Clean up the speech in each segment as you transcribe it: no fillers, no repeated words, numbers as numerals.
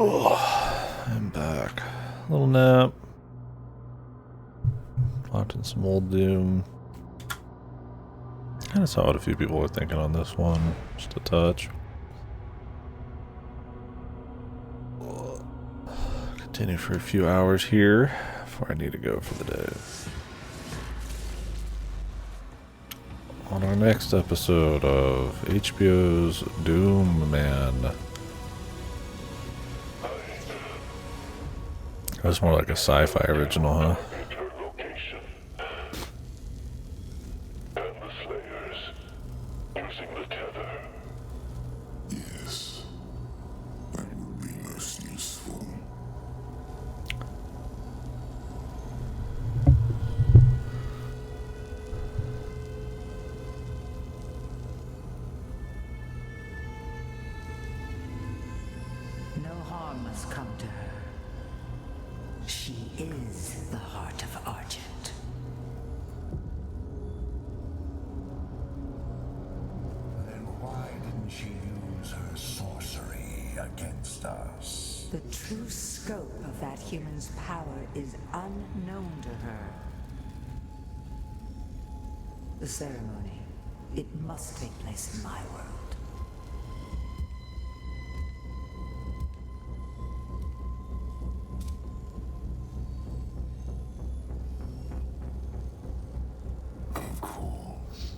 Oh, I'm back. Little nap. Watching some old Doom. Kind of saw what a few people were thinking on this one. Just a touch. Continue for a few hours here before I need to go for the day. On our next episode of HBO's Doom Man. That's more like a sci-fi original, huh? Yes, that would be less useful. No harm must come to her. She is the heart of Argent. Then why didn't she use her sorcery against us? The true scope of that human's power is unknown to her. The ceremony, it must take place in my world. Of course.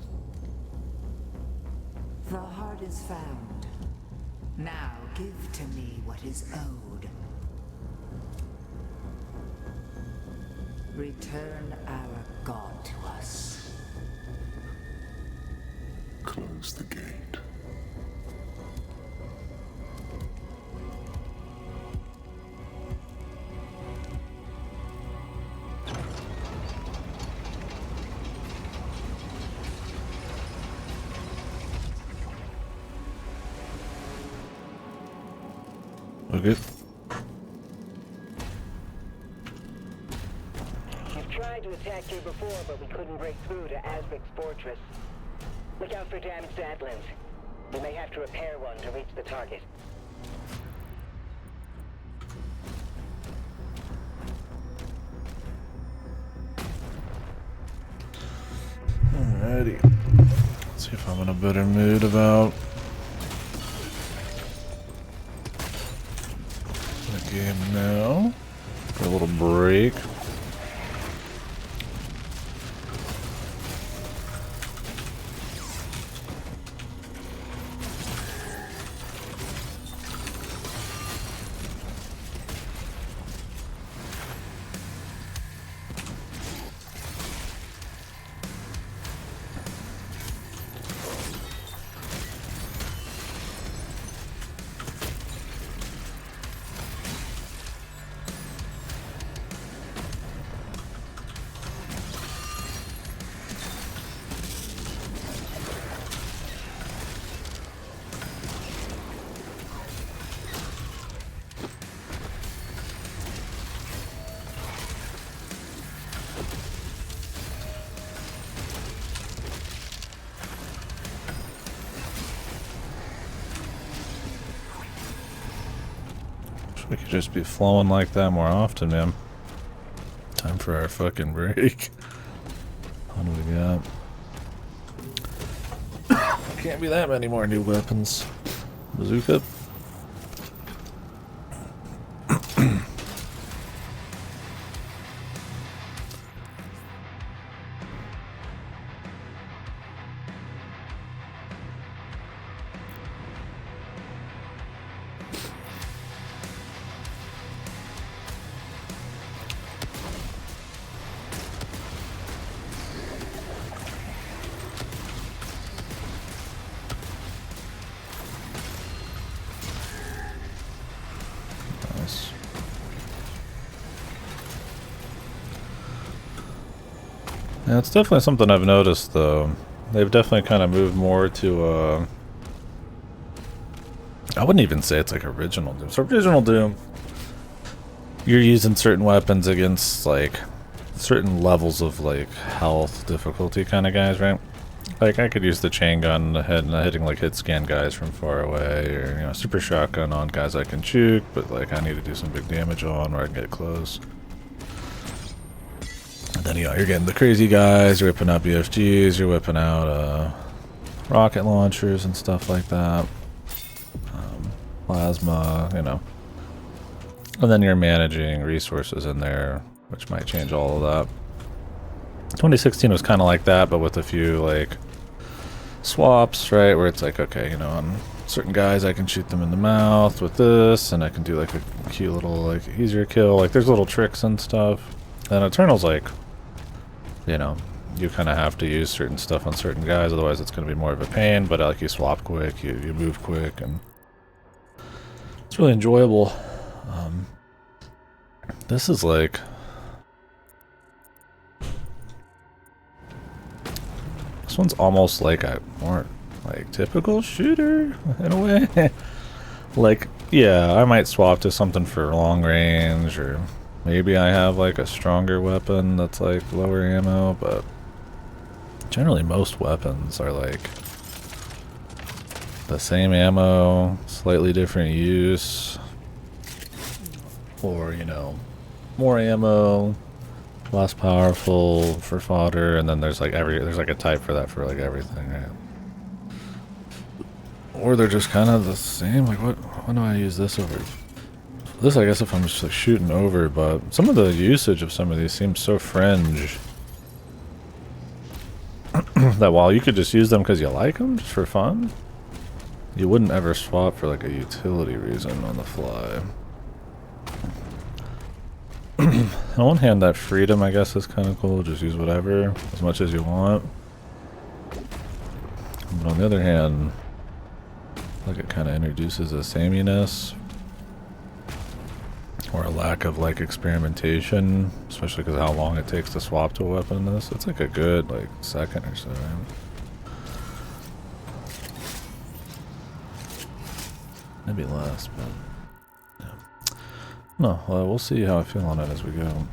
The heart is found. Now give to me what is owed. Return our God to us. Close the gate. Okay. We've tried to attack here before, but we couldn't break through to Asric's fortress. Look out for damaged Atlands. We may have to repair one to reach the target. Alrighty. Let's see if I'm in a better mood about the game now. For a little break. We could just be flowing like that more often, man. Time for our fucking break. What do we got? Can't be that many more new weapons. Bazooka. Nice. Yeah, it's definitely something I've noticed, though. They've definitely kind of moved more to, I wouldn't even say it's like original Doom. So original Doom, you're using certain weapons against, like, certain levels of, like, health difficulty kind of guys, right? Like, I could use the chain gun hitting like hit scan guys from far away, or, you know, super shotgun on guys I can juke, but like I need to do some big damage on where I can get close. And then, you know, you're getting the crazy guys, you're whipping out BFGs, you're whipping out rocket launchers and stuff like that. Plasma, you know. And then you're managing resources in there, which might change all of that. 2016 was kind of like that, but with a few, like, swaps, right? Where it's like, okay, you know, on certain guys I can shoot them in the mouth with this, and I can do, like, a cute little, like, easier kill. Like, there's little tricks and stuff. And Eternal's like, you know, you kind of have to use certain stuff on certain guys, otherwise it's going to be more of a pain, but, like, you swap quick, you move quick, and it's really enjoyable. This is like... This one's almost like a more, like, typical shooter, in a way. Like, yeah, I might swap to something for long range, or maybe I have, like, a stronger weapon that's, like, lower ammo, but generally most weapons are, like, the same ammo, slightly different use, or, you know, more ammo, less powerful for fodder, and then there's like a type for that for like everything, right? Or they're just kind of the same. Like, when do I use this over? This, I guess, if I'm just like shooting over, but some of the usage of some of these seems so fringe that while you could just use them because you like them, just for fun, you wouldn't ever swap for like a utility reason on the fly. On one hand, that freedom, I guess, is kind of cool. Just use whatever, as much as you want. But on the other hand, like, it kind of introduces a sameness, or a lack of, like, experimentation, especially because of how long it takes to swap to a weapon in this. It's like a good, like, second or so, right? Maybe less, but... No, well, we'll see how I feel on it as we go.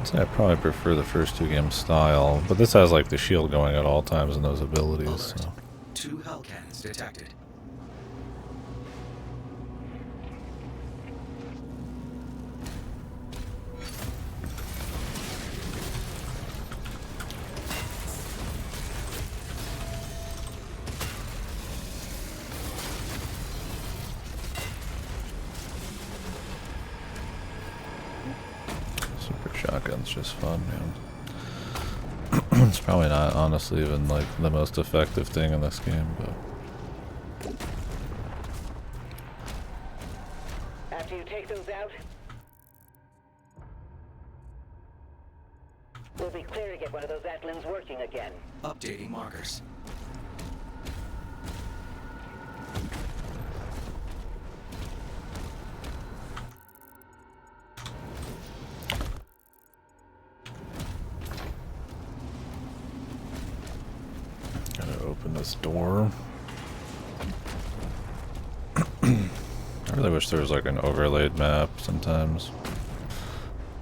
I'd say I probably prefer the first two games style, but this has like the shield going at all times and those abilities. So. 2 hell cannons detected. Shotgun's just fun, man. It's probably not, honestly, even like the most effective thing in this game, but... After you take those out, we'll be clear to get one of those Atlins working again. Updating markers. Open this door. I really wish there was like an overlaid map sometimes.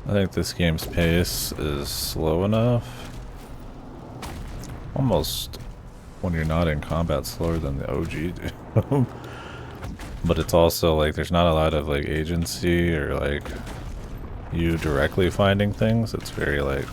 I think this game's pace is slow enough. Almost, when you're not in combat, slower than the OG do. But it's also like there's not a lot of like agency or like you directly finding things. It's very like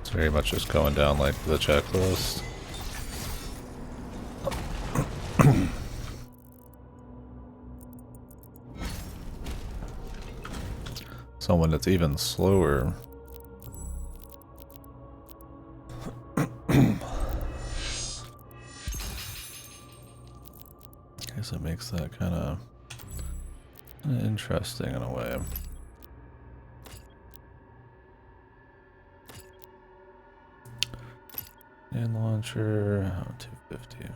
it's very much just going down like the checklist. Someone that's even slower. I guess it makes that kind of interesting in a way. And launcher, 250.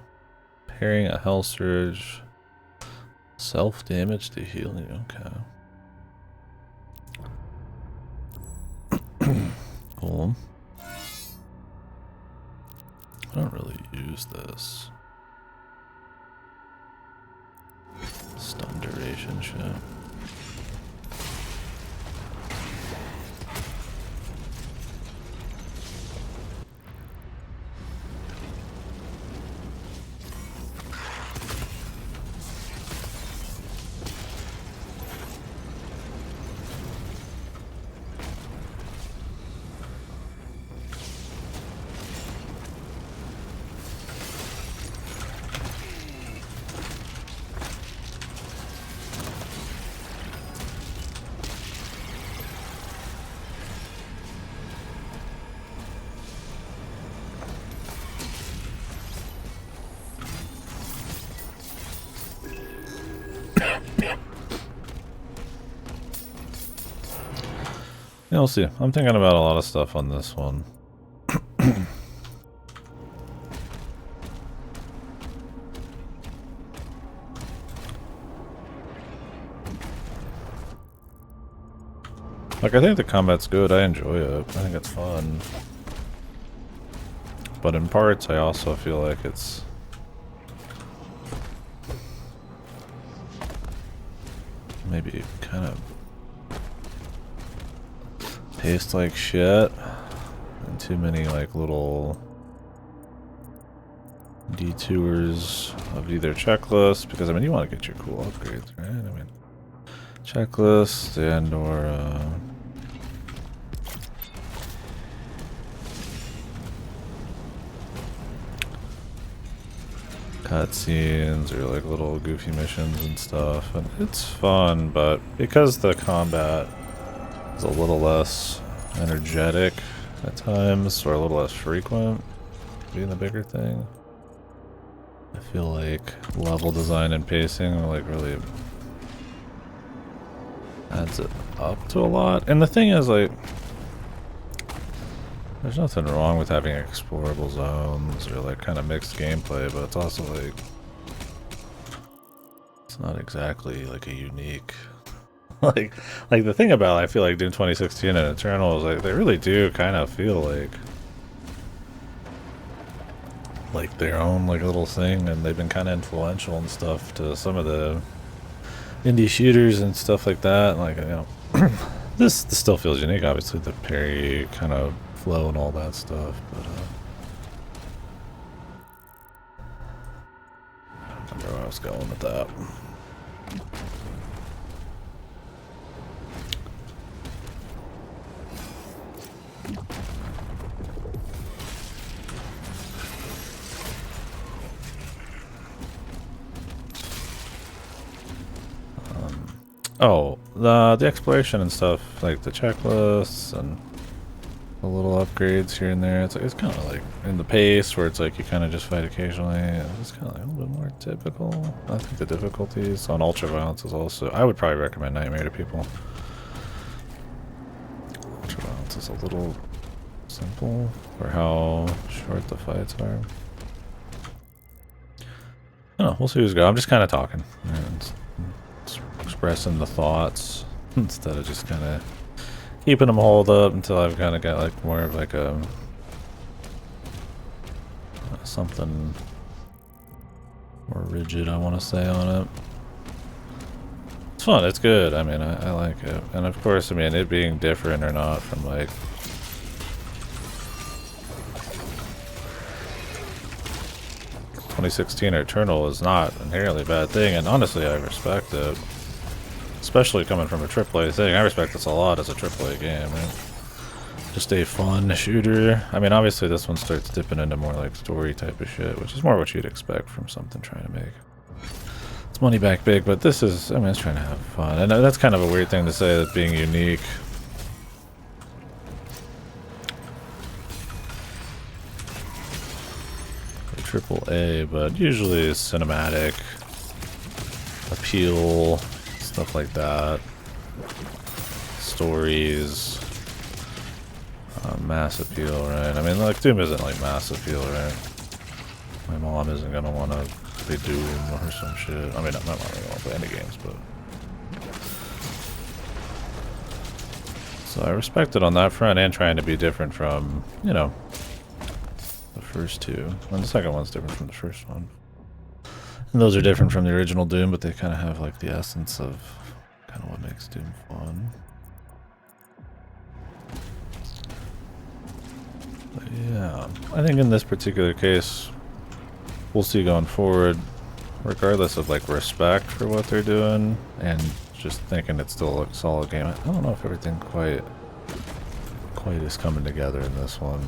Pairing a Hell Surge. Self-damage to healing, okay. cool. I don't really use this. Stun duration shit. Yeah, we'll see. I'm thinking about a lot of stuff on this one. Like, I think the combat's good. I enjoy it. I think it's fun. But in parts, I also feel like it's maybe kind of paced like shit, and too many like little detours of either checklists, because I mean you want to get your cool upgrades, right? I mean checklist and or cutscenes or like little goofy missions and stuff, and it's fun, but because the combat is a little less energetic at times, or a little less frequent, being the bigger thing, I feel like level design and pacing like really adds it up to a lot. And the thing is, like, there's nothing wrong with having explorable zones or like kind of mixed gameplay, but it's also like it's not exactly like a unique like the thing about I feel like Doom 2016 and Eternal is like they really do kind of feel like their own like little thing, and they've been kind of influential and stuff to some of the indie shooters and stuff like that. Like, you know, this still feels unique, obviously the parry kind of flow and all that stuff, but I don't remember where I was going with that. Oh, the exploration and stuff, like the checklists and the little upgrades here and there. It's like, it's kind of like in the pace where it's like you kind of just fight occasionally. It's kind of like a little bit more typical. I think the difficulties on Ultra Violence is also. I would probably recommend Nightmare to people. Ultra Violence is a little simple for how short the fights are. Oh, we'll see who's going. I'm just kind of talking and expressing the thoughts instead of just kind of keeping them holed up until I've kind of got like more of like a something more rigid I want to say on it. It's fun. It's good. I mean, I like it. And of course, I mean, it being different or not from like 2016 or Eternal is not inherently a bad thing, and honestly I respect it, especially coming from a AAA thing. I respect this a lot as a AAA game, right? Just a fun shooter. I mean, obviously this one starts dipping into more like story type of shit, which is more what you'd expect from something trying to make its money back big, but this is, I mean, it's trying to have fun, and that's kind of a weird thing to say, that being unique. AAA, but usually cinematic appeal, stuff like that, stories, mass appeal, right? I mean, like, Doom isn't like mass appeal, right? My mom isn't gonna want to play Doom or some shit. I mean, not my mom, I don't want to play any games, but So I respect it on that front and trying to be different from, you know, the first two. And the second one's different from the first one. And those are different from the original Doom, but they kind of have like the essence of kind of what makes Doom fun. But yeah, I think in this particular case, we'll see going forward, regardless of like respect for what they're doing and just thinking it's still a solid game. I don't know if everything quite is coming together in this one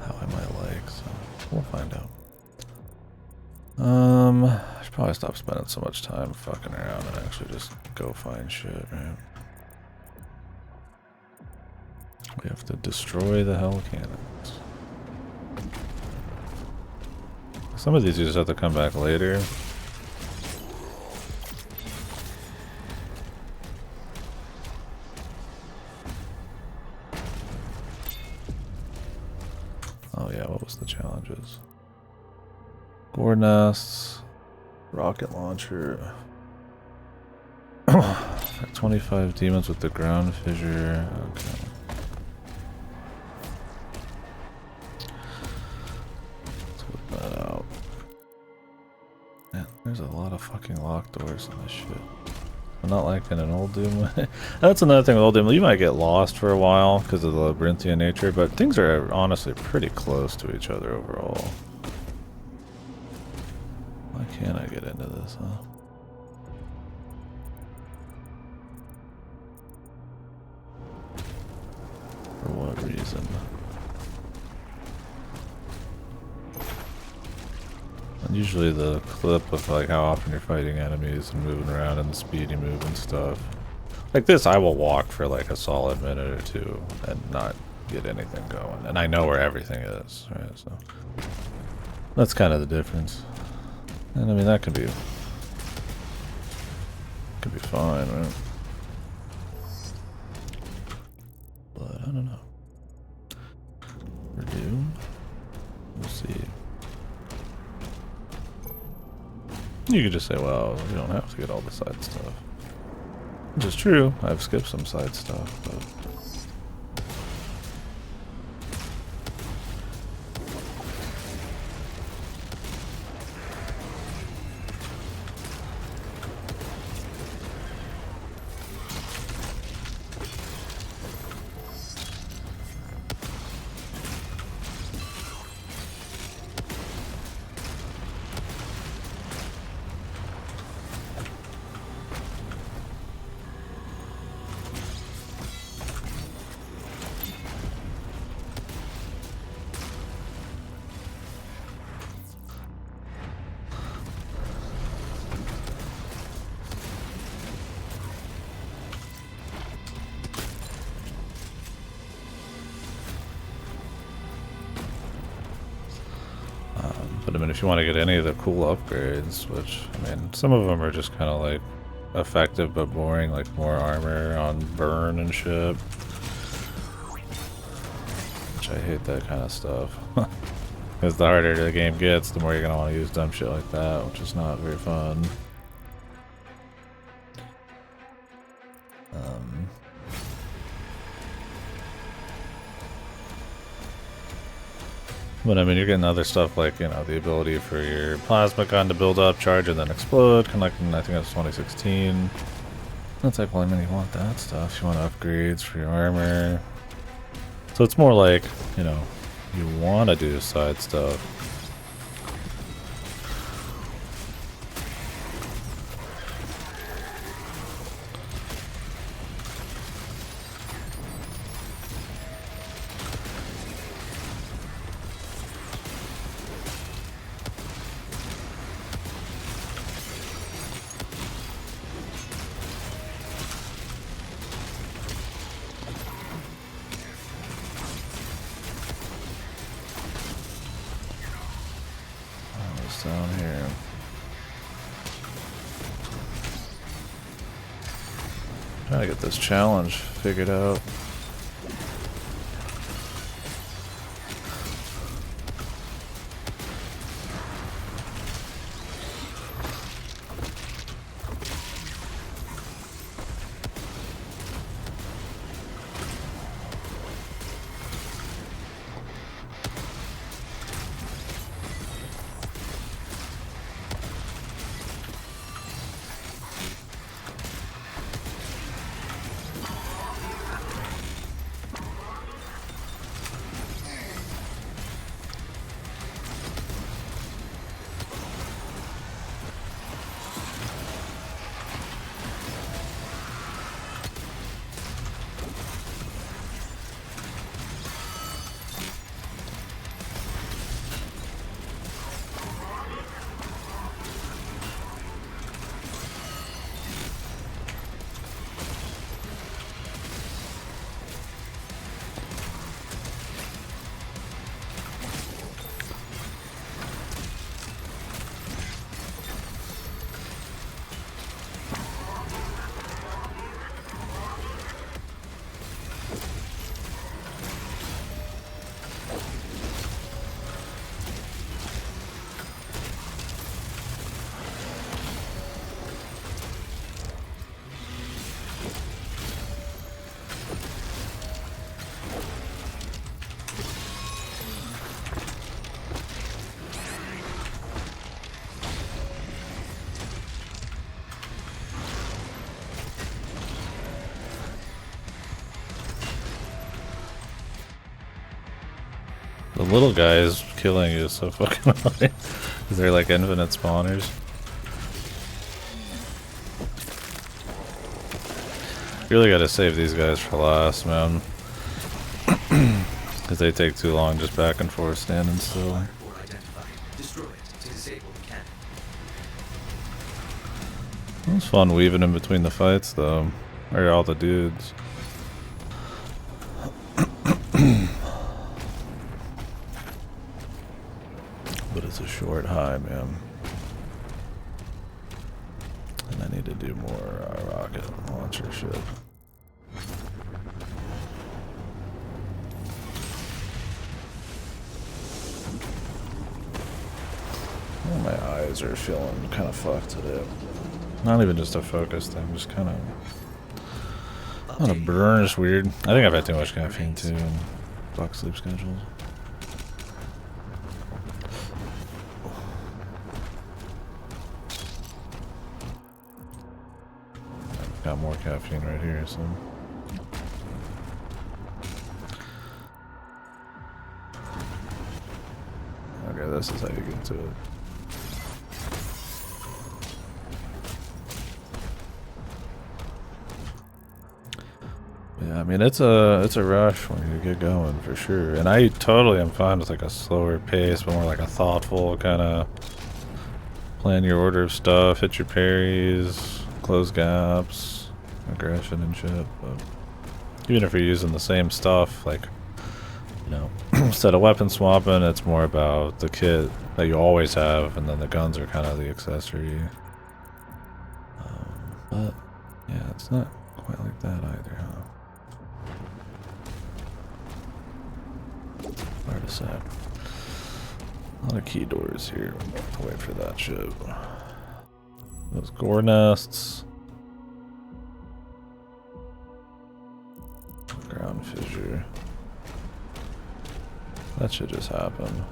how I might like, so we'll find out. I should probably stop spending so much time fucking around and actually just go find shit, right? We have to destroy the hell cannons. Some of these you just have to come back later. Oh yeah, what was the challenges? Gore nests, rocket launcher, 25 demons with the ground fissure. Okay. Let's whip that out. Man, there's a lot of fucking locked doors in this shit. I'm not like in an old Doom. That's another thing with old Doom. You might get lost for a while because of the labyrinthian nature, but things are honestly pretty close to each other overall. Why can't I get into this, huh? For what reason? And usually the clip of like how often you're fighting enemies and moving around and the speed you move and stuff. Like this, I will walk for like a solid minute or two and not get anything going. And I know where everything is, right? So that's kind of the difference. And I mean, that could be fine, right? But I don't know. For Doom, we'll see. You could just say, well, you don't have to get all the side stuff. Which is true. I've skipped some side stuff, but... But I mean, if you want to get any of the cool upgrades, which, I mean, some of them are just kind of like effective but boring, like more armor on burn and shit. Which I hate that kind of stuff. Because the harder the game gets, the more you're going to want to use dumb shit like that, which is not very fun. But I mean, you're getting other stuff like, you know, the ability for your plasma gun to build up, charge, and then explode, kind of like in, I think that's 2016. That's like, well, I mean, you want that stuff. You want upgrades for your armor. So it's more like, you know, you want to do side stuff. Down here. Trying to get this challenge figured out. little guys killing you is so fucking annoying. Because they're like infinite spawners. Really gotta save these guys for last, man. Because they take too long just back and forth standing still. Or identified. Destroy it to disable the cannon. It was fun weaving in between the fights though. Or all the dudes. But it's a short high, man. And I need to do more rocket launcher shit. Oh, my eyes are feeling kind of fucked today. Not even just a focus thing, just kind of on a burn. It's weird. I think I've had too much caffeine too and fuck sleep schedules. I've got more caffeine right here, so. Okay, this is how you get to it. Yeah, I mean it's a rush when you get going for sure, and I totally am fine with like a slower pace, but more like a thoughtful kind of plan your order of stuff, hit your parries, close gaps, aggression and shit. But even if you're using the same stuff, like you know, instead of weapon swapping, it's more about the kit that you always have, and then the guns are kind of the accessory. But yeah, it's not quite like that either, huh? Hard to say. A lot of key doors here. We have to wait for that shit. Those gore nests. Ground fissure. That should just happen.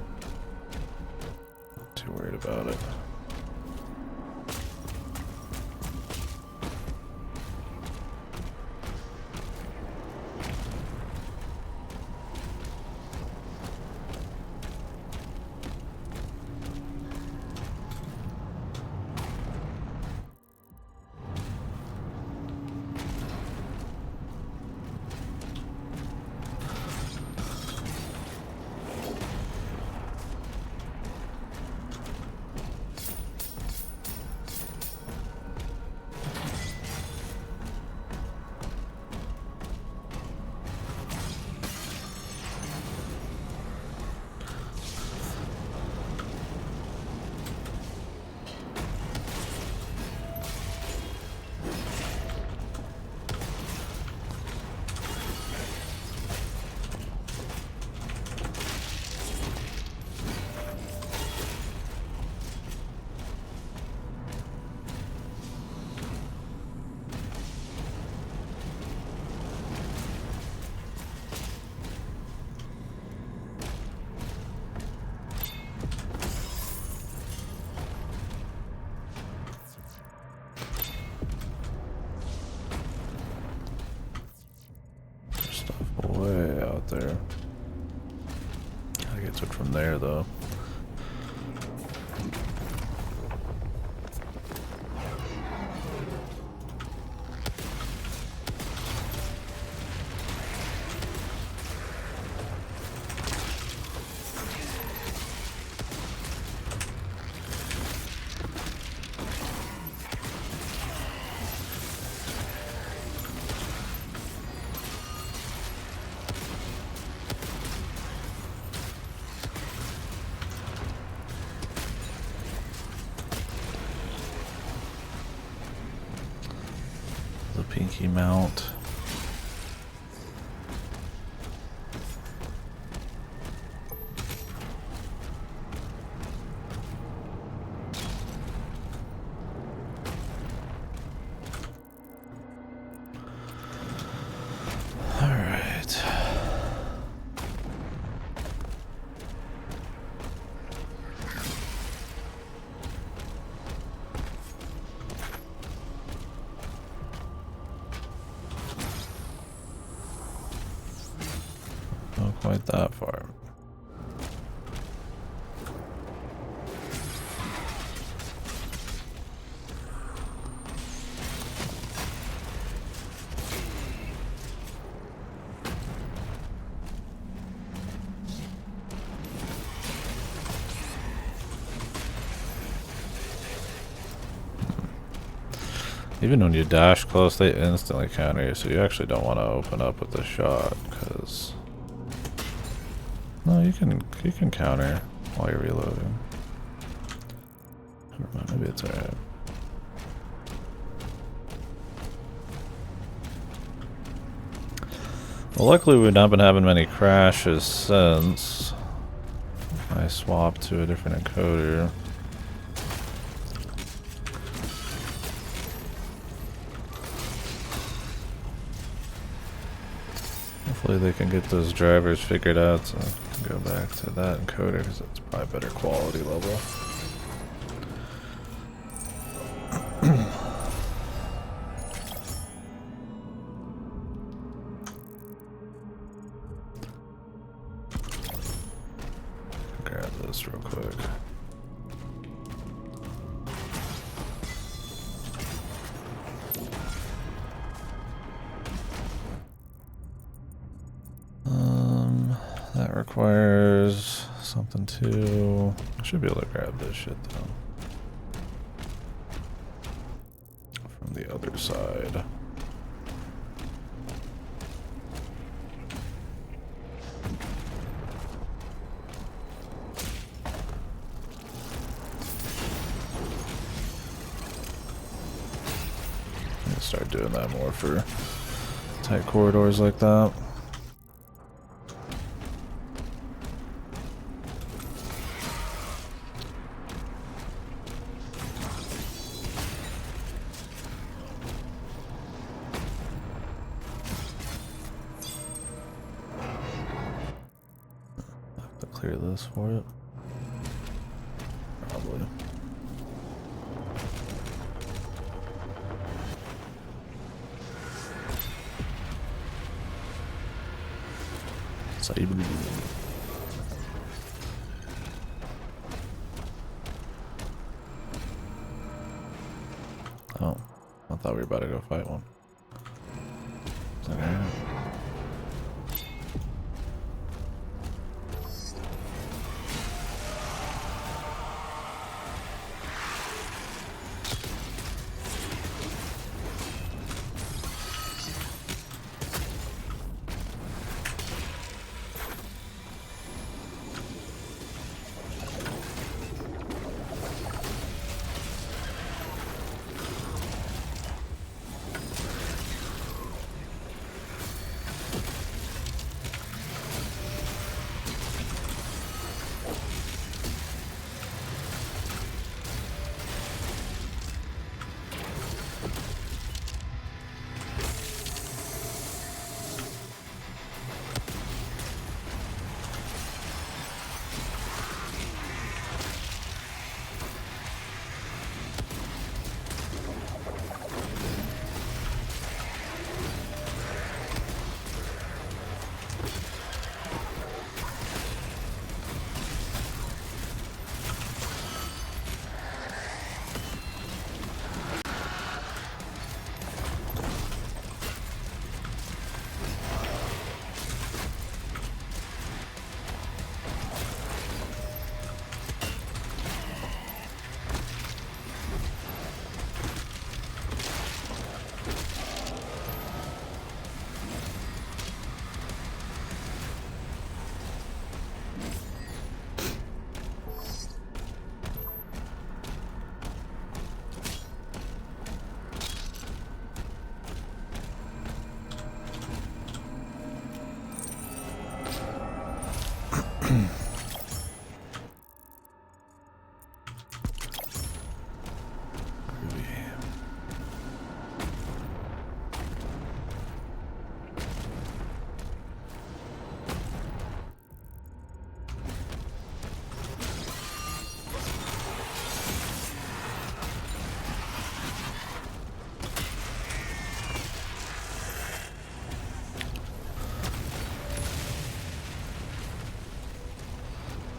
Not too worried about it. Way out there. Gotta get to it from there though. The pinky mount. All right. Not quite that far. Even when you dash close, they instantly counter you, so you actually don't want to open up with the shot, because... No, you can counter while you're reloading. Never mind, maybe it's alright. Well, luckily we've not been having many crashes since I swapped to a different encoder. Hopefully they can get those drivers figured out so I can go back to that encoder because it's probably better quality level. Grab this real quick. That requires something to... I should be able to grab this shit though. From the other side. I'm gonna start doing that more for tight corridors like that. Clear this for it. Probably. Sabre. Oh, I thought we were about to go fight one. Is that alright?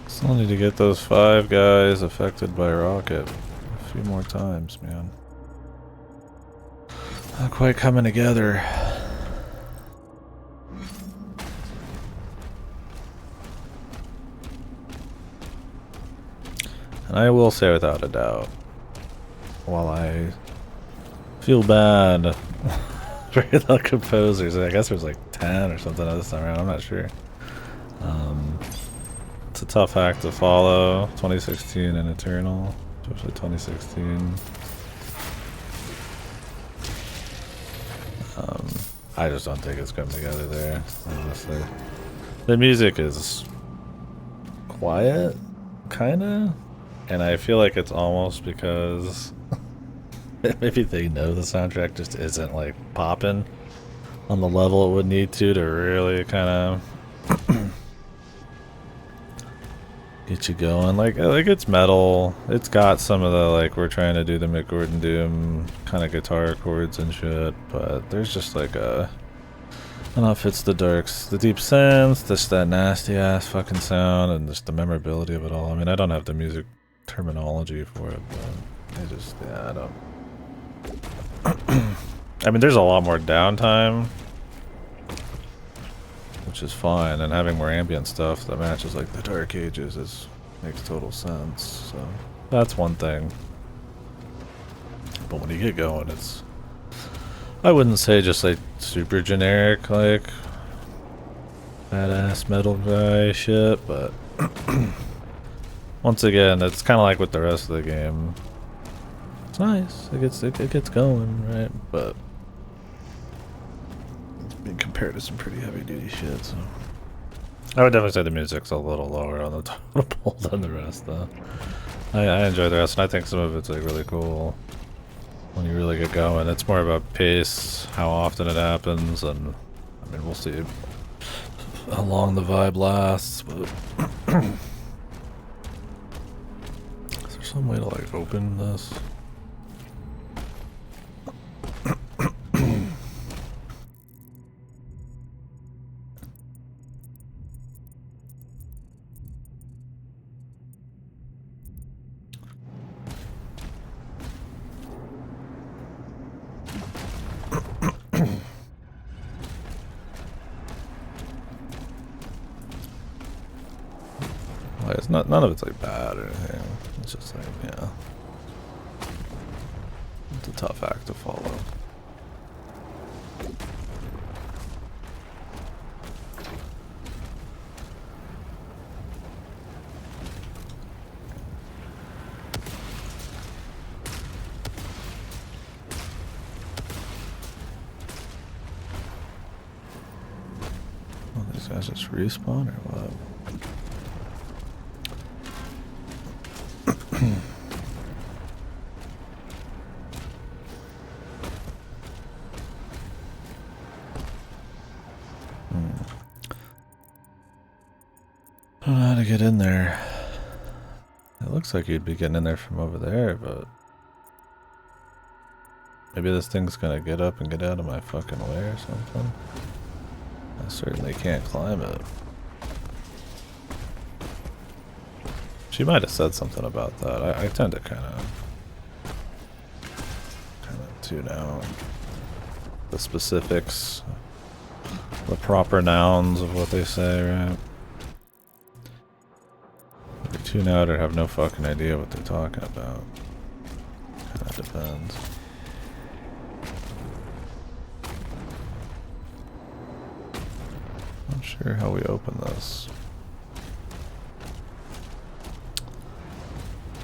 Still need to get those 5 guys affected by rocket a few more times, man. Not quite coming together. And I will say without a doubt, while I Feel bad for the composers. I guess there's like 10 or something this time around. I'm not sure. It's a tough act to follow. 2016 and Eternal, especially 2016. I just don't think it's come together there, honestly. The music is quiet, kinda, and I feel like it's almost because maybe they know the soundtrack just isn't like popping on the level it would need to really kind of get you going. Like it's metal. It's got some of the like we're trying to do the Mick Gordon Doom kind of guitar chords and shit, but there's just like a I don't know if it's the deep synth, just that nasty ass fucking sound, and just the memorability of it all. I mean, I don't have the music terminology for it, but I just I don't. I mean, there's a lot more downtime, which is fine, and having more ambient stuff that matches like the Dark Ages makes total sense. So that's one thing. But when you get going, it's I wouldn't say just like super generic like badass metal guy shit, but once again, it's kind of like with the rest of the game. It's nice. It gets going, right? But being compared to some pretty heavy duty shit, so I would definitely say the music's a little lower on the total poll than the rest, though. I enjoy the rest, and I think some of it's like really cool when you really get going. It's more about pace, how often it happens, and I mean we'll see how long the vibe lasts. But is there some way to like open this? It's not, none of it's like bad or anything. It's just like, yeah, it's a tough act to follow. Oh, these guys just respawn or what? I don't know how to get in there. It looks like you'd be getting in there from over there, but maybe this thing's gonna get up and get out of my fucking way or something. I certainly can't climb it. She might have said something about that. I tend to kind of tune out the specifics, the proper nouns of what they say, right? They tune out or have no fucking idea what they're talking about. Kinda depends. Not sure how we open this.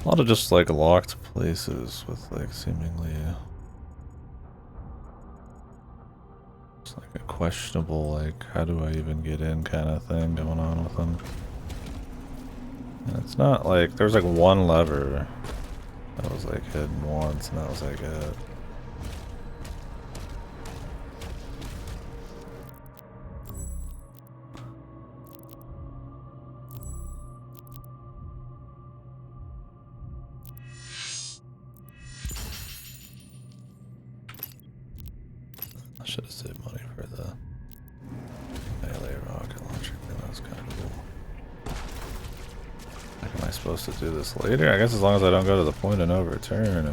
A lot of just like locked places with like seemingly it's like a questionable like how do I even get in kind of thing going on with them. And it's not like there's like one lever that was like hidden once and that was like it. I should have saved money for the melee rocket launcher. That was kind of cool. Like, am I supposed to do this later? I guess as long as I don't go to the point of no return. I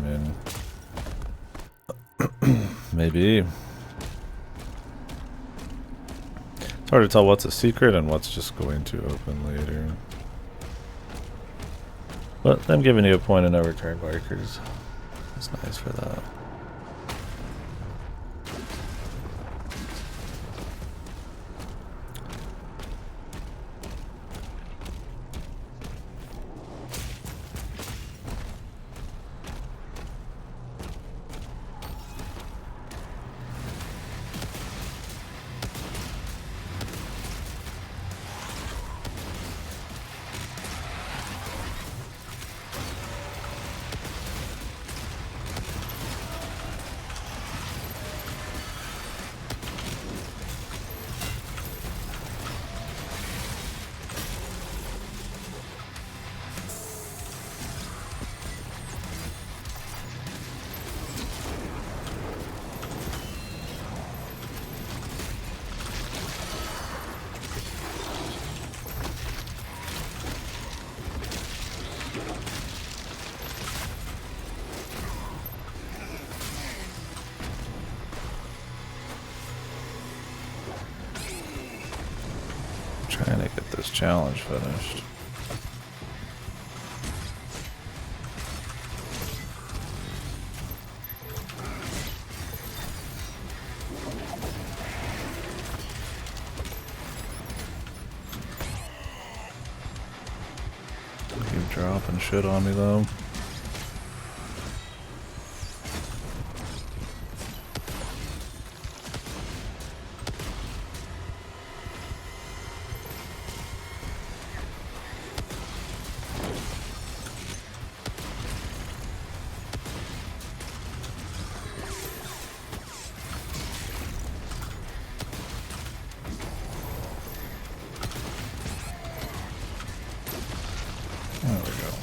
mean, maybe. It's hard to tell what's a secret and what's just going to open later. But them giving you a point of no return markers is nice for that. Trying to get this challenge finished. Keep dropping shit on me though. There we go.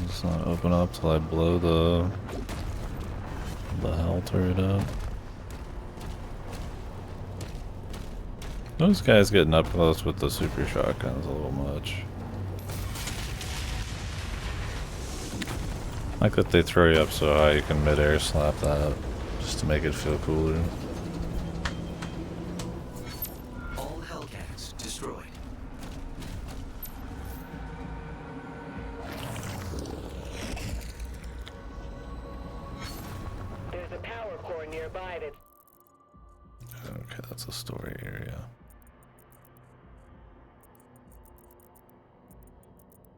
It's not open up till I blow the hell turret up. Those guys getting up close with the super shotguns a little much. Like that they throw you up so high you can mid-air slap that just to make it feel cooler. All Hellcats destroyed. There's a power core nearby that's Okay, that's a story area.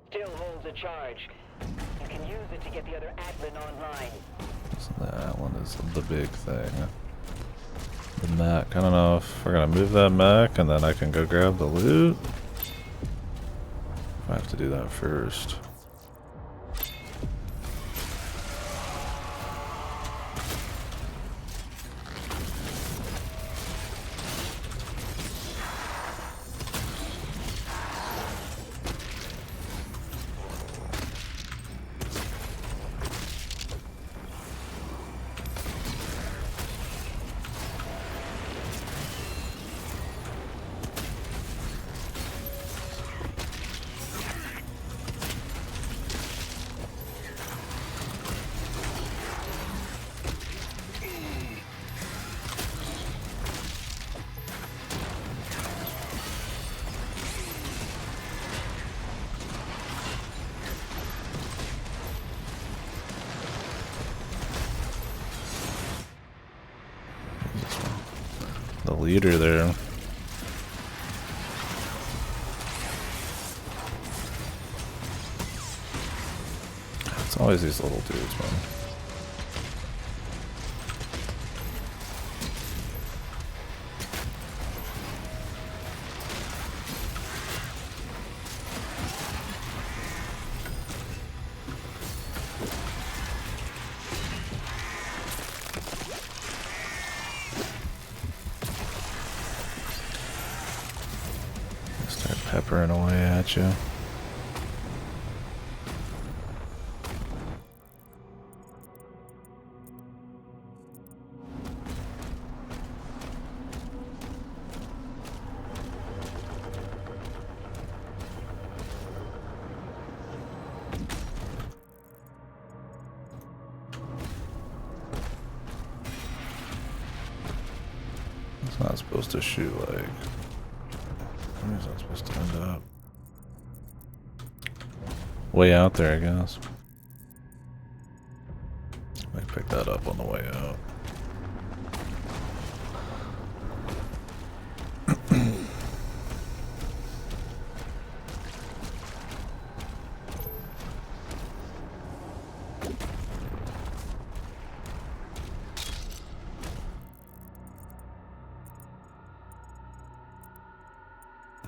still holds a charge. You can use it to get the other Atlan online. So that one is the big thing. The mech. I don't know if we're gonna move that mech and then I can go grab the loot. I have to do that first. The leader there. It's always these little dudes, man. Start peppering away at you. It's not supposed to shoot like. Where is that supposed to end up? Way out there, I guess. I picked that up on the way out.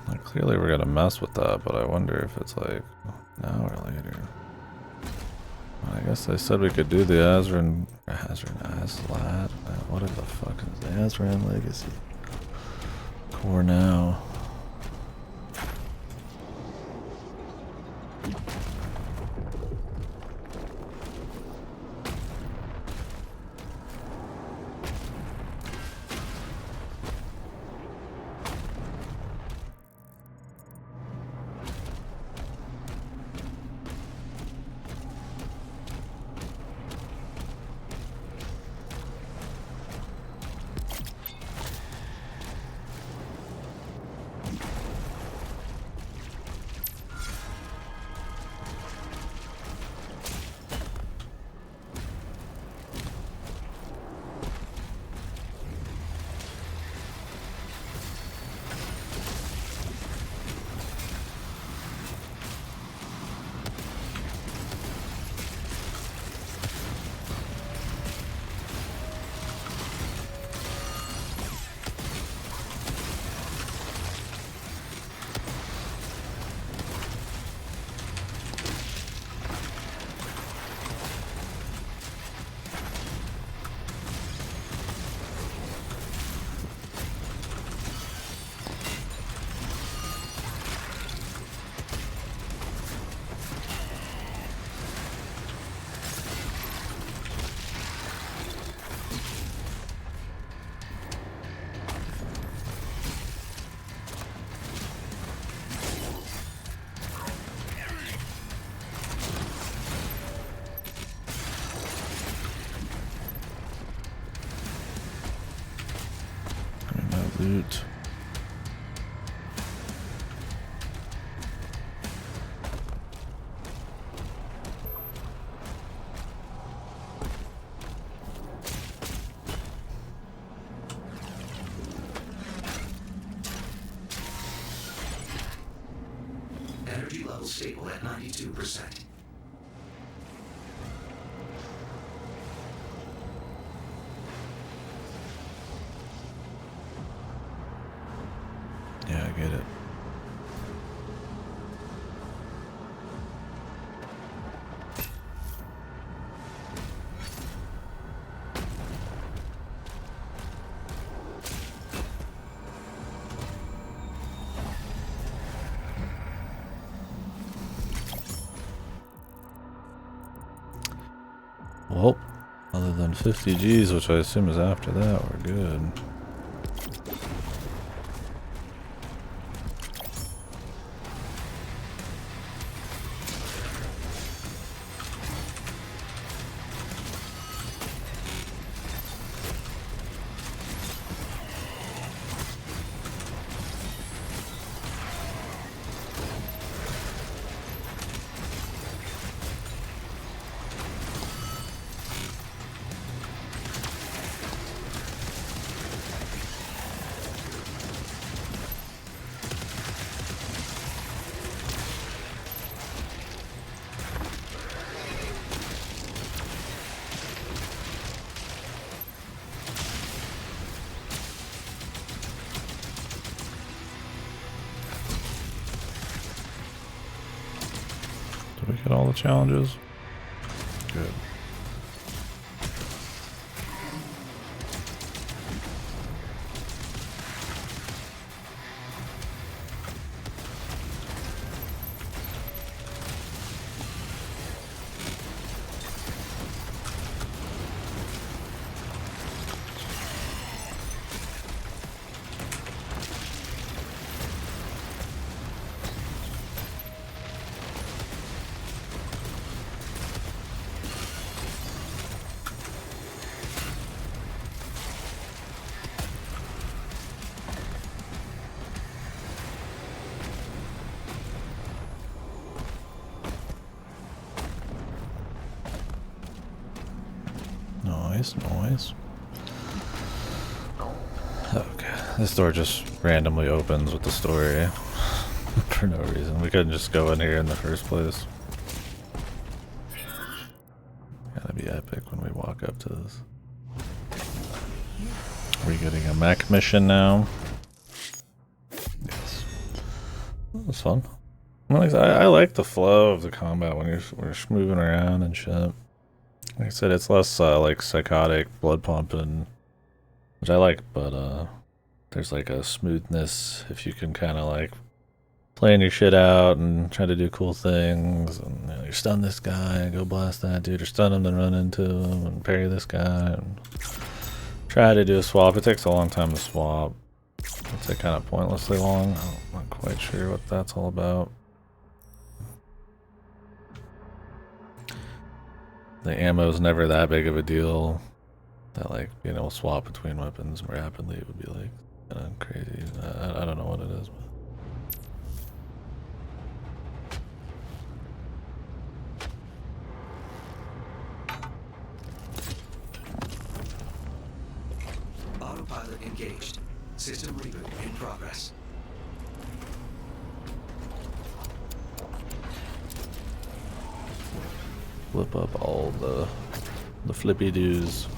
Like, clearly we're gonna mess with that, but I wonder if it's like now or later. I guess they said we could do the Azran Aslat. Whatever the fuck is the Azran Legacy core now. Loot. Energy level stable at 92%. Yeah, I get it. Well, other than 50 Gs, which I assume is after that, we're good. Did we get all the challenges? Good. Nice, nice. Okay, this door just randomly opens with the story for no reason. We couldn't just go in here in the first place. Gotta be epic when we walk up to this. Are we getting a mech mission now? Yes. That was fun. I like the flow of the combat when we're just moving around and shit. Like I said, it's less like psychotic blood pumping, which I like, but there's like a smoothness if you can kind of like plan your shit out and try to do cool things. And you know, you stun this guy, go blast that dude, or stun him, then run into him and parry this guy. And try to do a swap. It takes a long time to swap. It's like kind of pointlessly long. I'm not quite sure what that's all about. The ammo's never that big of a deal. That like being able to swap between weapons rapidly would be like kind of crazy. I don't know what it is. But Autopilot engaged. System reboot in progress. Flip up all the flippy doos.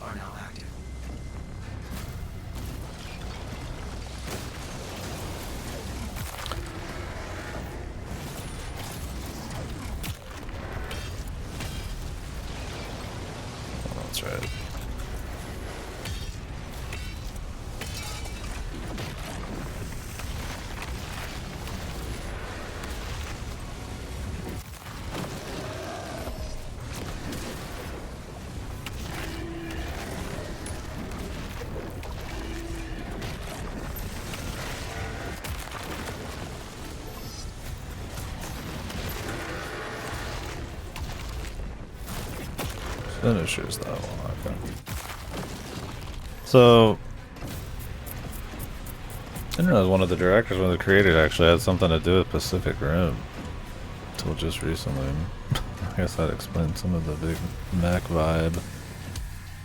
Are now active. Oh, that's right. Finishers that one, okay. So I didn't realize one of the directors, one of the creators actually had something to do with Pacific Rim until just recently. I guess that explains some of the big mech vibe.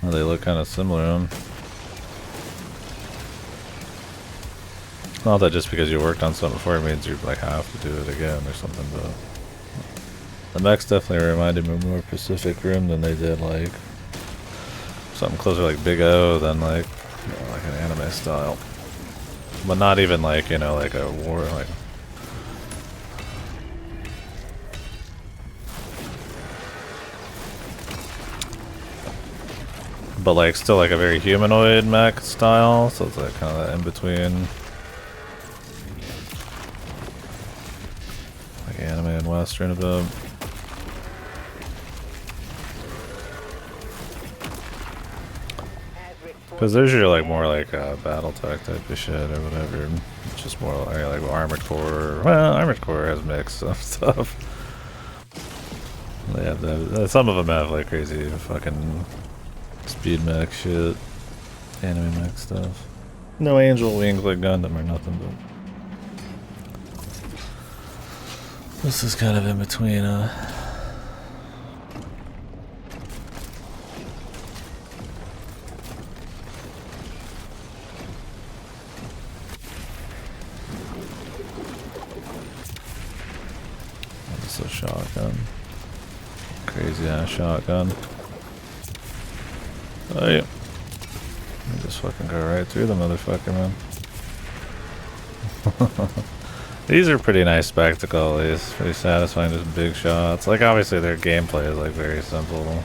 Well, they look kind of similar. Not that just because you worked on something before means you like have to do it again or something, but the mechs definitely reminded me more of Pacific Rim than they did like something closer like Big O than like, you know, like an anime style. But not even like, you know, like a war, like. But like still like a very humanoid mech style, so it's like kind of that in between. Like anime and Western a bit. Because there's usually like more like BattleTech type of shit or whatever. It's just more like Armored Core. Well, Armored Core has mixed stuff. They have some of them have like crazy fucking speed mech shit, anime mech stuff. No angel wings like Gundam or nothing, but this is kind of in between. This is a shotgun. Crazy ass shotgun. Oh yeah. You just fucking go right through the motherfucker, man. These are pretty nice spectacle. It's pretty satisfying, just big shots. Like obviously their gameplay is like very simple.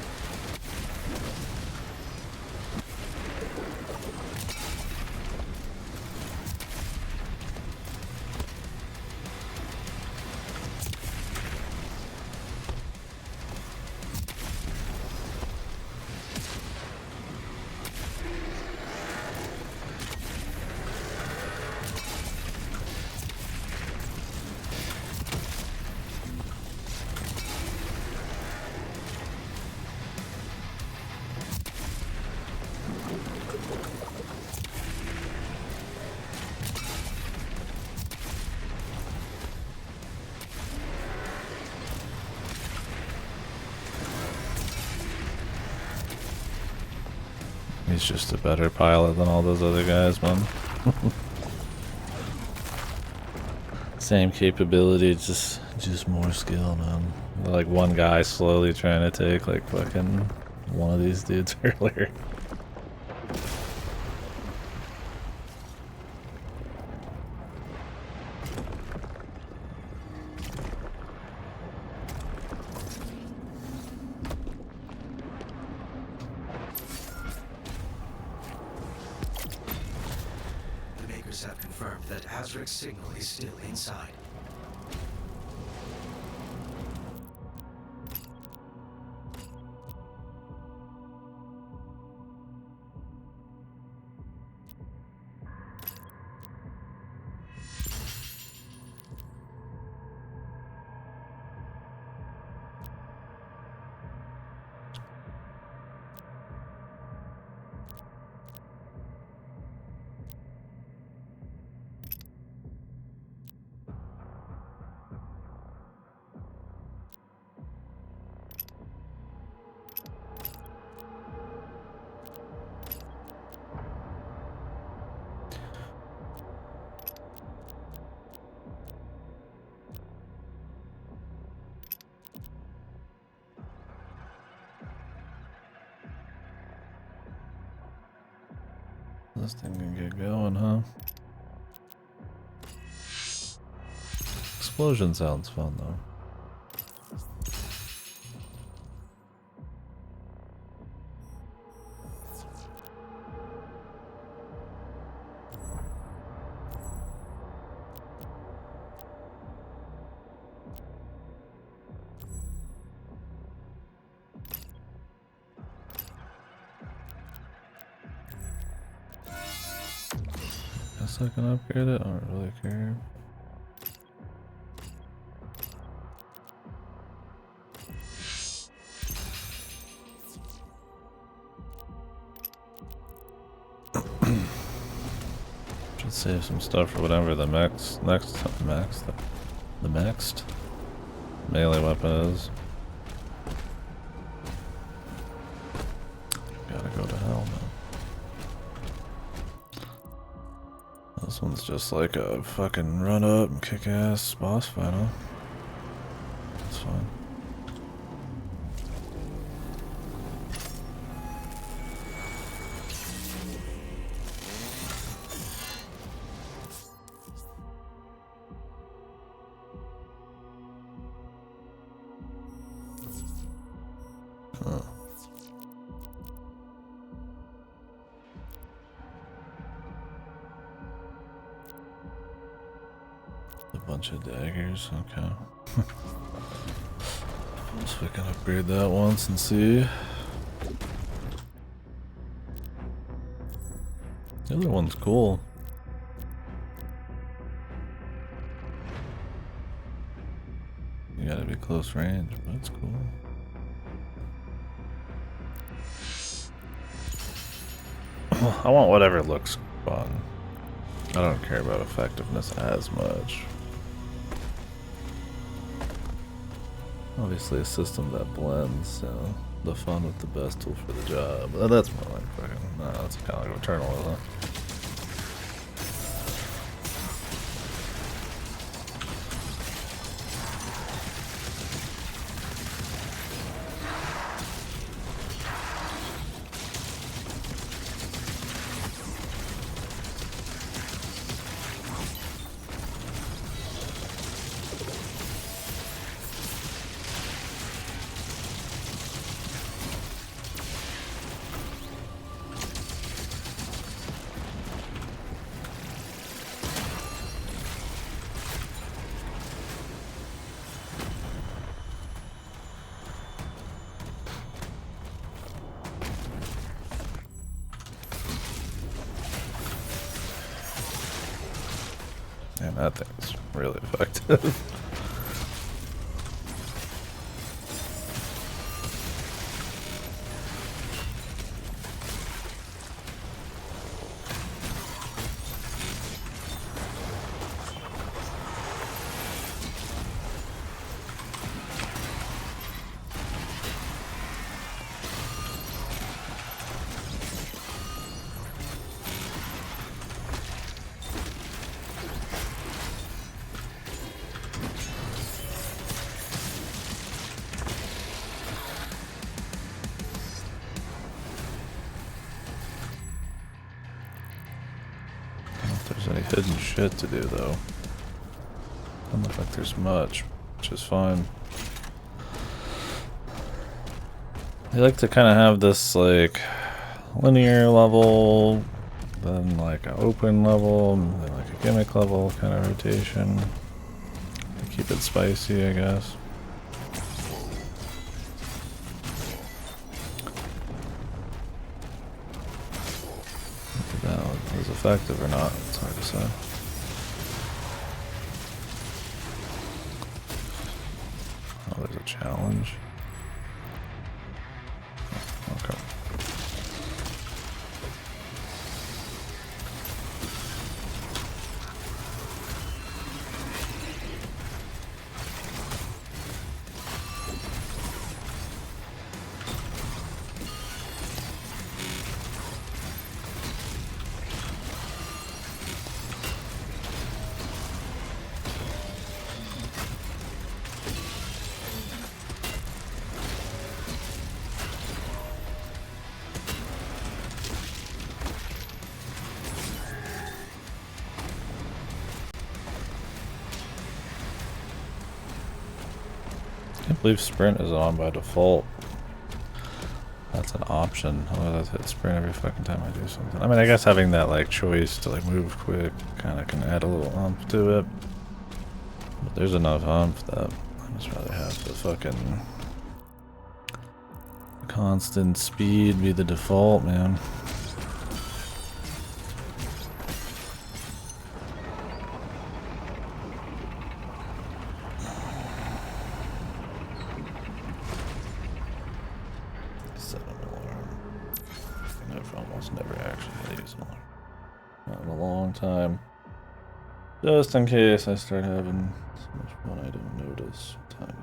He's just a better pilot than all those other guys, man. Same capability, just more skill, man. Like one guy slowly trying to take like fucking one of these dudes earlier. The makers have confirmed that Azric's signal is still inside. This thing can get going, huh? Explosion sounds fun, though. Guess I can upgrade it. I don't really care. Should save some stuff for whatever the next melee weapon is. Gotta go to hell now. This one's just like a fucking run up and kick ass boss fight, huh? That's fine. Huh. A bunch of daggers, okay. So we can upgrade that once and see. The other one's cool. You gotta be close range, but it's cool. I want whatever looks fun. I don't care about effectiveness as much. Obviously a system that blends, you know, the fun with the best tool for the job. That's more like fucking, that's kind of like Returnal, isn't it? Man, that thing's really effective. hidden shit to do though. Doesn't look like there's much, which is fine. I like to kind of have this like linear level, then like an open level, and then like a gimmick level kind of rotation. To keep it spicy, I guess. If that was effective or not, it's hard to say. Oh, there's a challenge. Okay. I can't believe sprint is on by default. That's an option. Otherwise I'd hit sprint every fucking time I do something. I mean, I guess having that like choice to like move quick kind of can add a little umph to it. But there's enough umph that I'd just rather have the fucking constant speed be the default, man. Never actually had to use an alarm. Not in a long time. Just in case I start having so much fun I don't notice time.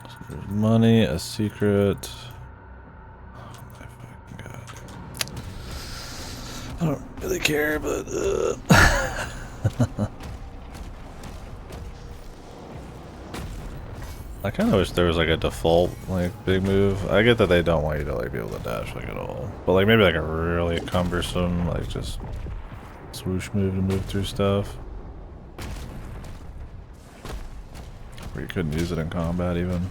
So there's money, a secret. Oh my fucking god. I don't really care, but I kind of wish there was like a default like big move. I get that they don't want you to like be able to dash like at all, but like maybe like a really cumbersome like just swoosh move to move through stuff, where you couldn't use it in combat even.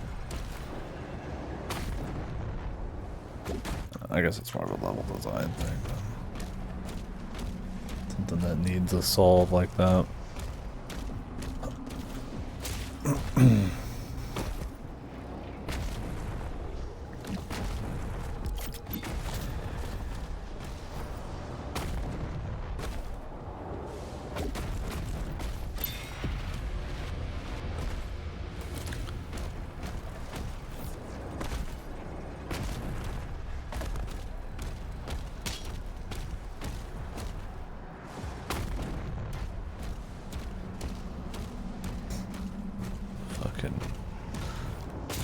I guess it's more of a level design thing, but something that needs a solve like that.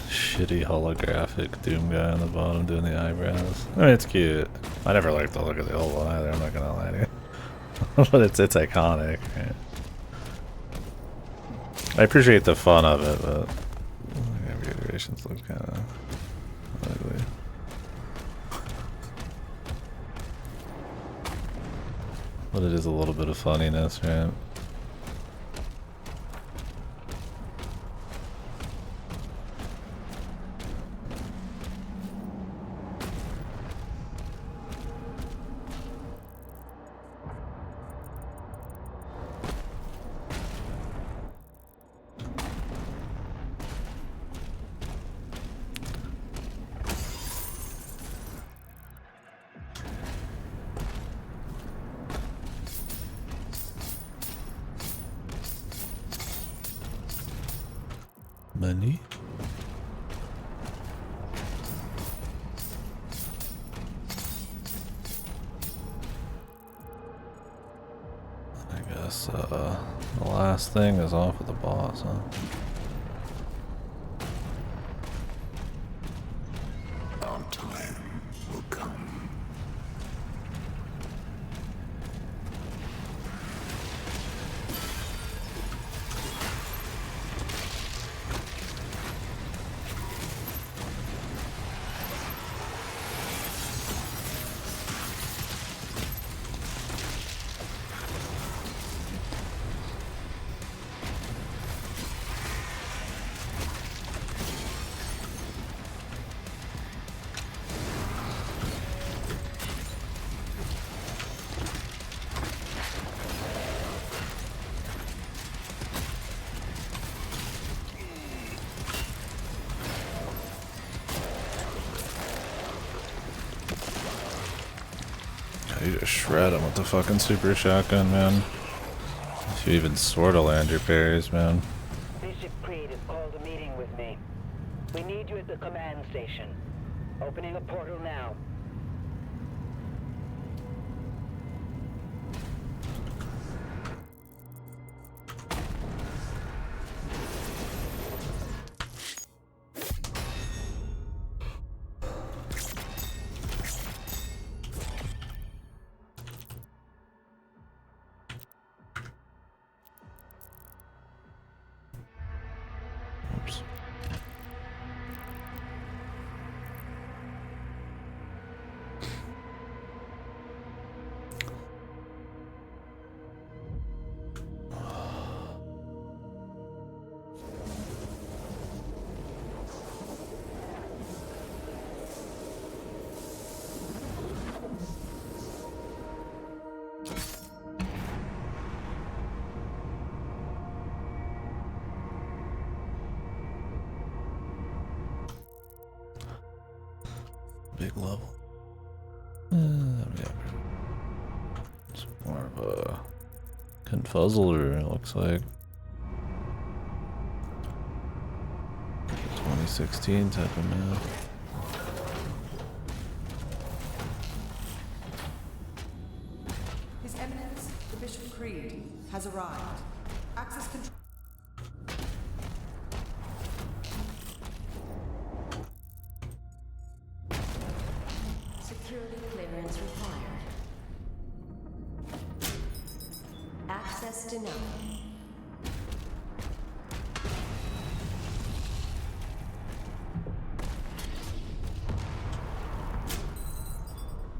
Shitty holographic Doom guy on the bottom doing the eyebrows. I mean, it's cute. I never liked the look of the old one either, I'm not gonna lie to you. But it's iconic, right? I appreciate the fun of it, but every iterations look kind of ugly. But it is a little bit of funniness, right? Money. I guess the last thing is off with the boss, huh? Our time will come. You just shred him with the fucking super shotgun, man. If you even sort of land your parries, man. Bishop Creed has called a meeting with me. We need you at the command station. Opening a portal now. Oops. Big level. Yeah. It's more of a confuzzler, it looks like. 2016 type of map. His Eminence, the Bishop Creed, has arrived. Access control. Security clearance required. Access denied.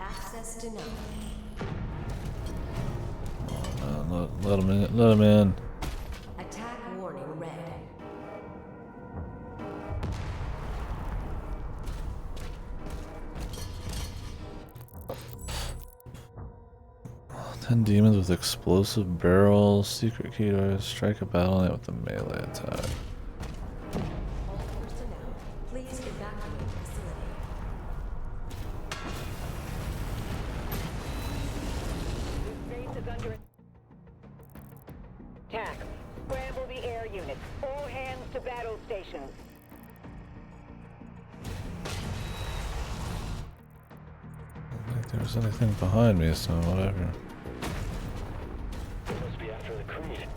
Access denied. Let him in. Let him in. Attack warning red. 10 demons with explosive barrels. Secret key to strike a battle knight with a melee attack. All personnel, please evacuate the facility. This base is under attack. Scramble the air units. All hands to battle stations. I don't think there was anything behind me, so whatever. Must be after the Creed.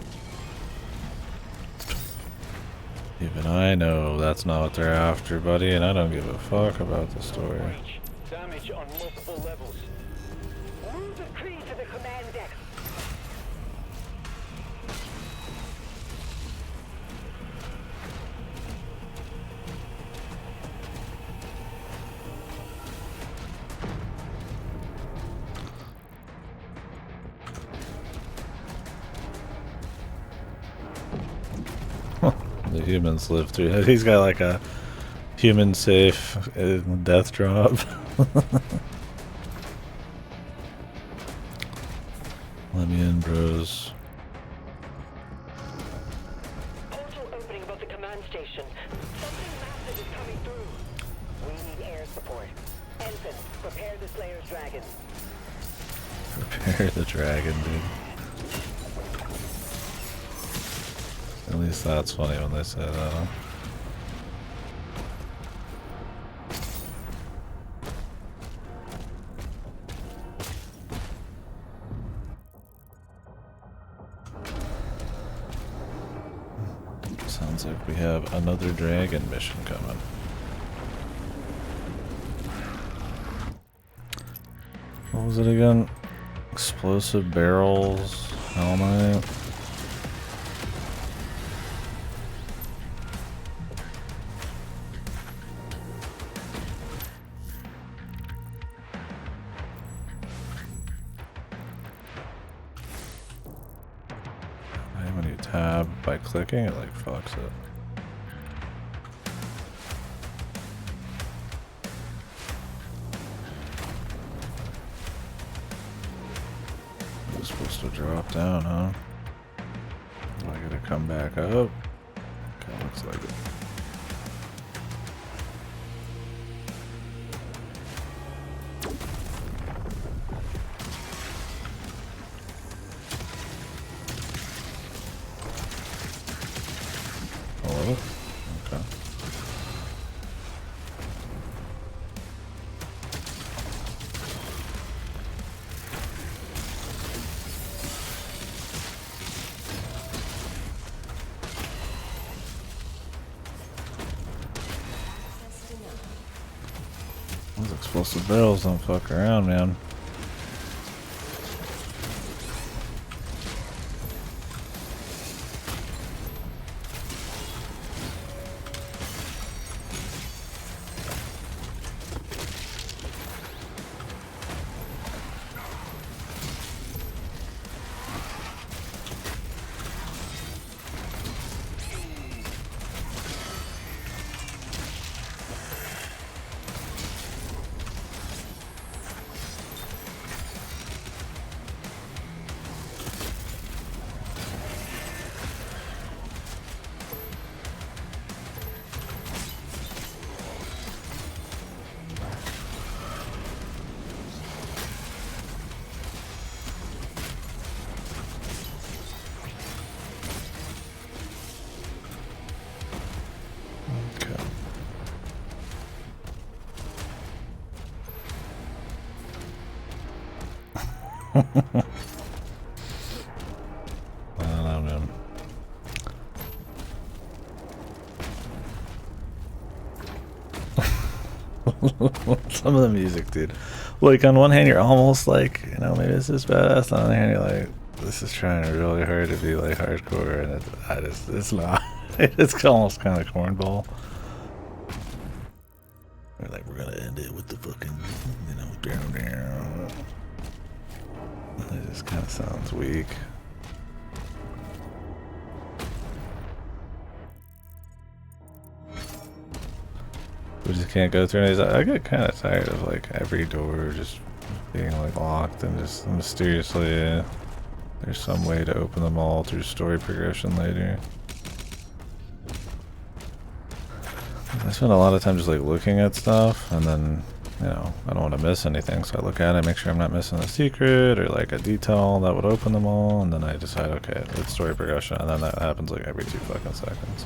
Even I know that's not what they're after, buddy, and I don't give a fuck about the story. Damage on multiple levels. Move the Creed to the command deck. The humans live through. He's got like a human safe death drop. Let me in, bros. Portal opening above the command station. Something massive is coming through. We need air support. Ensign, prepare the Slayer's dragon. Prepare the dragon, dude. At least that's funny when they say that, huh? Sounds like we have another dragon mission coming. What was it again? Explosive barrels, helmet. When you tab by clicking, it like fucks it. It's supposed to drop down, huh? Do I gotta come back up? Okay, looks like it. Okay. Access denied. Those explosive barrels don't fuck around, man. Okay. I don't know, man. Some of the music, dude. Like, on one hand, you're almost like, you know, maybe this is badass. On the other hand, you're like, this is trying really hard to be like hardcore, and it's not. It's almost kind of cornball. They're like, we're gonna end it with the fucking, you know, down, down. It just kind of sounds weak. We just can't go through these. I get kind of tired of like every door just being like locked and just mysteriously there's some way to open them all through story progression later. I spend a lot of time just like looking at stuff, and then, you know, I don't want to miss anything, so I look at it, make sure I'm not missing a secret or like a detail that would open them all, and then I decide, okay, it's story progression, and then that happens like every 2 fucking seconds.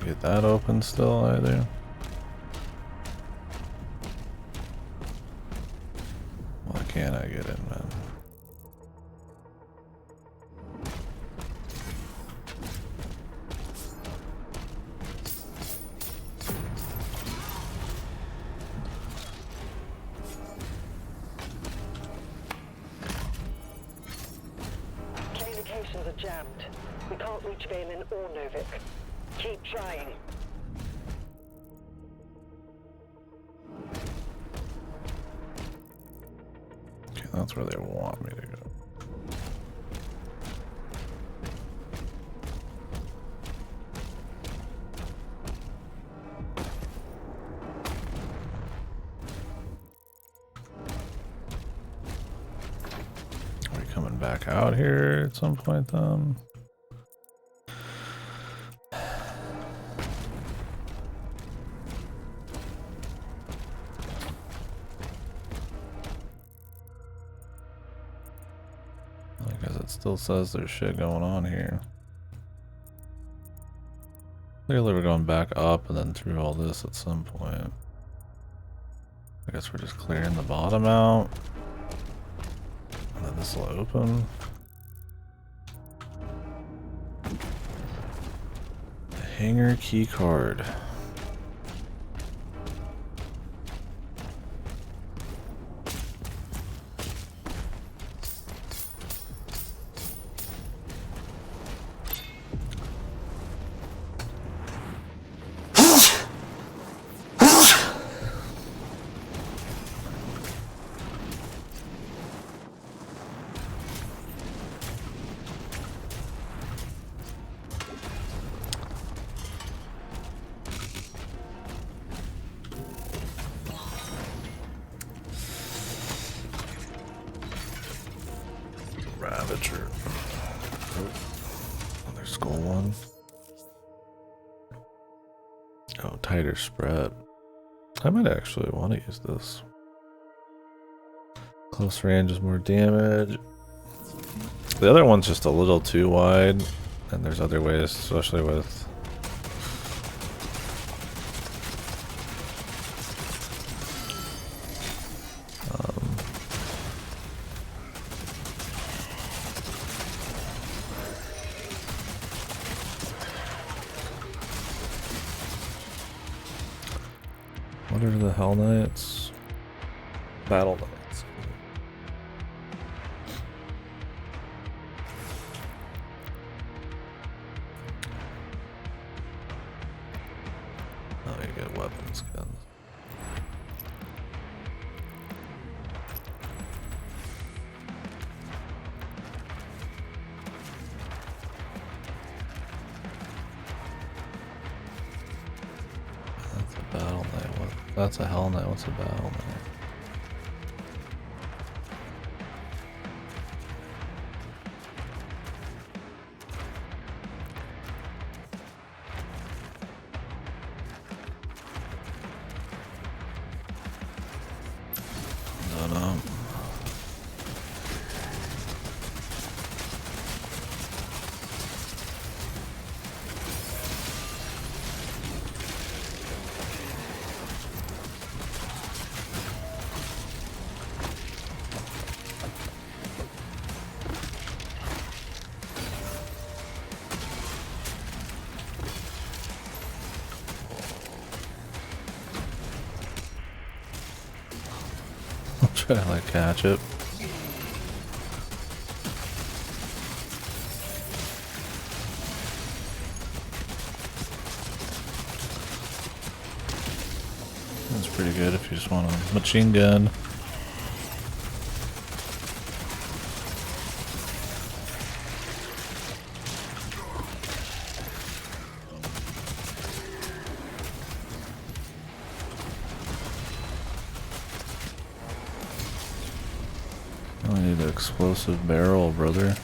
Get that open still either. Why can't I get in, man? Communications are jammed. We can't reach Valen or Novik. Keep trying. Okay, that's where they want me to go. Are we coming back out here at some point then? Still says there's shit going on here. Clearly we're going back up and then through all this at some point. I guess we're just clearing the bottom out. And then this will open. Hangar key card. Ravager. Another skull one. Oh, tighter spread. I might actually want to use this. Close range is more damage. The other one's just a little too wide, and there's other ways, especially with what are the Hell Knights? Battle Knights. Oh, you get weapon skins. That's a Battle Knight. What? That's a Hell Knight. What's a Battle Knight? No. I'll try to like catch it. That's pretty good if you just want a machine gun. I need an explosive barrel, brother.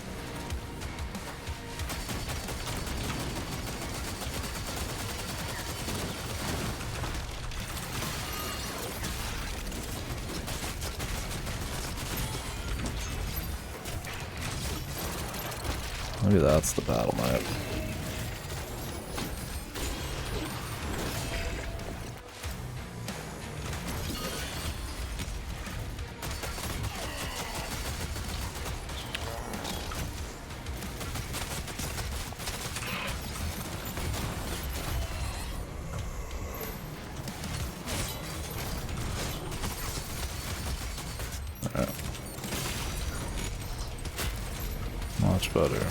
Maybe that's the Battle Knight. Alright. Much better.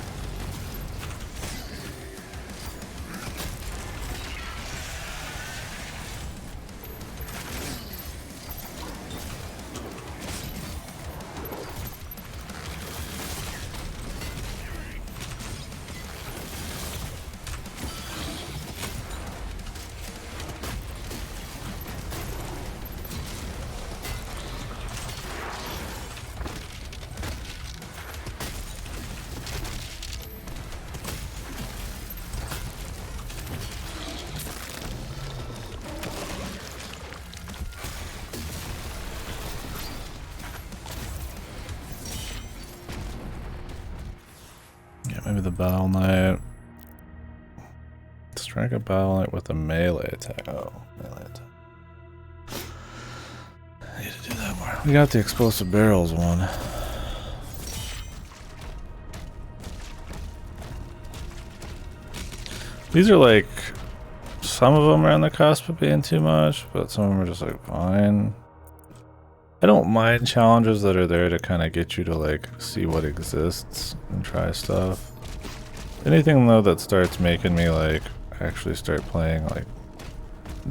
Maybe the Battle Knight. Strike a Battle Knight with a melee attack. Oh, melee attack. I need to do that more. We got the explosive barrels one. These are like, some of them are on the cusp of being too much, but some of them are just like fine. I don't mind challenges that are there to kind of get you to like see what exists and try stuff. Anything though that starts making me like actually start playing like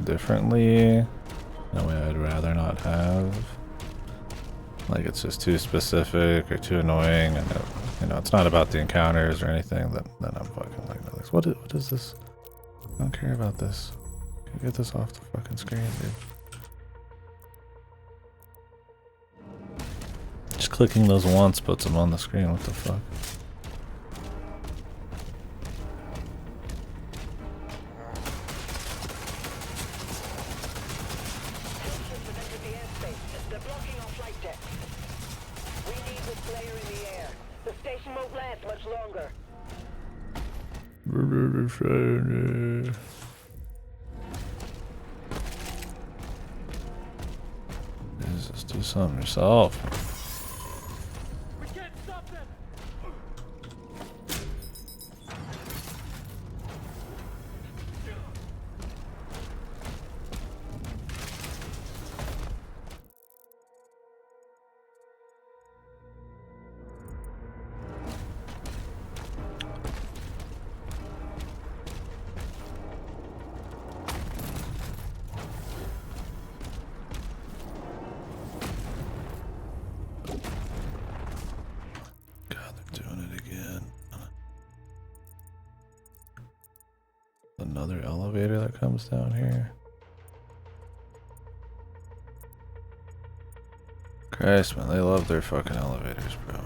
differently in a way I'd rather not have. Like it's just too specific or too annoying, and you know, it's not about the encounters or anything. Then I'm fucking like, no, what is this? I don't care about this. Can you get this off the fucking screen, dude? Just clicking those once puts them on the screen. What the fuck? They're blocking our flight deck. We need this player in the air. The station won't last much longer. Jesus, do something yourself. Another elevator that comes down here. Christ, man, they love their fucking elevators, bro.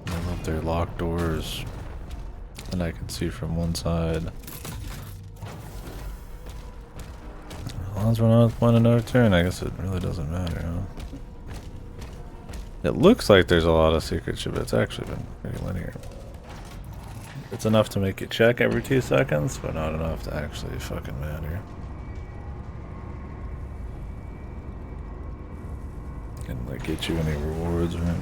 They love their locked doors that I can see from one side. As long as we're not on another turn, I guess it really doesn't matter, huh? It looks like there's a lot of secret shit, but it's actually been pretty linear. It's enough to make you check every 2 seconds, but not enough to actually fucking matter. And like get you any rewards, right?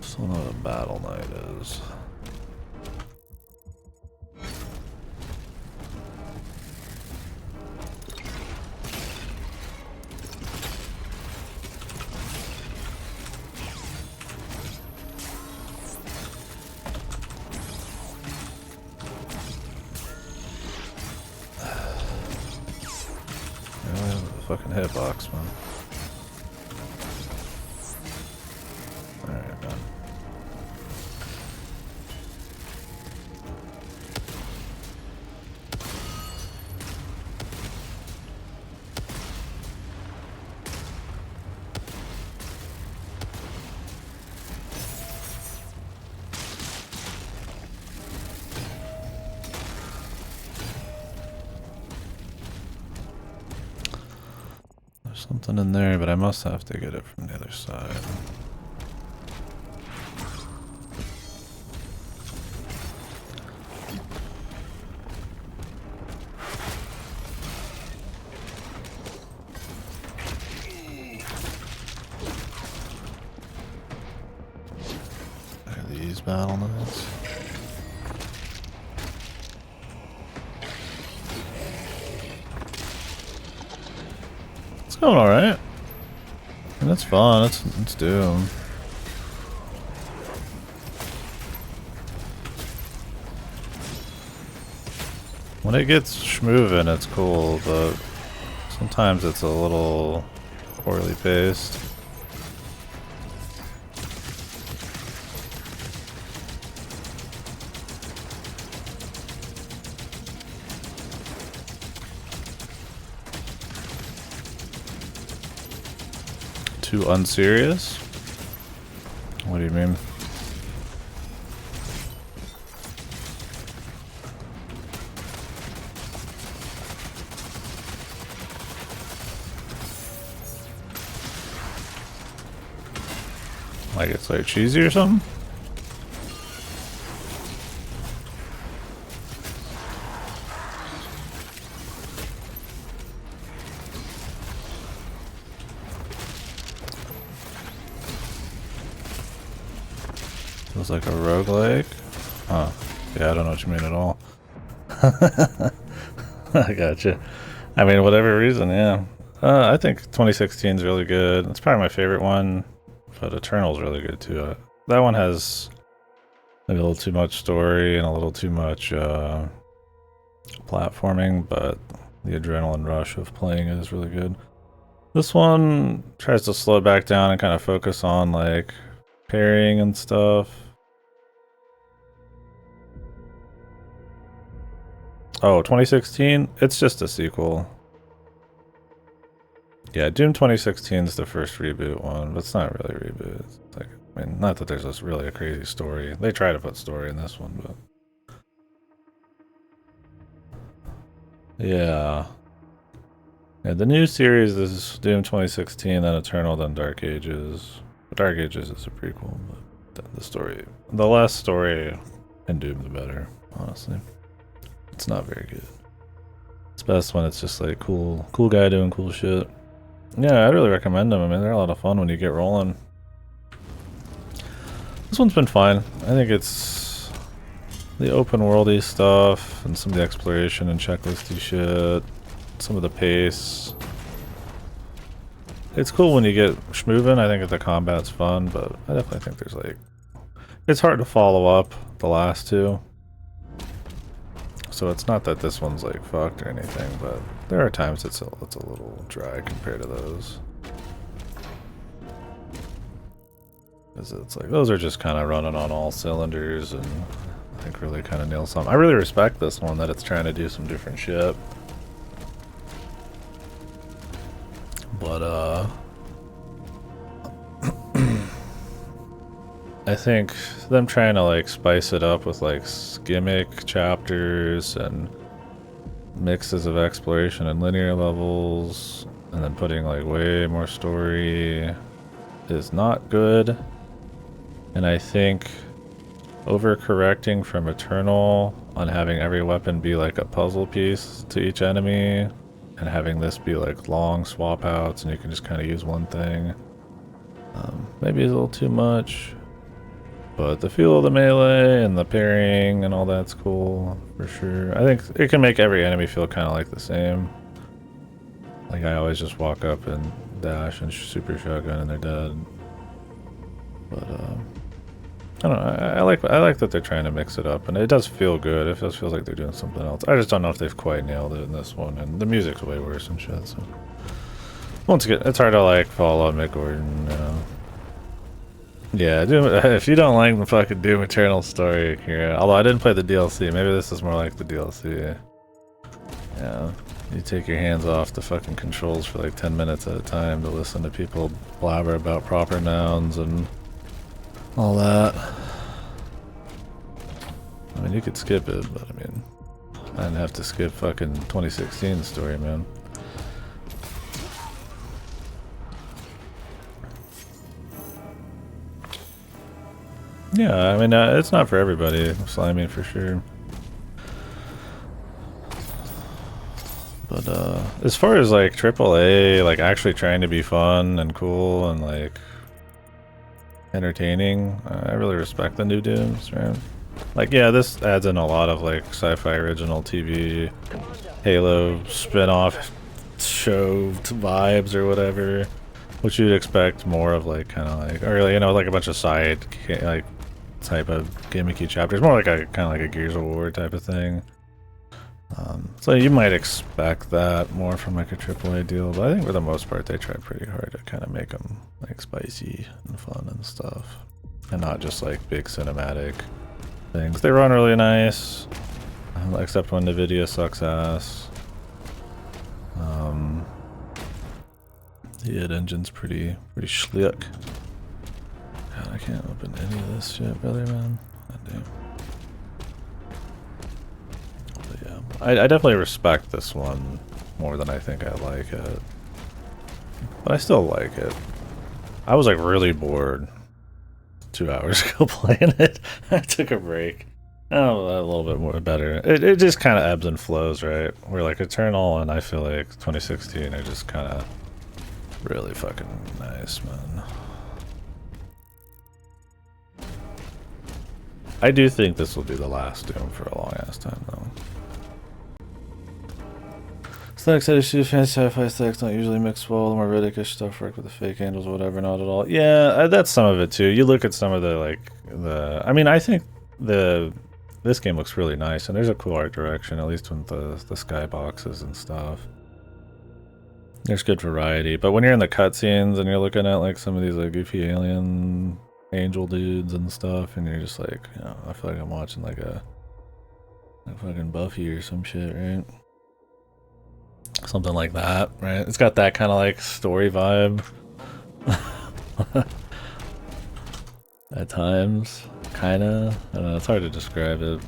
Still know what a battle knight is. Fucking hitbox, man. Alright, done. There's something in there, but I must have to get it from the other side. Are these battle knights? Going alright. That's fun. Let's do them. When it gets schmoving, it's cool, but sometimes it's a little poorly paced. Too unserious? What do you mean? Like it's like cheesy or something? Feels like a roguelike. Huh. Yeah, I don't know what you mean at all. I gotcha. I mean, whatever reason, yeah. I think 2016 is really good. It's probably my favorite one, but Eternal's really good too. That one has maybe a little too much story and a little too much platforming, but the adrenaline rush of playing it is really good. This one tries to slow it back down and kind of focus on like parrying and stuff. Oh, 2016? It's just a sequel. Yeah, Doom 2016 is the first reboot one, but it's not really a reboot. It's like, I mean, not that there's this really a crazy story. They try to put story in this one, but yeah. Yeah, the new series is Doom 2016, then Eternal, then Dark Ages. But Dark Ages is a prequel, but the story, the less story in Doom, the better, honestly. It's not very good. It's best when it's just like cool guy doing cool shit. Yeah, I'd really recommend them. I mean, they're a lot of fun when you get rolling. This one's been fine. I think it's the open worldy stuff and some of the exploration and checklisty shit. Some of the pace. It's cool when you get schmoving. I think the combat's fun, but I definitely think there's like... It's hard to follow up the last two. So it's not that this one's like fucked or anything, but there are times it's a little dry compared to those. Because it's like, those are just kind of running on all cylinders and I think really kind of nail something. I really respect this one that it's trying to do some different shit. But I think them trying to like spice it up with like gimmick chapters and mixes of exploration and linear levels and then putting like way more story is not good. And I think overcorrecting from Eternal on having every weapon be like a puzzle piece to each enemy and having this be like long swap outs and you can just kind of use one thing maybe is a little too much. But the feel of the melee and the parrying and all that's cool for sure. I think it can make every enemy feel kind of like the same. Like I always just walk up and dash and super shotgun and they're dead. But I don't know. I like that they're trying to mix it up and it does feel good. It feels like they're doing something else. I just don't know if they've quite nailed it in this one. And the music's way worse and shit. So once again, it's hard to like follow Mick Gordon. Yeah, Doom, if you don't like the fucking Doom Eternal story here, although I didn't play the DLC, maybe this is more like the DLC. Yeah, you take your hands off the fucking controls for like 10 minutes at a time to listen to people blabber about proper nouns and all that. I mean, you could skip it, but I mean, I didn't have to skip fucking 2016 story, man. Yeah, I mean, it's not for everybody, Slimy for sure. But as far as like AAA, like actually trying to be fun and cool and like entertaining, I really respect the new Dooms, right? Like, yeah, this adds in a lot of like sci-fi original TV, Halo spin-off show vibes or whatever, which you'd expect more of, like kind of like, or you know, like a bunch of side like type of gimmicky chapters, more like a kind of like a Gears of War type of thing. So you might expect that more from like a AAA deal, but I think for the most part they try pretty hard to kind of make them like spicy and fun and stuff, and not just like big cinematic things. They run really nice, except when NVIDIA sucks ass. The id engine's pretty slick. God, I can't open any of this shit, brother, man. God damn. But yeah, I definitely respect this one more than I think I like it. But I still like it. I was like really bored 2 hours ago playing it. I took a break. Oh, a little bit more better. It just kind of ebbs and flows, right? Where like Eternal and I feel like 2016 are just kind of really fucking nice, man. I do think this will be the last Doom for a long ass time, though. Aesthetics issue, fantasy sci-fi aesthetics don't usually mix well. The more Riddick-ish stuff work with the fake angels or whatever, not at all. Yeah, that's some of it too. You look at some of the I mean, I think this game looks really nice, and there's a cool art direction, at least with the skyboxes and stuff. There's good variety, but when you're in the cutscenes and you're looking at like some of these like goofy alien angel dudes and stuff, and you're just like, you know, I feel like I'm watching like a fucking Buffy or some shit, right? Something like that, right? It's got that kind of like story vibe at times, kind of. I don't know, it's hard to describe it.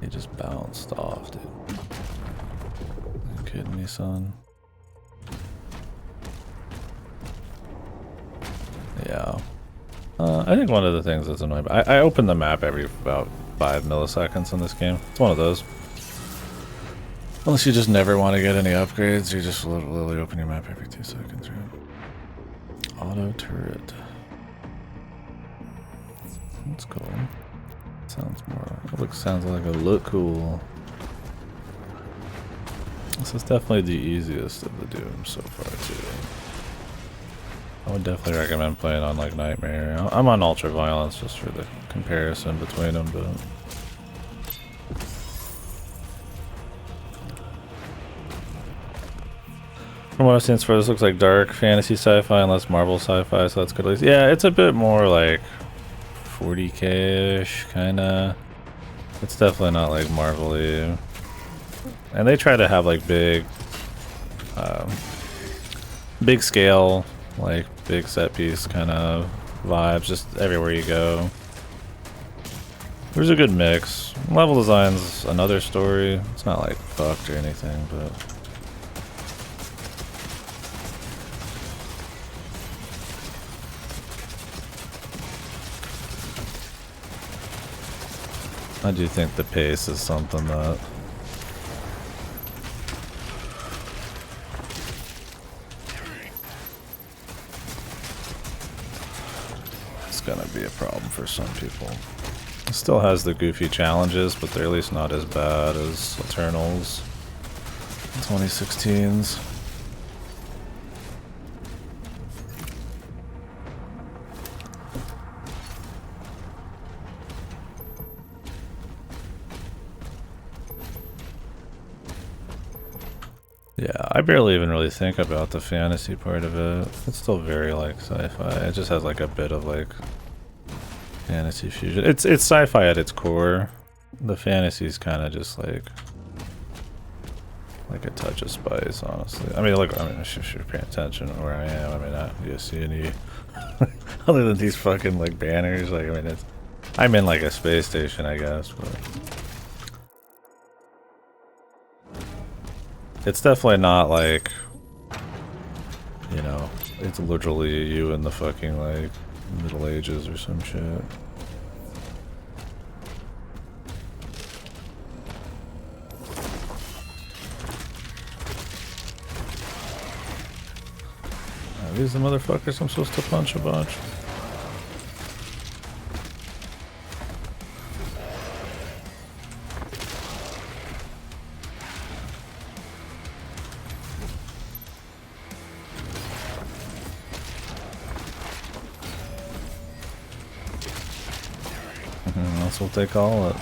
He just bounced off, dude. Are you kidding me, son? Yeah. I think one of the things that's annoying, I open the map every about 5 milliseconds in this game. It's one of those. Unless you just never want to get any upgrades, you just literally open your map every 2 seconds, right? Auto turret. That's cool. Sounds like it'll look cool. This is definitely the easiest of the Dooms so far, too. I would definitely recommend playing on like Nightmare. I'm on Ultra Violence just for the comparison between them, but from what I've seen, this looks like dark fantasy sci-fi and less Marvel sci-fi, so that's good. Yeah, it's a bit more like 40k-ish kind of. It's definitely not like Marvel-y, and they try to have like big scale, like big set piece kind of vibes just everywhere you go. There's a good mix. Level design's another story. It's not like fucked or anything, but I do think the pace is something that gonna be a problem for some people. It still has the goofy challenges, but they're at least not as bad as Eternals 2016's. Yeah, I barely even really think about the fantasy part of it. It's still very like sci-fi. It just has like a bit of like fantasy fusion. It's sci-fi at its core. The fantasy's kind of just like a touch of spice, honestly. I mean, look, I mean, if you're paying attention to where I am, I mean, do you see any other than these fucking like banners? Like, I mean, I'm in like a space station, I guess, but it's definitely not like, you know, it's literally you in the fucking like Middle Ages or some shit. Are these the motherfuckers I'm supposed to punch a bunch? That's what they call it.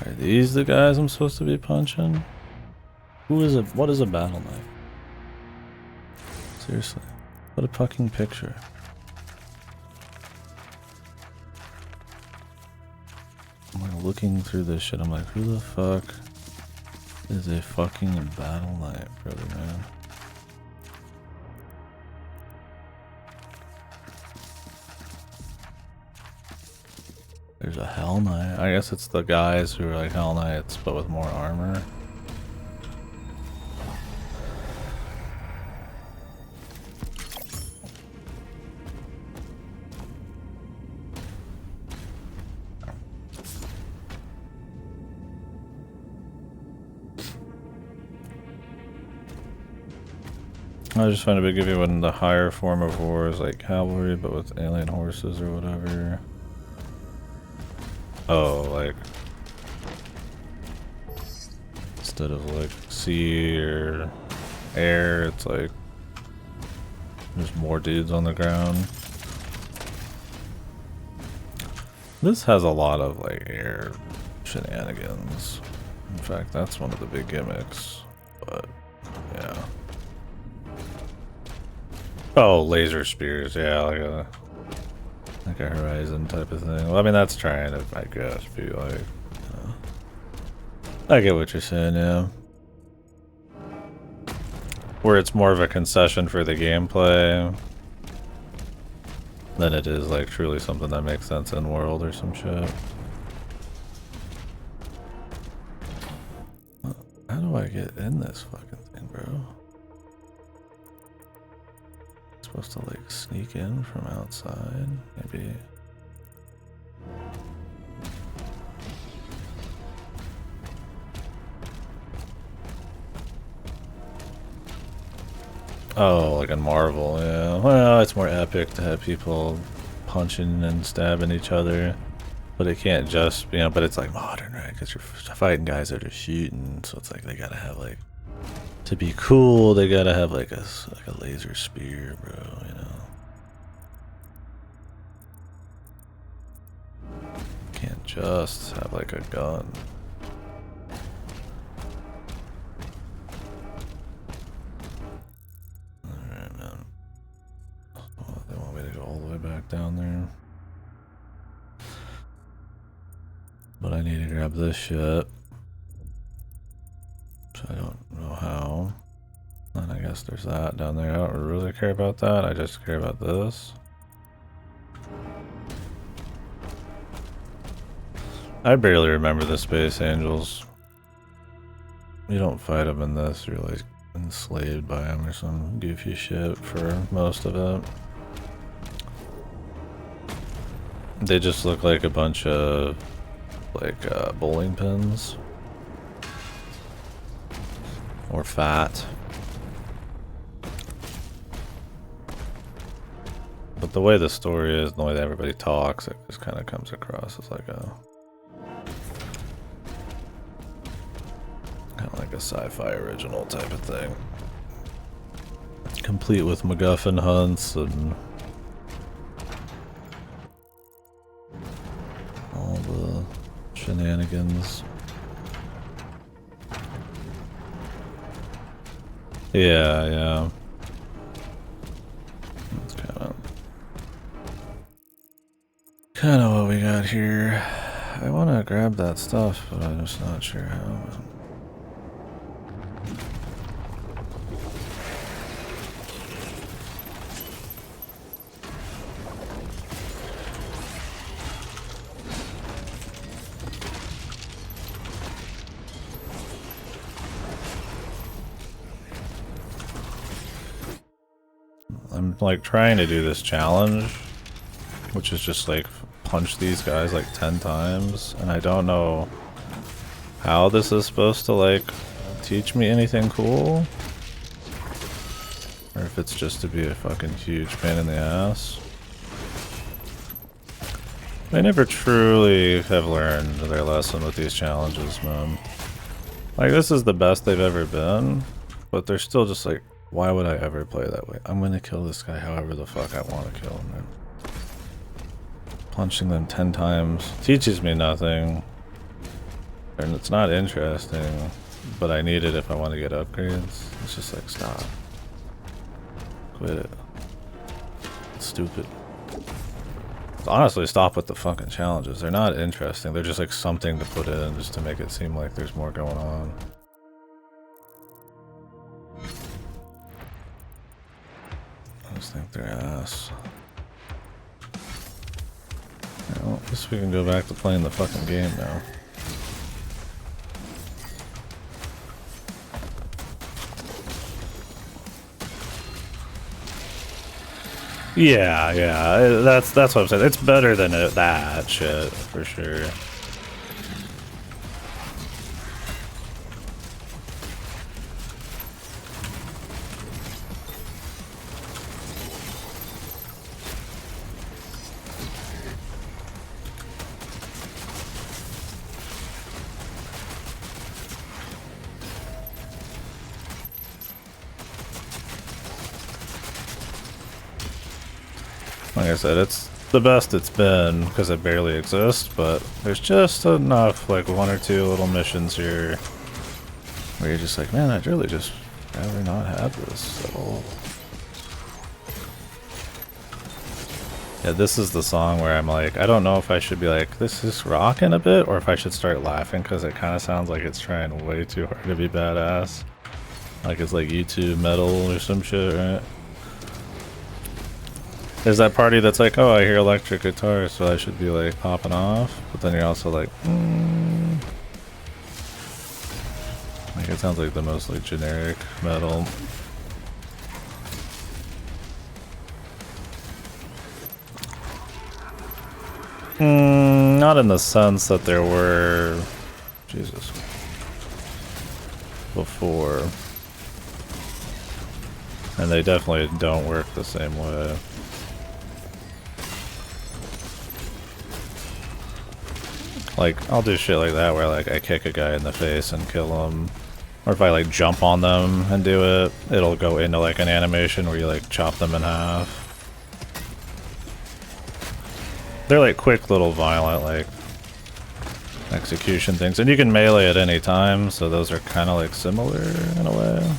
Are these the guys I'm supposed to be punching? Who is it? What is a battle knight? Seriously. What a fucking picture. I'm like looking through this shit. I'm like, who the fuck is a fucking battle knight, brother, man? There's a Hell Knight. I guess it's the guys who are like Hell Knights, but with more armor. I just find it big if you win the higher form of wars, like cavalry, but with alien horses or whatever. Oh, like instead of like sea or air, it's like there's more dudes on the ground. This has a lot of like air shenanigans. In fact, that's one of the big gimmicks. But yeah. Oh, laser spears, yeah, like a Horizon type of thing. Well, I mean, that's trying to, I guess, be like, I get what you're saying, yeah. Where it's more of a concession for the gameplay than it is like truly something that makes sense in world or some shit. How do I get in this fucking thing, bro? Supposed to like sneak in from outside, maybe. Oh, like in Marvel, yeah. Well, it's more epic to have people punching and stabbing each other, but it can't just, you know. But it's like modern, right? Because you're fighting guys that are shooting, so it's like they gotta have like. To be cool, they gotta have like a laser spear, bro, you know. Can't just have like a gun. Alright, man. Oh, they want me to go all the way back down there. But I need to grab this shit. So I don't know how. And I guess there's that down there. I don't really care about that. I just care about this. I barely remember the Space Angels. You don't fight them in this. You're like enslaved by them or some goofy shit for most of it. They just look like a bunch of like bowling pins. Or fat. But the way the story is, and the way that everybody talks, it just kind of comes across as like a kind of like a sci-fi original type of thing, complete with MacGuffin hunts and all the shenanigans. Yeah, yeah. That's kind of what we got here. I want to grab that stuff, but I'm just not sure how. I'm like trying to do this challenge, which is just like punch these guys like 10 times, and I don't know how this is supposed to like teach me anything cool, or if it's just to be a fucking huge pain in the ass. They never truly have learned their lesson with these challenges, man. Like, this is the best they've ever been, but they're still just like, why would I ever play that way? I'm gonna kill this guy however the fuck I want to kill him, man. Punching them 10 times teaches me nothing, and it's not interesting, but I need it if I want to get upgrades. It's just like, stop. Quit it. It's stupid. Honestly, stop with the fucking challenges. They're not interesting. They're just like something to put in just to make it seem like there's more going on. I just think they're ass. Well, I guess we can go back to playing the fucking game now. Yeah, that's what I'm saying. It's better than that shit, for sure. Like I said, it's the best it's been because it barely exists, but there's just enough, like 1 or 2 little missions here where you're just like, man, I'd really just rather not have this at all. Yeah, this is the song where I'm like, I don't know if I should be like, this is rocking a bit, or if I should start laughing because it kind of sounds like it's trying way too hard to be badass. Like it's like YouTube metal or some shit, right? There's that party that's like, oh, I hear electric guitar, so I should be like popping off. But then you're also like, like it sounds like the most like generic metal. Not in the sense that there were, Jesus, before. And they definitely don't work the same way. Like, I'll do shit like that where, like, I kick a guy in the face and kill him. Or if I, like, jump on them and do it, it'll go into, like, an animation where you, like, chop them in half. They're, like, quick little violent, like, execution things. And you can melee at any time, so those are kind of, like, similar in a way.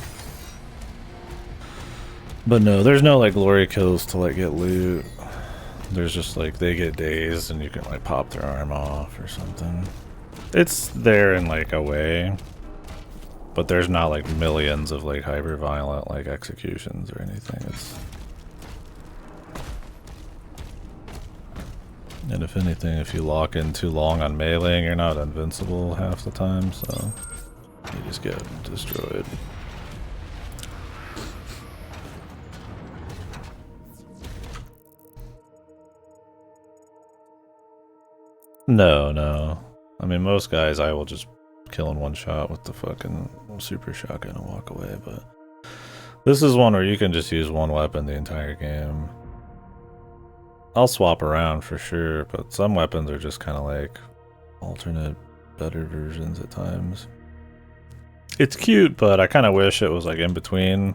But no, there's no, like, glory kills to, like, get loot. There's just like they get dazed and you can like pop their arm off or something. It's there in like a way, but there's not like millions of like hyper violent like executions or anything. And if anything, if you lock in too long on meleeing, you're not invincible half the time, so you just get destroyed. No. I mean, most guys I will just kill in one shot with the fucking super shotgun and walk away, but this is one where you can just use one weapon the entire game. I'll swap around for sure, but some weapons are just kind of like alternate, better versions at times. It's cute, but I kind of wish it was like in between.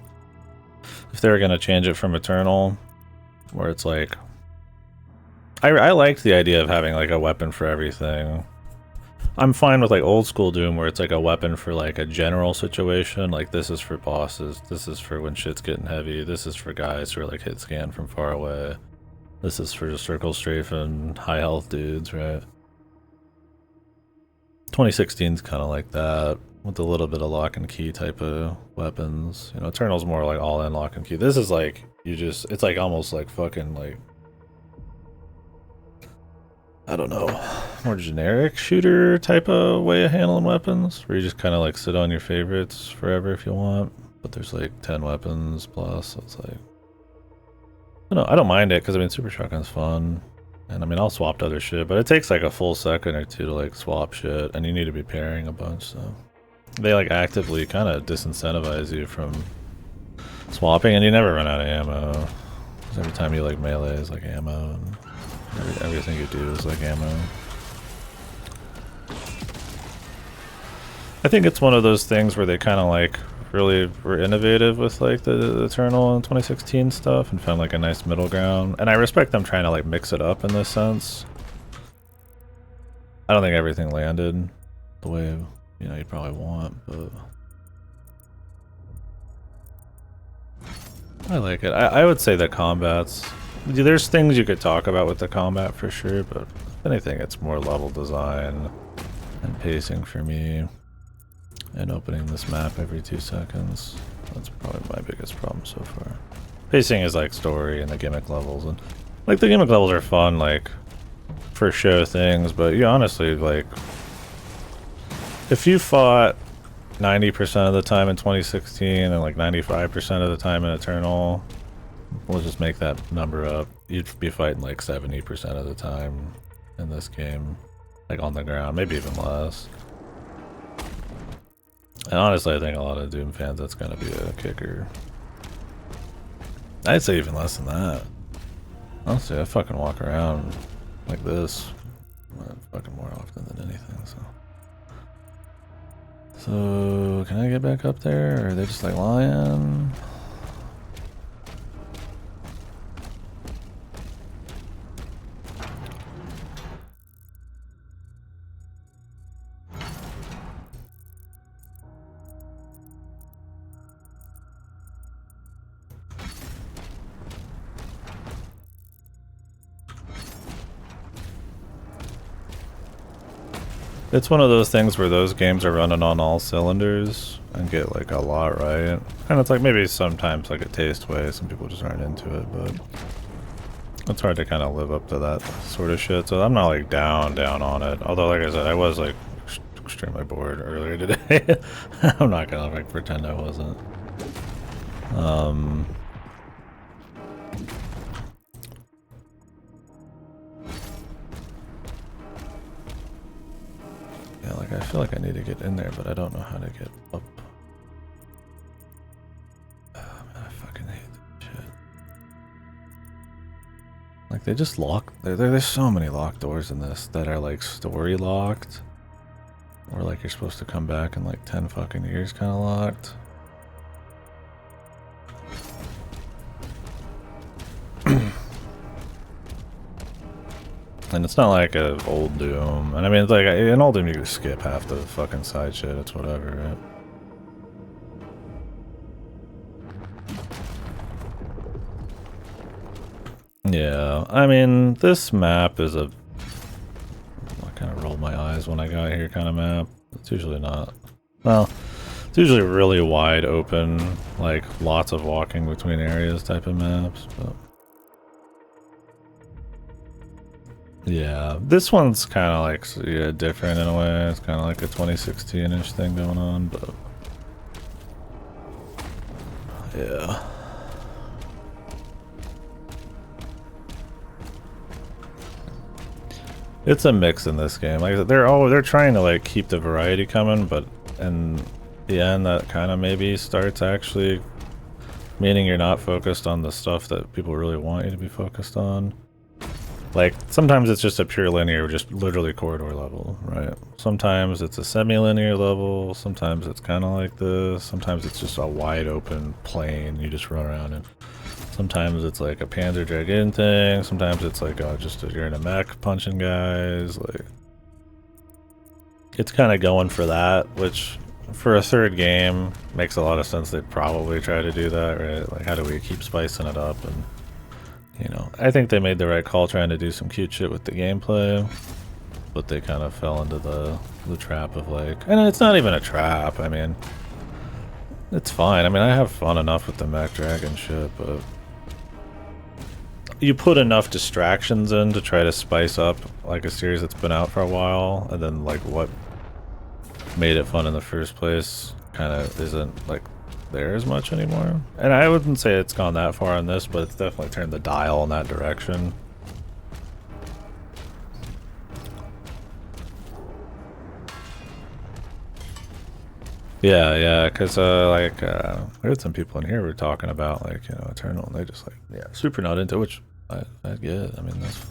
If they were going to change it from Eternal, where it's like, I liked the idea of having like a weapon for everything. I'm fine with like old school Doom where it's like a weapon for like a general situation, like this is for bosses, this is for when shit's getting heavy, this is for guys who are like hit scan from far away, this is for circle strafe and high health dudes, right? 2016's kind of like that, with a little bit of lock and key type of weapons. You know, Eternal's more like all in lock and key. This is like, it's like almost like fucking like, I don't know, more generic shooter type of way of handling weapons, where you just kind of like sit on your favorites forever if you want, but there's like 10 weapons plus, so it's like, I don't mind it, because I mean super shotgun's fun, and I mean I'll swap to other shit, but it takes like a full second or two to like swap shit, and you need to be pairing a bunch, so they like actively kind of disincentivize you from swapping, and you never run out of ammo, because every time you like melee is like ammo, and everything you do is like ammo. I think it's one of those things where they kind of like really were innovative with like the Eternal and 2016 stuff and found like a nice middle ground. And I respect them trying to like mix it up in this sense. I don't think everything landed the way, you know, you'd probably want, but I like it. I would say the combats. There's things you could talk about with the combat for sure, but if anything, it's more level design and pacing for me. And opening this map every 2 seconds. That's probably my biggest problem so far. Pacing is like story and the gimmick levels, and like the gimmick levels are fun, like for show things, but you honestly, like, if you fought 90% of the time in 2016 and like 95% of the time in Eternal, we'll just make that number up, you'd be fighting like 70% of the time in this game, like on the ground, maybe even less. And honestly, I think a lot of Doom fans, that's gonna be a kicker. I'd say even less than that. Honestly, I fucking walk around like this fucking more often than anything, so. So, can I get back up there, or are they just like lying? It's one of those things where those games are running on all cylinders and get like a lot right. And it's like maybe sometimes like a taste way, some people just aren't into it, but it's hard to kind of live up to that sort of shit. So I'm not like down on it. Although like I said, I was like extremely bored earlier today. I'm not gonna like pretend I wasn't. Yeah, like I feel like I need to get in there, but I don't know how to get up. Oh, man, I fucking hate this shit. Like they just lock. There's so many locked doors in this that are like story locked, or like you're supposed to come back in like 10 fucking years, kind of locked. And it's not like an old Doom. And I mean, it's like, in old Doom you can skip half the fucking side shit. It's whatever, right? Yeah, I mean, this map is a... I kind of rolled my eyes when I got here kind of map. It's usually not. Well, it's usually really wide open, like lots of walking between areas type of maps, but... Yeah, this one's kind of like, yeah, different in a way. It's kind of like a 2016-ish thing going on, but... Yeah. It's a mix in this game. Like they're trying to like keep the variety coming, but in the end that kind of maybe starts actually meaning you're not focused on the stuff that people really want you to be focused on. Like, sometimes it's just a pure linear, just literally corridor level, right? Sometimes it's a semi-linear level, sometimes it's kind of like this, sometimes it's just a wide open plane you just run around in. Sometimes it's like a Panzer Dragoon thing, sometimes it's like you're in a mech punching guys, like... It's kind of going for that, which for a third game makes a lot of sense. They'd probably try to do that, right? Like, how do we keep spicing it up? And you know, I think they made the right call trying to do some cute shit with the gameplay, but they kind of fell into the trap of like, and it's not even a trap, I mean, it's fine. I mean, I have fun enough with the mech dragon shit, but you put enough distractions in to try to spice up like a series that's been out for a while, and then like what made it fun in the first place kind of isn't like there as much anymore. And I wouldn't say it's gone that far on this, but it's definitely turned the dial in that direction. Yeah, because I heard some people in here were talking about like, you know, Eternal, and they just like, yeah, super not into it, which I get. I mean, that's...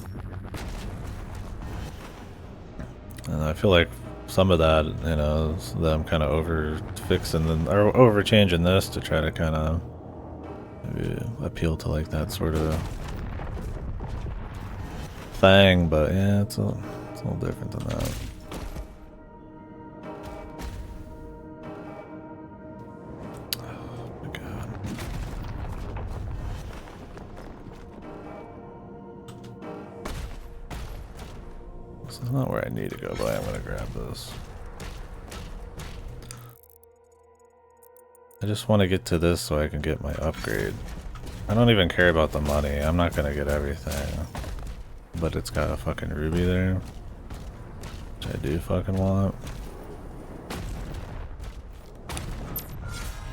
And I feel like some of that, you know, is them kind of over fixing or over changing this to try to kind of appeal to like that sort of thing, but yeah, it's a little different than that. Oh my god. It's not where I need to go, but I'm gonna grab this. I just want to get to this so I can get my upgrade. I don't even care about the money. I'm not gonna get everything. But it's got a fucking ruby there. Which I do fucking want.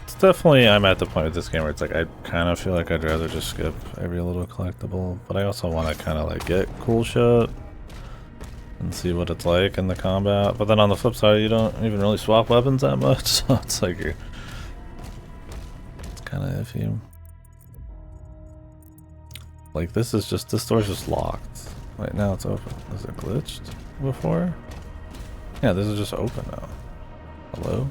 It's definitely, I'm at the point with this game where it's like, I kind of feel like I'd rather just skip every little collectible. But I also want to kind of like get cool shit. And see what it's like in the combat. But then on the flip side, you don't even really swap weapons that much. So it's like you're... It's kind of iffy. Like this is just, this door's just locked. Right now it's open. Is it glitched before? Yeah, this is just open now. Hello?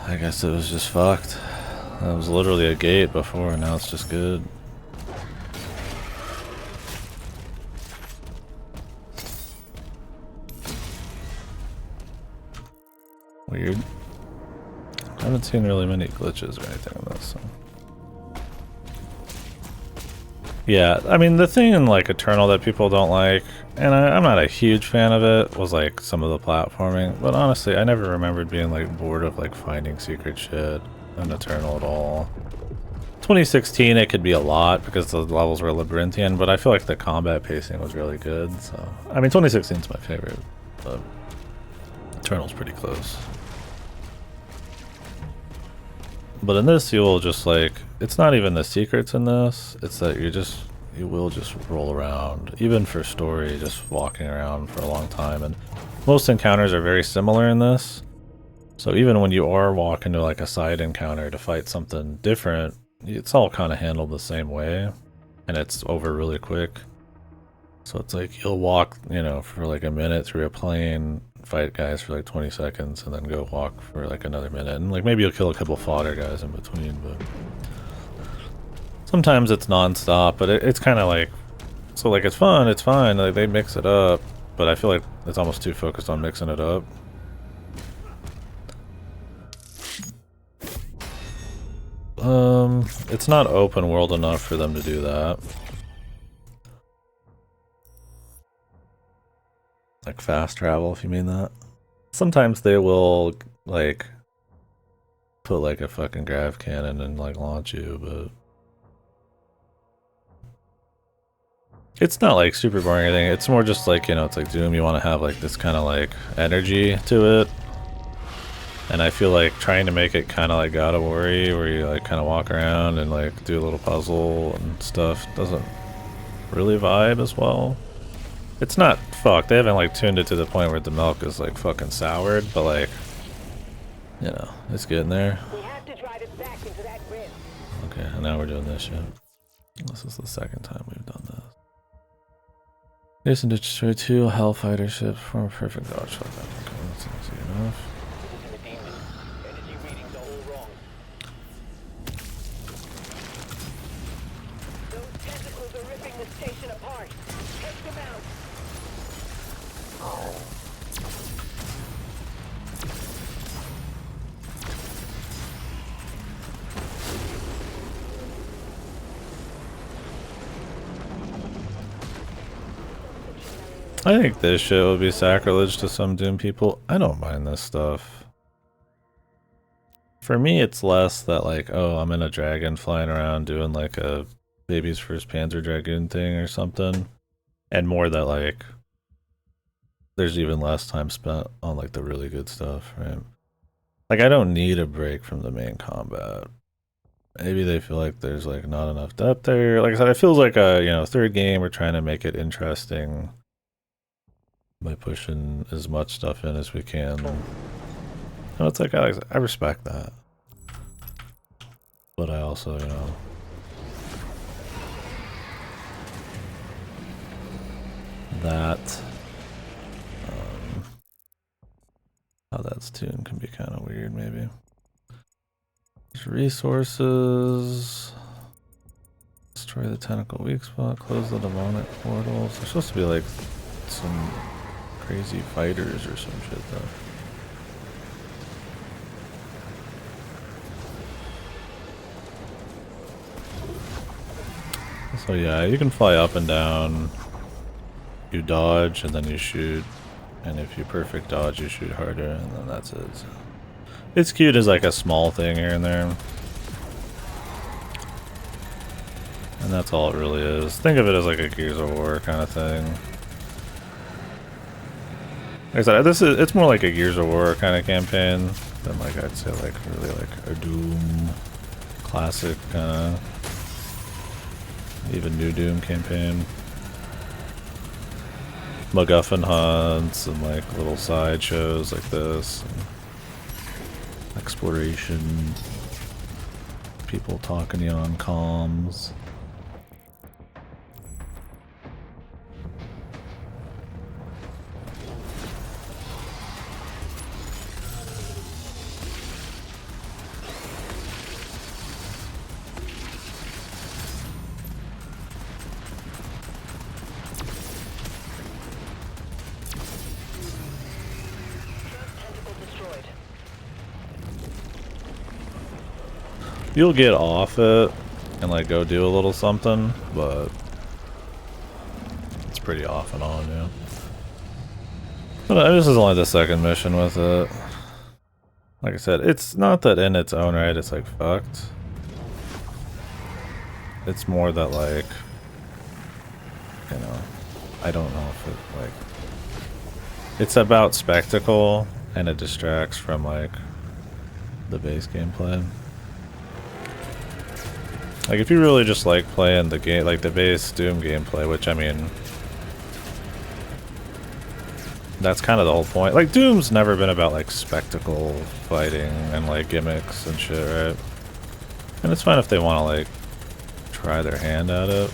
I guess it was just fucked. That was literally a gate before, and now it's just good. Weird. I haven't seen really many glitches or anything in this, so. Yeah, I mean, the thing in like Eternal that people don't like, and I'm not a huge fan of it, was like some of the platforming. But honestly, I never remembered being like bored of like finding secret shit in Eternal at all. 2016, it could be a lot because the levels were labyrinthian, but I feel like the combat pacing was really good. So, I mean, 2016 is my favorite, but Eternal's pretty close. But in this, you will just like, it's not even the secrets in this, it's that you will just roll around, even for story, just walking around for a long time. And most encounters are very similar in this. So even when you are walking to like a side encounter to fight something different, it's all kind of handled the same way. And it's over really quick. So it's like you'll walk, you know, for like a minute through a plane, fight guys for like 20 seconds, and then go walk for like another minute. And like maybe you'll kill a couple fodder guys in between, but sometimes it's non-stop, but it's kind of like, so like it's fun, it's fine, like they mix it up, but I feel like it's almost too focused on mixing it up. It's not open world enough for them to do that. Like fast travel, if you mean that. Sometimes they will, like, put like a fucking grav cannon and like launch you, but it's not like super boring or anything. It's more just like, you know, it's like Doom, you want to have like this kind of like energy to it. And I feel like trying to make it kind of like God of War, where you like kind of walk around and like do a little puzzle and stuff, doesn't really vibe as well. It's not fucked. They haven't like tuned it to the point where the milk is like fucking soured, but like, you know, it's getting there. We have to drive it back into that grid. Okay, and now we're doing this shit. This is the second time we've done this. Jason to destroy 2 Hellfighter ships, form a perfect dodge shot. Okay, that's easy enough. Energy readings are all wrong. Those tentacles are ripping the station apart. Take them out. I think this shit would be sacrilege to some Doom people. I don't mind this stuff. For me, it's less that like, oh, I'm in a dragon flying around doing like a baby's first Panzer Dragoon thing or something. And more that like, there's even less time spent on like the really good stuff, right? Like I don't need a break from the main combat. Maybe they feel like there's like not enough depth there. Like I said, it feels like a, you know, third game, we're trying to make it interesting by pushing as much stuff in as we can. And it's like, I respect that. But I also, you know, that how that's tuned can be kind of weird maybe. There's resources. Destroy the tentacle weak spot, close the demonic portals. There's supposed to be like some crazy fighters or some shit though. So yeah, you can fly up and down. you dodge and then you shoot, and if you perfect dodge, you shoot harder, and then that's it. So it's cute as like a small thing here and there. And that's all it really is. Think of it as like a Gears of War kind of thing. Like I said, it's more like a Gears of War kind of campaign than like I'd say like really like a Doom classic kind of, even new Doom campaign. MacGuffin hunts and like little side shows like this, and exploration, people talking to you on comms. You'll get off it and like go do a little something, but it's pretty off and on, yeah. But this is only the second mission with it. Like I said, it's not that in its own right it's like fucked. It's more that like, you know, I don't know if it like, it's about spectacle and it distracts from like the base gameplay. Like if you really just like playing the game, like the base Doom gameplay, which I mean, that's kind of the whole point. Like Doom's never been about like spectacle fighting and like gimmicks and shit, right? And it's fine if they want to like try their hand at it.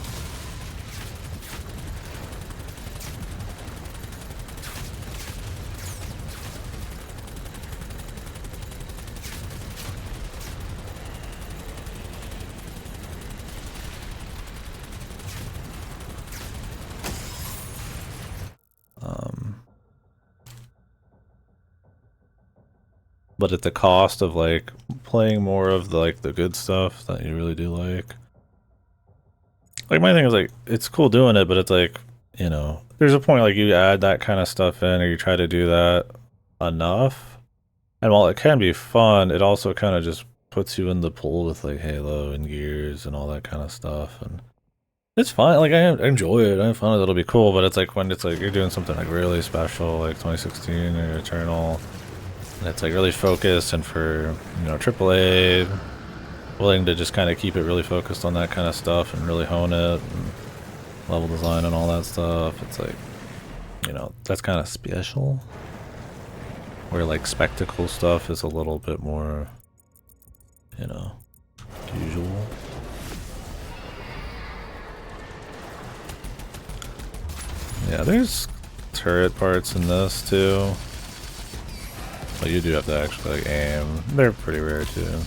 But at the cost of like playing more of the, like the good stuff that you really do like. Like my thing is like it's cool doing it, but it's like, you know, there's a point like you add that kind of stuff in or you try to do that enough. And while it can be fun, it also kind of just puts you in the pool with like Halo and Gears and all that kind of stuff. And it's fine. Like I enjoy it. I have fun. It'll be cool. But it's like when it's like you're doing something like really special, like 2016 or Eternal. And it's like really focused and for, you know, AAA, willing to just kind of keep it really focused on that kind of stuff and really hone it and level design and all that stuff. It's like, you know, that's kind of special. Where like spectacle stuff is a little bit more, you know, usual. Yeah, there's turret parts in this too. But you do have to actually like aim. They're pretty rare too.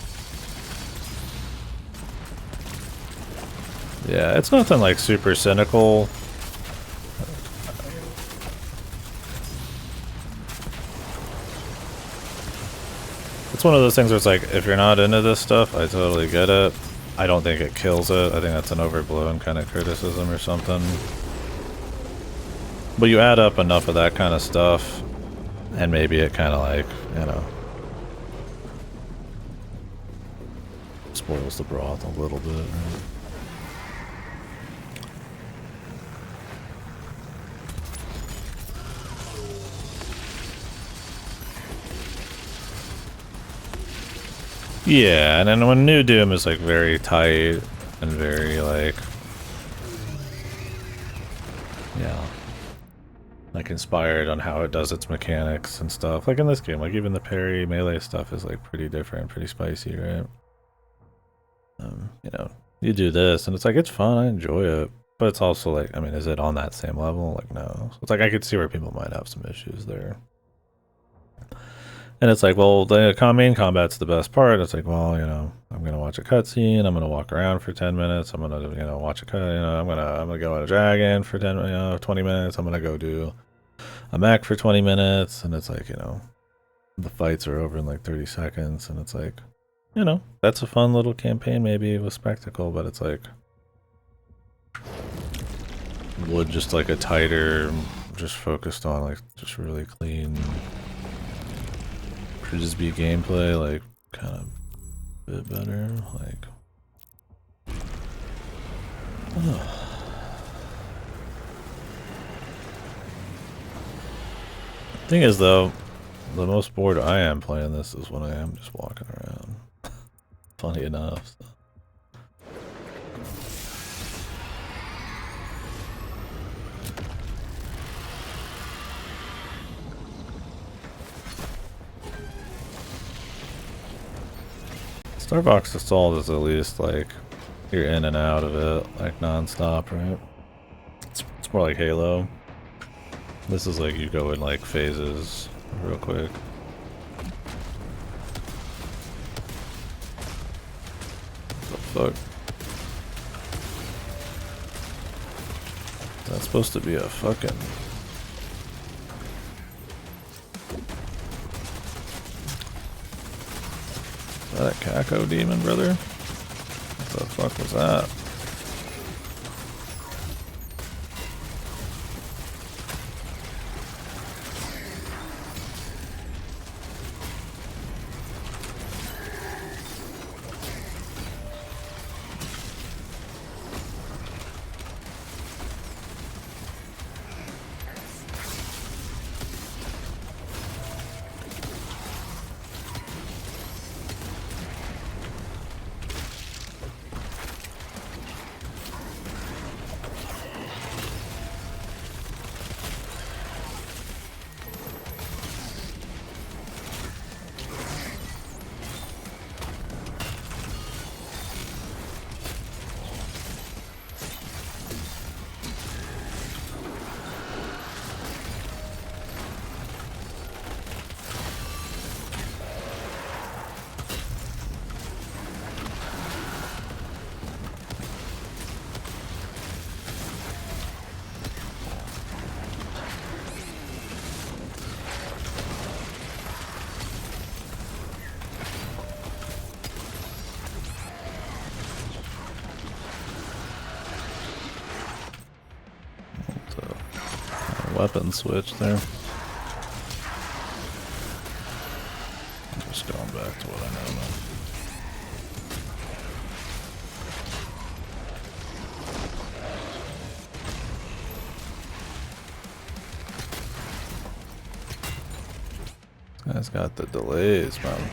Yeah, it's nothing like super cynical. It's one of those things where it's like, if you're not into this stuff, I totally get it. I don't think it kills it. I think that's an overblown kind of criticism or something. But you add up enough of that kind of stuff, and maybe it kind of like, you know, spoils the broth a little bit. Right? Yeah, and then when New Doom is like very tight and very like, yeah, like inspired on how it does its mechanics and stuff. Like in this game, like even the parry melee stuff is like pretty different, pretty spicy, right? You know, you do this and it's like, it's fun, I enjoy it. But it's also like, I mean, is it on that same level? Like, no. So it's like, I could see where people might have some issues there. And it's like, well, the main combat's the best part. It's like, well, you know, I'm going to watch a cutscene. I'm going to walk around for 10 minutes. I'm going to, you know, watch a cut. You know, I'm going to go on a dragon for 10, you know, 20 minutes. I'm going to go do a mech for 20 minutes. And it's like, you know, the fights are over in like 30 seconds. And it's like, you know, that's a fun little campaign maybe with spectacle, but it's like, would just like a tighter, just focused on like just really clean frisbee gameplay, like kind of a bit better, like. Thing is though, the most bored I am playing this is when I am just walking around. Funny enough. So. Starbucks Assault is at least like you're in and out of it like non-stop, right? It's more like Halo. This is like you go in like phases real quick. What the fuck? Is that supposed to be a fucking... Is that a Caco demon, brother? What the fuck was that? Weapon switch there. I'm just going back to what I know now. This guy's got the delays, man.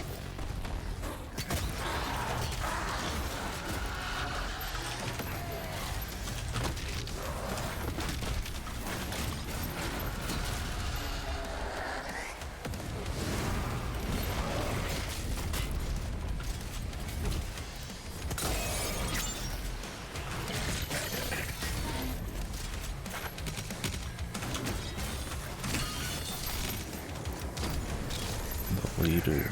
Leader.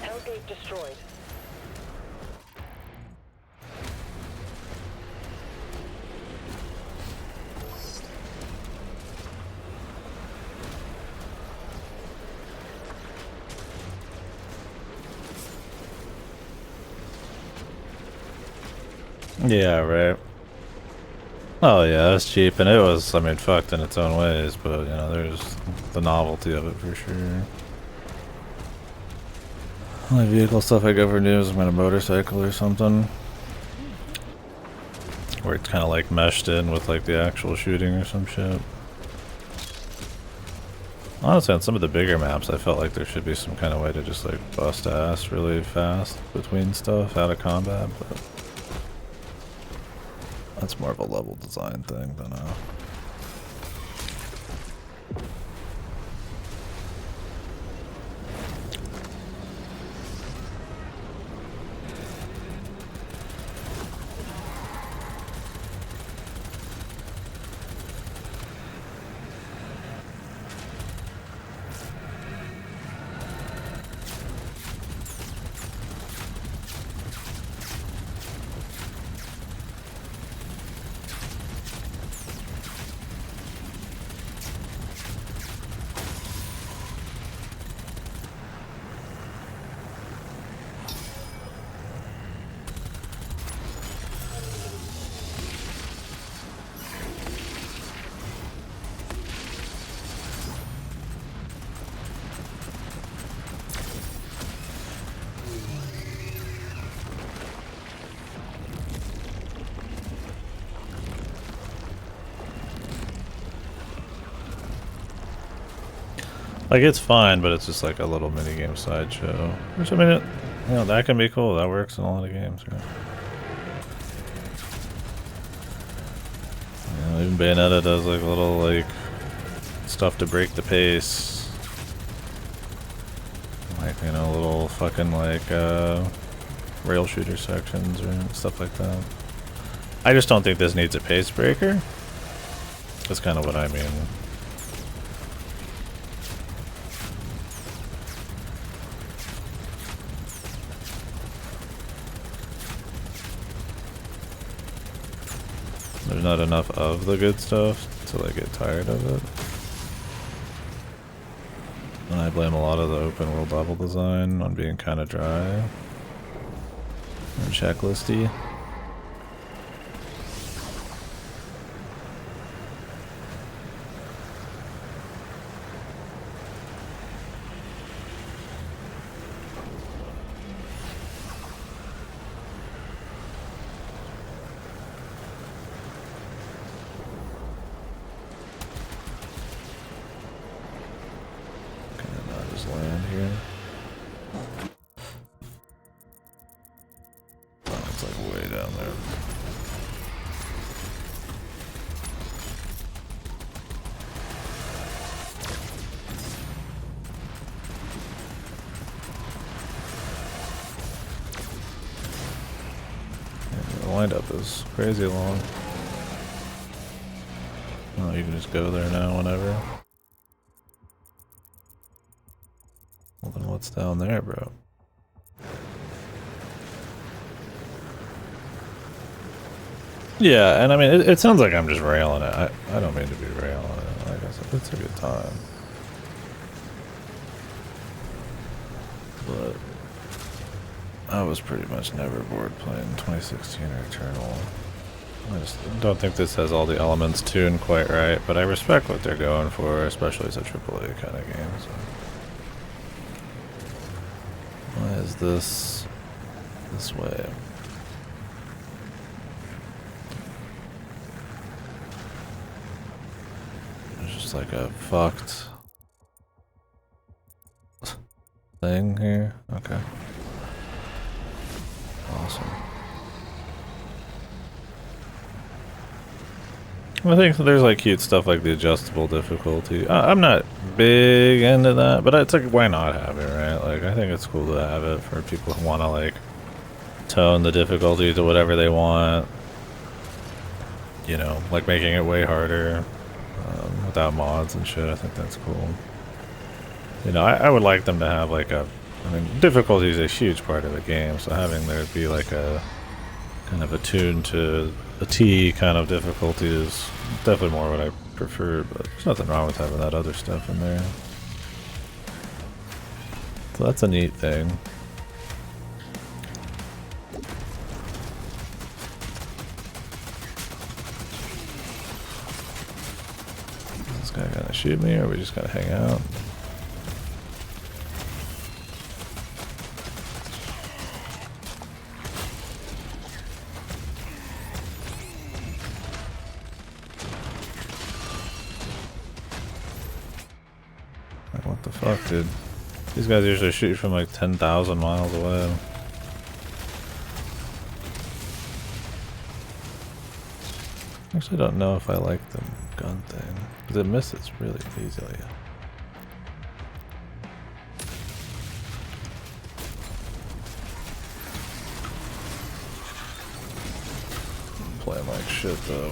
Hellgate destroyed. Yeah, right. Oh yeah, that's cheap, and it was, I mean, fucked in its own ways, but, you know, there's the novelty of it for sure. Only vehicle stuff I ever knew is I'm on a motorcycle or something. Where it's kind of like meshed in with like the actual shooting or some shit. Honestly, on some of the bigger maps, I felt like there should be some kind of way to just like bust ass really fast between stuff out of combat, but that's more of a level design thing than a... Like, it's fine, but it's just like a little mini game sideshow. Which, I mean, you know, that can be cool. That works in a lot of games, right? You know, even Bayonetta does like little like stuff to break the pace. Like, you know, little fucking like rail shooter sections or stuff like that. I just don't think this needs a pace breaker. That's kind of what I mean. There's not enough of the good stuff till I get tired of it. And I blame a lot of the open world level design on being kind of dry and checklisty. Land here. Oh, it's like way down there. Yeah, the windup is crazy long. Oh, you can just go there now whenever. Well, then what's down there, bro? Yeah, and I mean, it sounds like I'm just railing it. I don't mean to be railing it. Like I said, it's a good time. But I was pretty much never bored playing 2016 or Eternal. I just don't think this has all the elements tuned quite right, but I respect what they're going for, especially as a AAA kind of game. So. Why is this way? There's just like a fucked thing here. Okay. Awesome. I think there's like cute stuff like the adjustable difficulty. I'm not big into that, but it's like, why not have it, right? Like, I think it's cool to have it for people who want to like tone the difficulty to whatever they want. You know, like making it way harder without mods and shit. I think that's cool. You know, I would like them to have like a, I mean, difficulty is a huge part of the game, so having there be like a kind of attuned to a T kind of difficulty is definitely more what I prefer, but there's nothing wrong with having that other stuff in there. So that's a neat thing. Is this guy gonna shoot me, or are we just gonna hang out? What the fuck, dude? These guys usually shoot from like 10,000 miles away. Actually, don't know if I like the gun thing, because it misses really easily. Playing like shit though.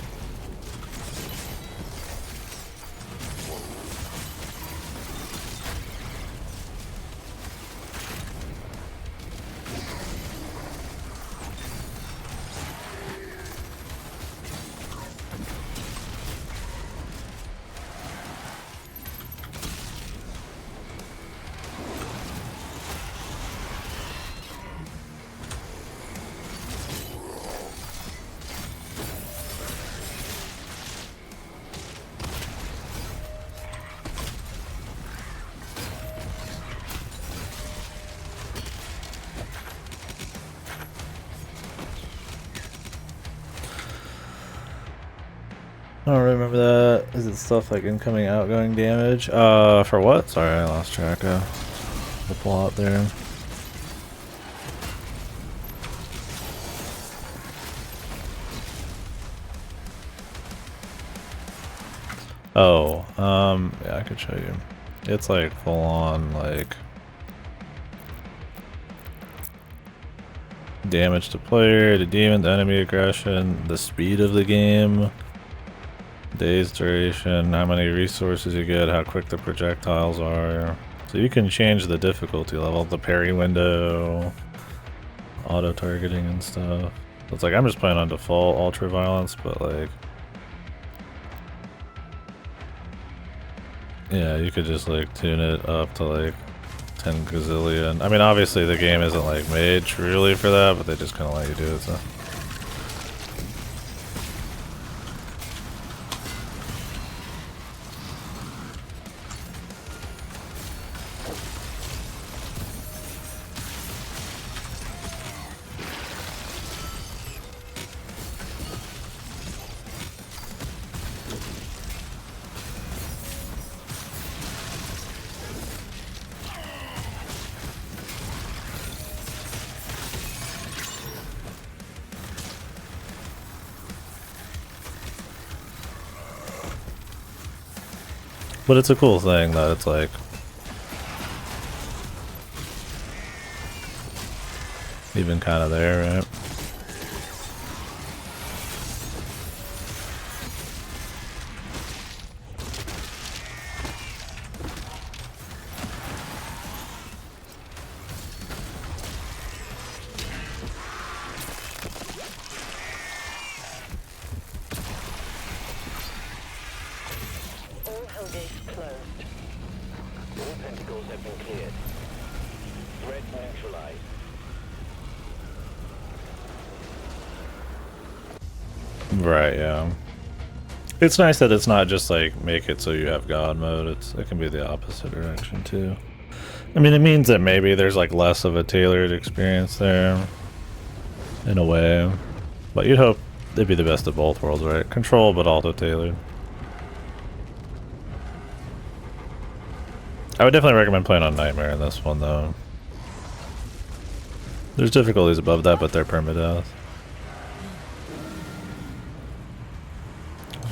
don't remember that. Is it stuff like incoming, outgoing damage? For what? Sorry, I lost track of the plot there. Oh, yeah, I could show you. It's like full on, like, damage to player, to demon, to enemy aggression, the speed of the game, days duration, how many resources you get, how quick the projectiles are. So you can change the difficulty level, the parry window, auto targeting and stuff. So it's like I'm just playing on default ultra violence, but like, yeah, you could just like tune it up to like 10 gazillion. I mean, obviously the game isn't like made truly for that, but they just kind of let you do it. So. But it's a cool thing that it's like even kind of there, right? All hell gates closed. All pentacles have been cleared. Threat neutralized. Right, yeah. It's nice that it's not just like make it so you have God mode. It can be the opposite direction too. I mean, it means that maybe there's like less of a tailored experience there, in a way. But you'd hope it'd be the best of both worlds, right? Control, but also tailored. I would definitely recommend playing on Nightmare in this one, though. There's difficulties above that, but they're permadeath.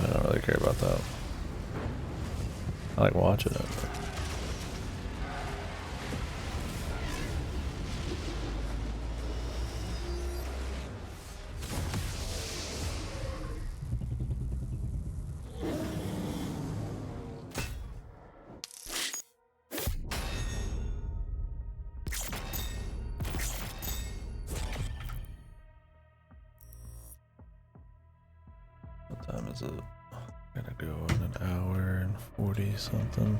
I don't really care about that. I like watching it. What time is it? Gotta go in an hour and 40 something.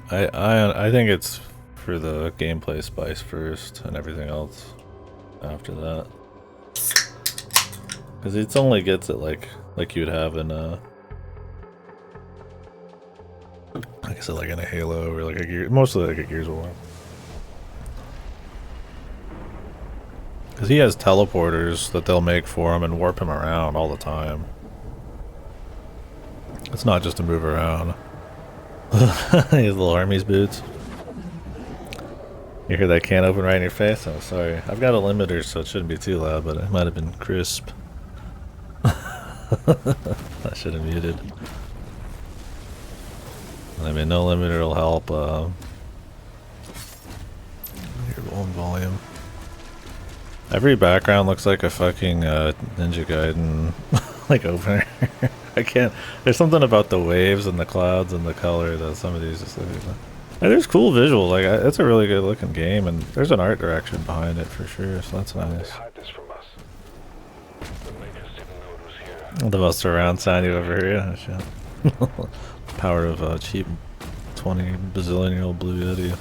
I think it's for the gameplay spice first and everything else after that. Because it only gets it like you'd have in like I said, like in a Halo or like a Gear, mostly like a Gears of War. Because he has teleporters that they'll make for him and warp him around all the time. It's not just to move around. He has little army's boots. You hear that can open right in your face? I'm sorry. I've got a limiter, so it shouldn't be too loud, but it might have been crisp. I should have muted. I mean, no limiter will help. Your own volume. Every background looks like a fucking Ninja Gaiden like opener. I can't. There's something about the waves and the clouds and the color that some of these just look like. And there's cool visuals. Like it's a really good looking game, and there's an art direction behind it for sure. So that's nice. Hide this from us. The makers didn't know it was here. The most surround sound you ever hear. Oh, shit. Power of cheap 20 bazillion-year-old Blue Yeti.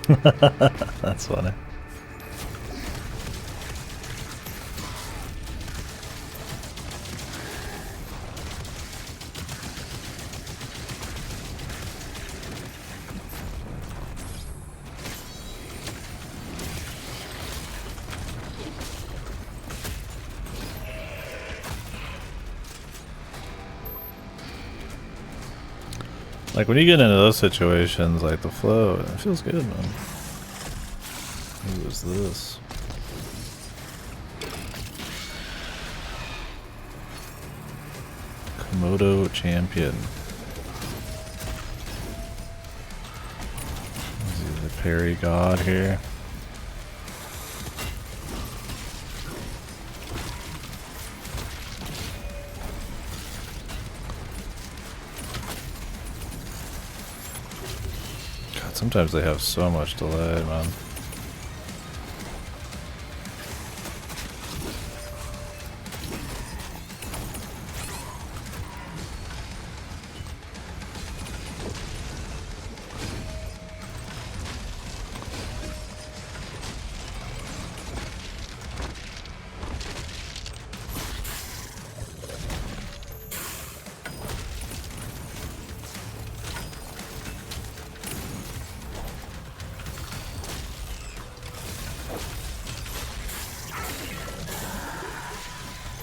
That's funny. Like when you get into those situations, like the flow, it feels good, man. Who is this? Komodo champion. Is he the parry god here? Sometimes they have so much delay, man.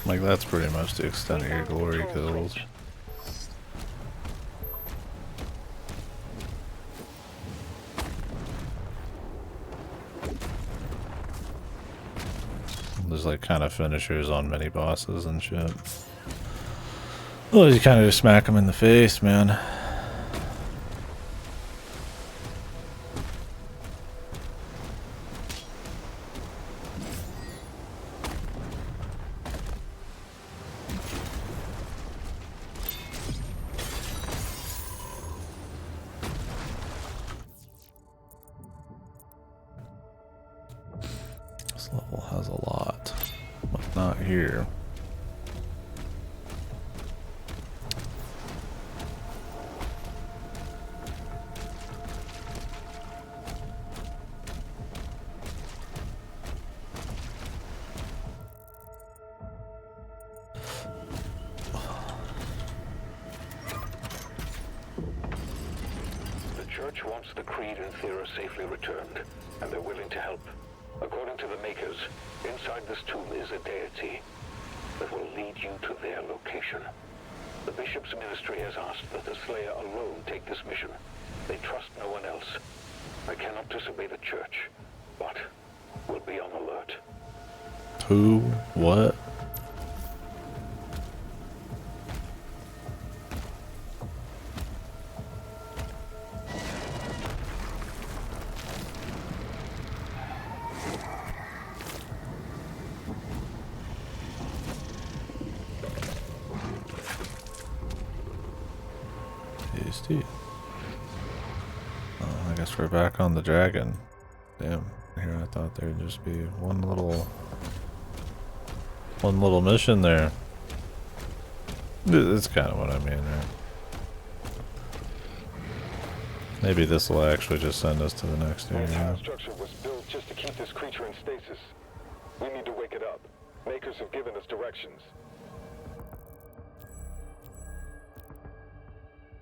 Like that's pretty much the extent of your glory kills. There's like kind of finishers on mini bosses and shit. Well, you kind of just smack them in the face, man. Level has a lot, but not here. The Church wants the Creed and Thera safely returned, and they're willing to help. According to the Makers, inside this tomb is a deity that will lead you to their location. The Bishop's ministry has asked that the Slayer alone take this mission. They trust no one else. I cannot disobey the Church, but will be on alert. Who? What? Tasty. I guess we're back on the dragon. Damn. Here I thought there'd just be one little mission there. That's kind of what I mean, right? Maybe this will actually just send us to the next The area. entire structure was built just to keep this creature in stasis. We need to wake it up. Makers have given us directions.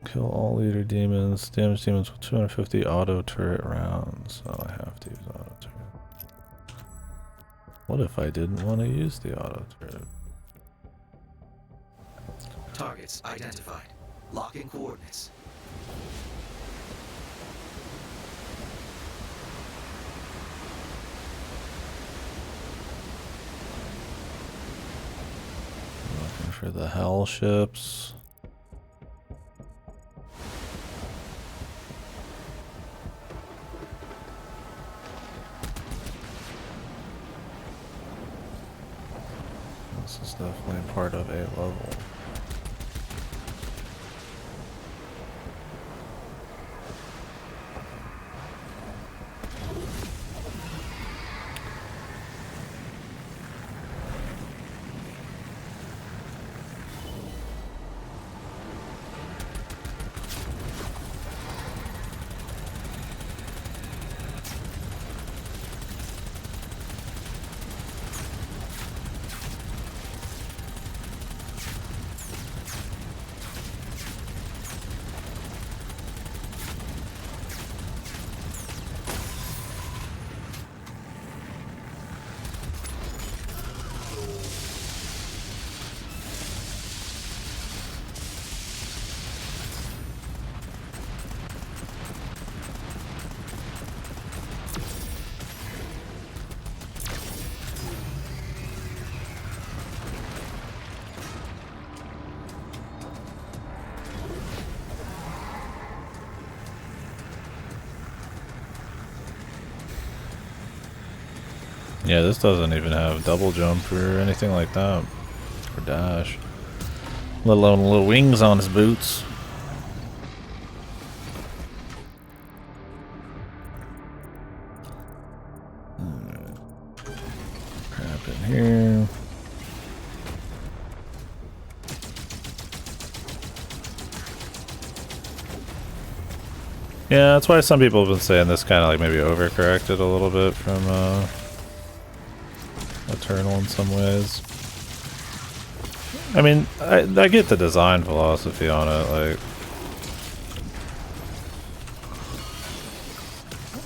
Kill all leader demons. Damage demons with 250 auto turret rounds. Oh, I have to use auto turret. What if I didn't want to use the auto turret? Targets identified. Locking coordinates. Looking for the hell ships. This is definitely part of a level. Yeah, this doesn't even have double jump or anything like that. Or dash. Let alone little wings on his boots. Crap in here. Yeah, that's why some people have been saying this kind of like maybe overcorrected a little bit from Eternal in some ways. I mean, I get the design philosophy on it,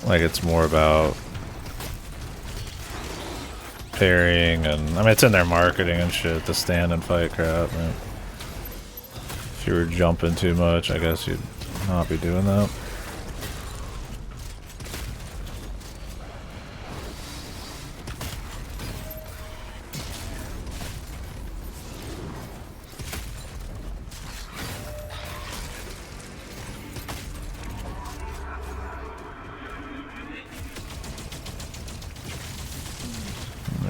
like it's more about parrying, and I mean it's in their marketing and shit, the stand and fight crap. Man. If you were jumping too much, I guess you'd not be doing that.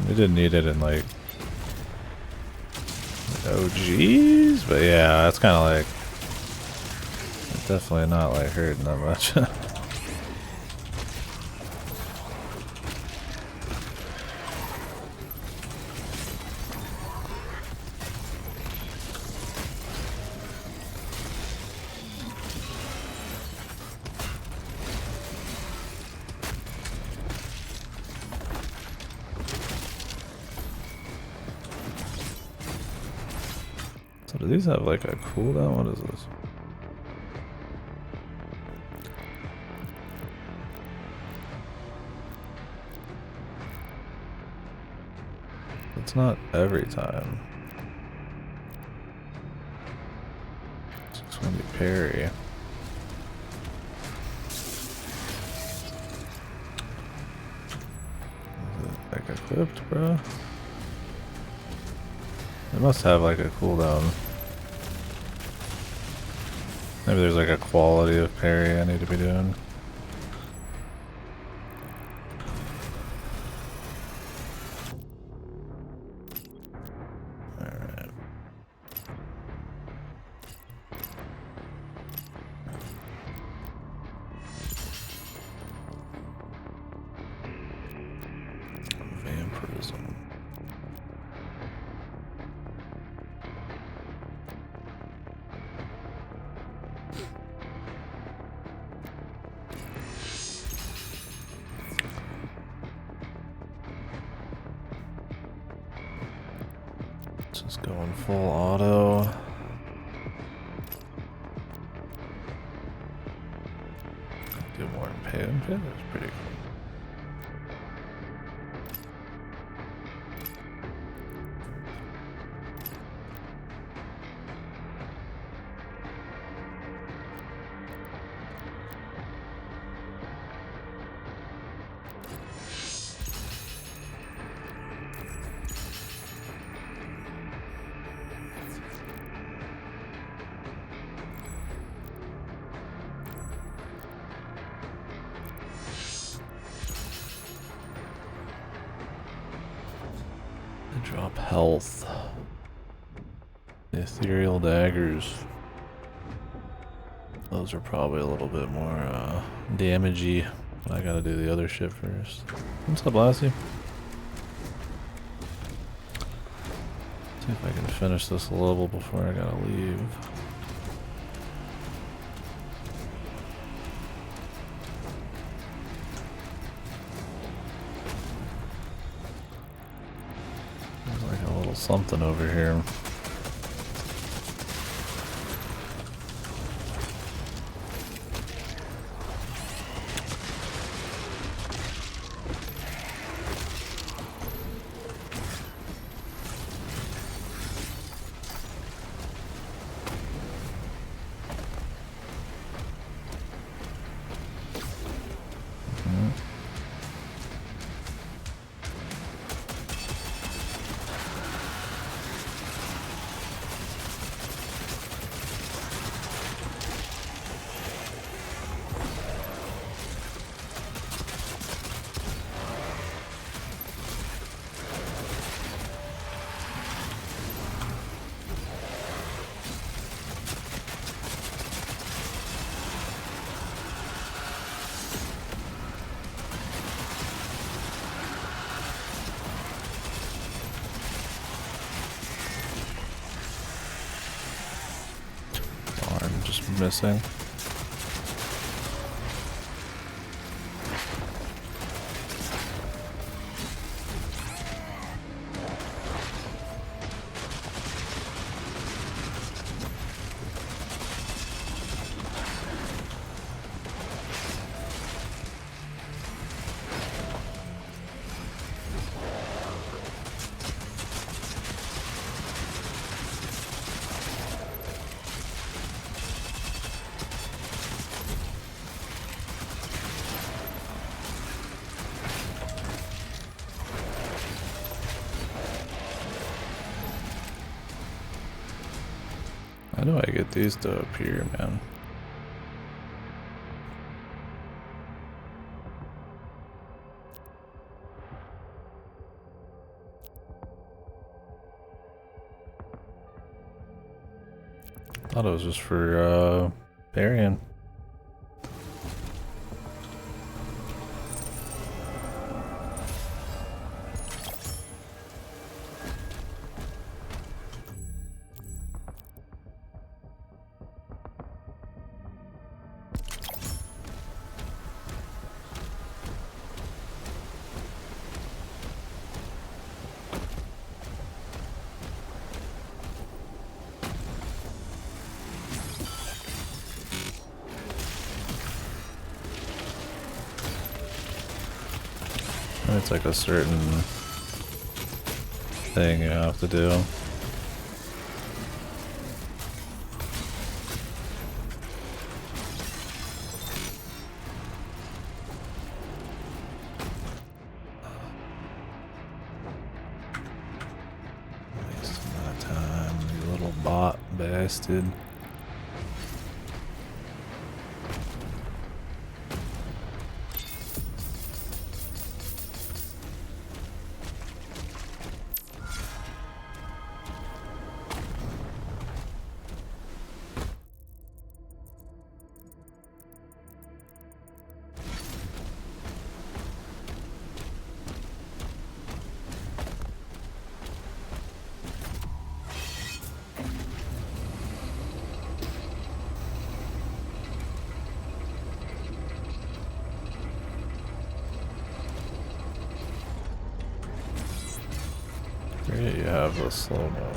We didn't need it in like OGs, but yeah, that's kind of like definitely not like hurting that much. So do these have like a cooldown? What is this? It's not every time. It's just gonna be parry. Is it like equipped, bro? It must have like a cooldown. Maybe there's like a quality of parry I need to be doing. Alright. Vampirism. Just going full auto. Do more in pit. That's pretty cool. Drop health. Ethereal daggers. Those are probably a little bit more damagey. I gotta do the other shit first. What's up, Lassie? See if I can finish this level before I gotta leave. Something over here. just missing. How do I get these to appear, man? Thought it was just for Varian. It's like a certain thing you have to do. Wasting my time, you little bot bastard. Here you have the slow-mo.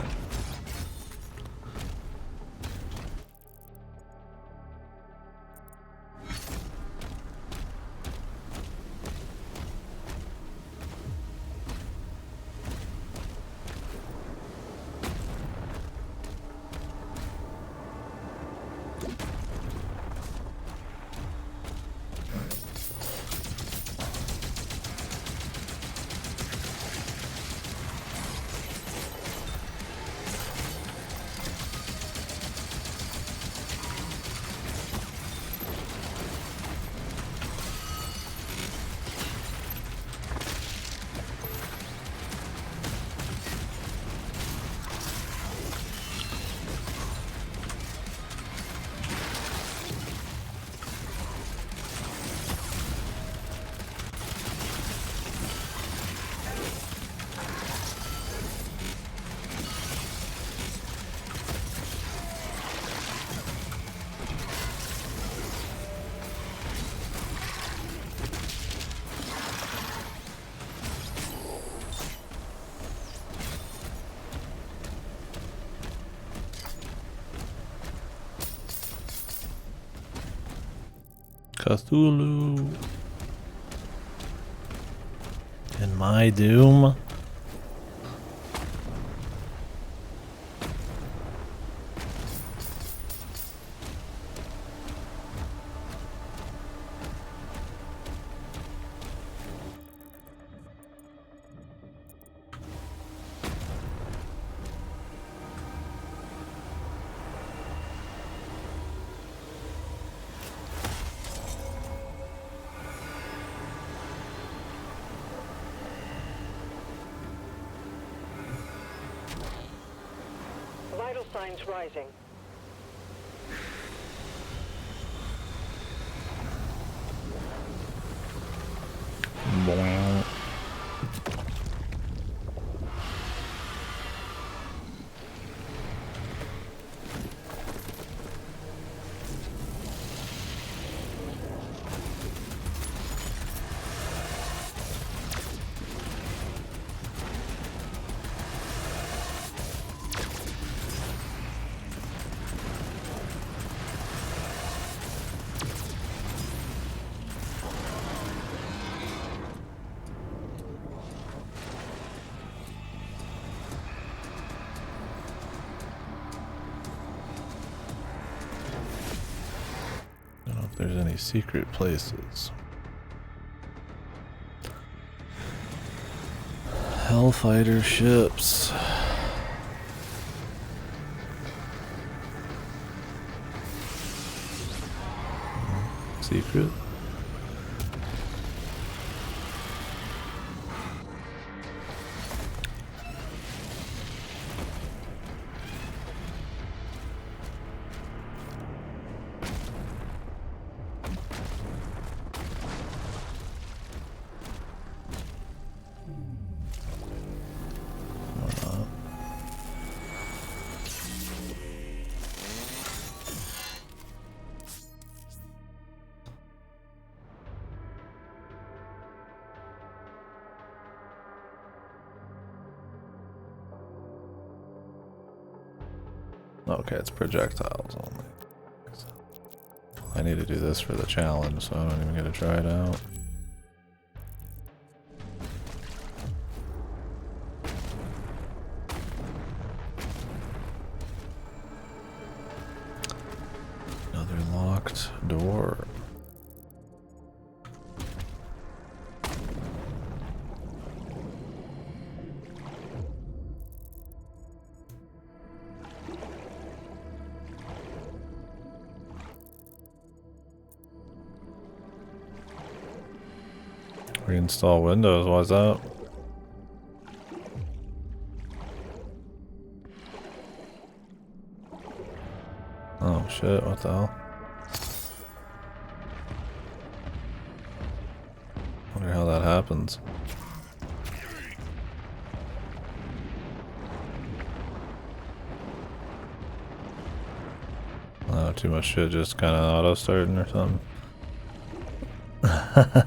Cthulhu and my doom. Vital signs rising. Wow. there's any secret places. Hellfighter ships. Secret? Okay, it's projectiles only. I need to do this for the challenge, so I don't even get to try it out. Another locked door. Reinstall Windows, why's that? Oh shit, what the hell? Wonder how that happens. Oh, too much shit just kinda auto starting or something.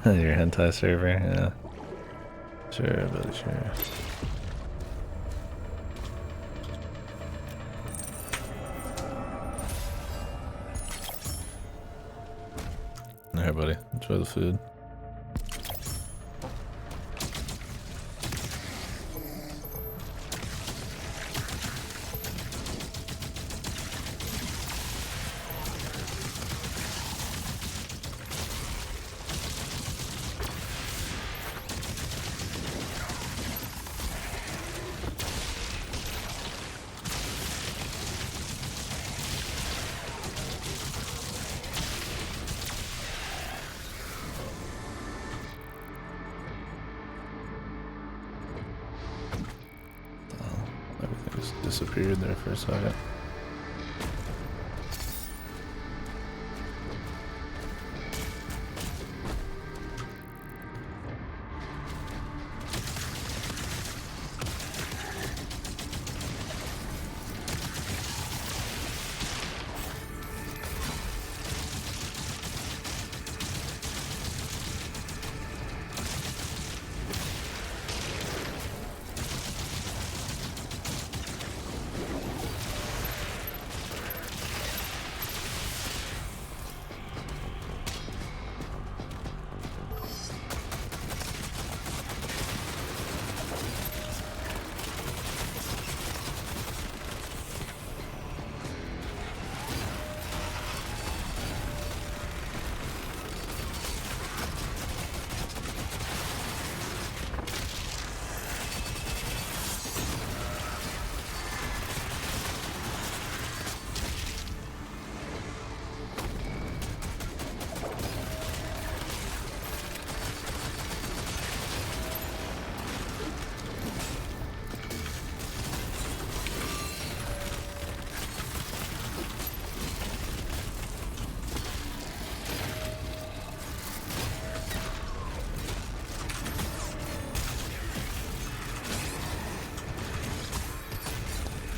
Your hentai server, yeah. Sure, buddy, sure. Here, buddy, enjoy the food. Disappeared there for a second.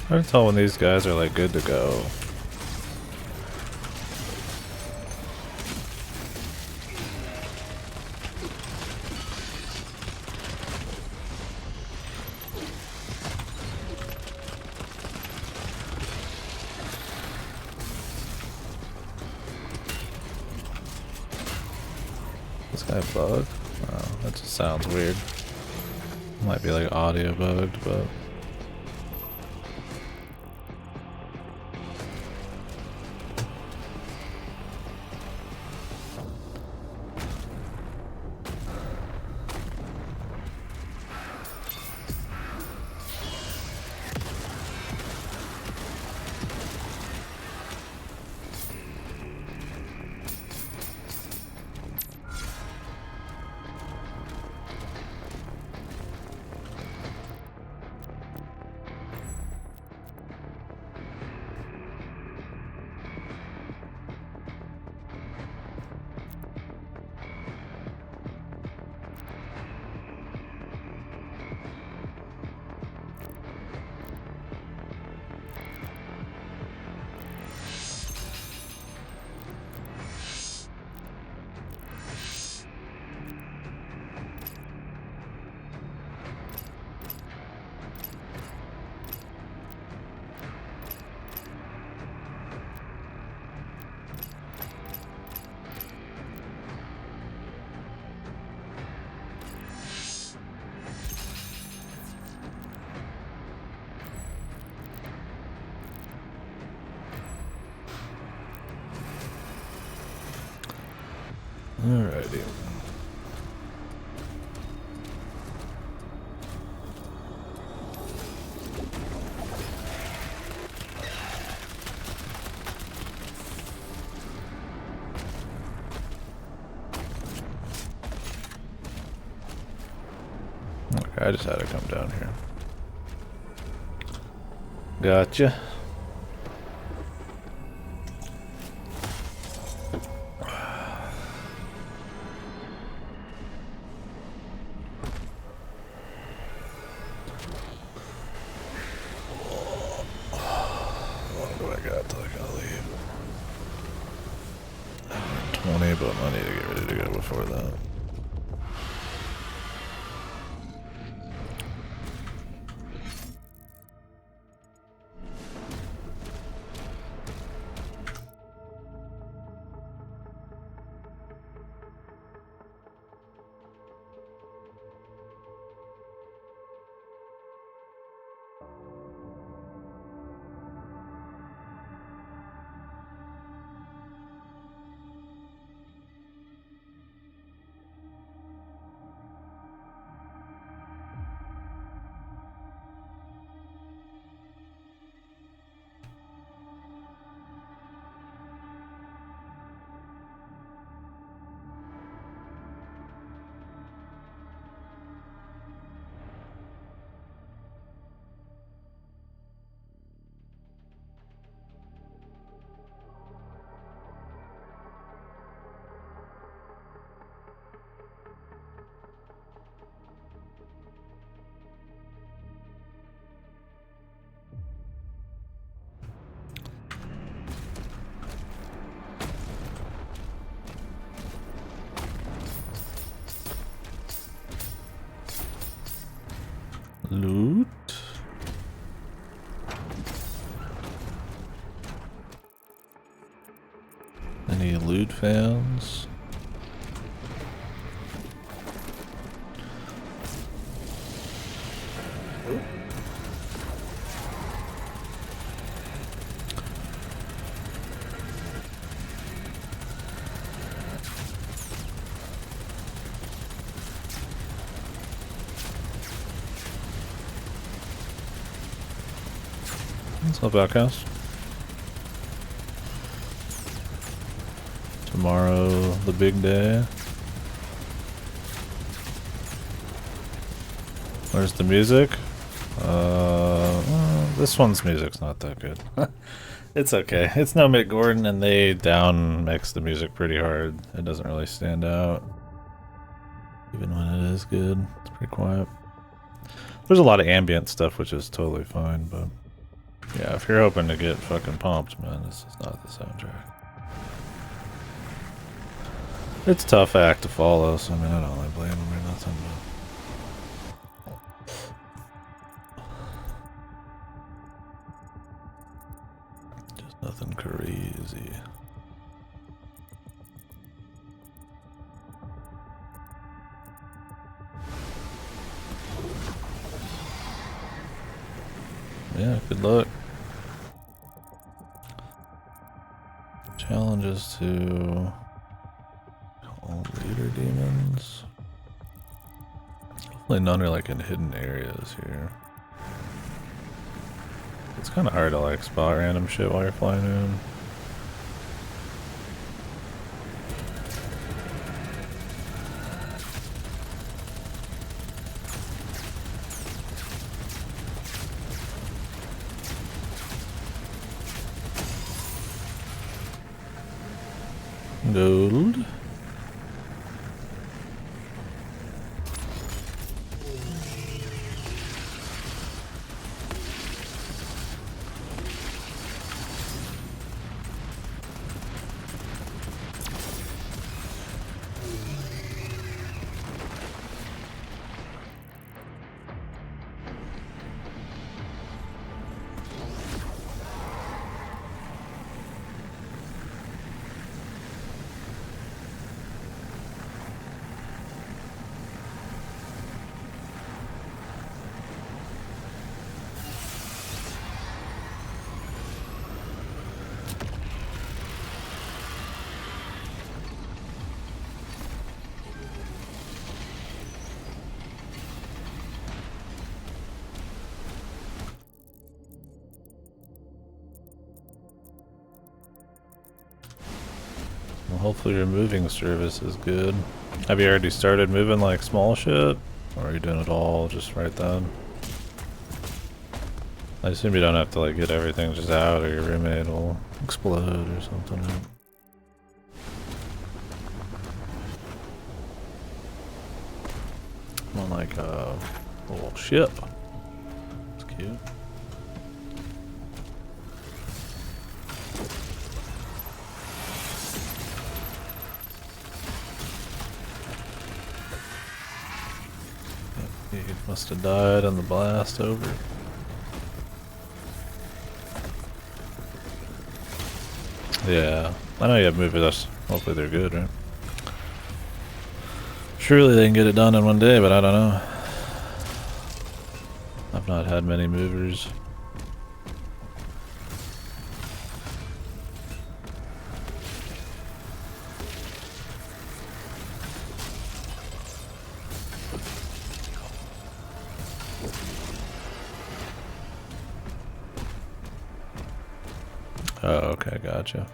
I can tell when these guys are like good to go. This guy bugged? Oh, that just sounds weird. Might be like audio bugged, but... Alrighty. Okay, I just had to come down here. Gotcha. What do I got till I gotta leave? 20, but I need to get ready to go before that. Loot. Any loot fans? What's up, Outcast? Tomorrow, the big day. Where's the music? Well, this one's music's not that good. It's okay. It's no Mick Gordon, and they down mix the music pretty hard. It doesn't really stand out, even when it is good. It's pretty quiet. There's a lot of ambient stuff, which is totally fine, but yeah, if you're hoping to get fucking pumped, man, this is not the soundtrack. It's a tough act to follow, so I mean, I don't really blame them or nothing, but just nothing crazy. Yeah, good luck. Challenges to all leader demons. Hopefully none are like in hidden areas here. It's kind of hard to like spot random shit while you're flying in. Gold. Well, hopefully your moving service is good. Have you already started moving like small shit? Or are you doing it all just right then? I assume you don't have to like get everything just out or your roommate will explode or something. Right? I'm on like a little ship. It's cute. He must have died in the blast over. Yeah, I know you have movers. Hopefully they're good, right? Surely they can get it done in one day, but I don't know. I've not had many movers. Oh, okay, gotcha.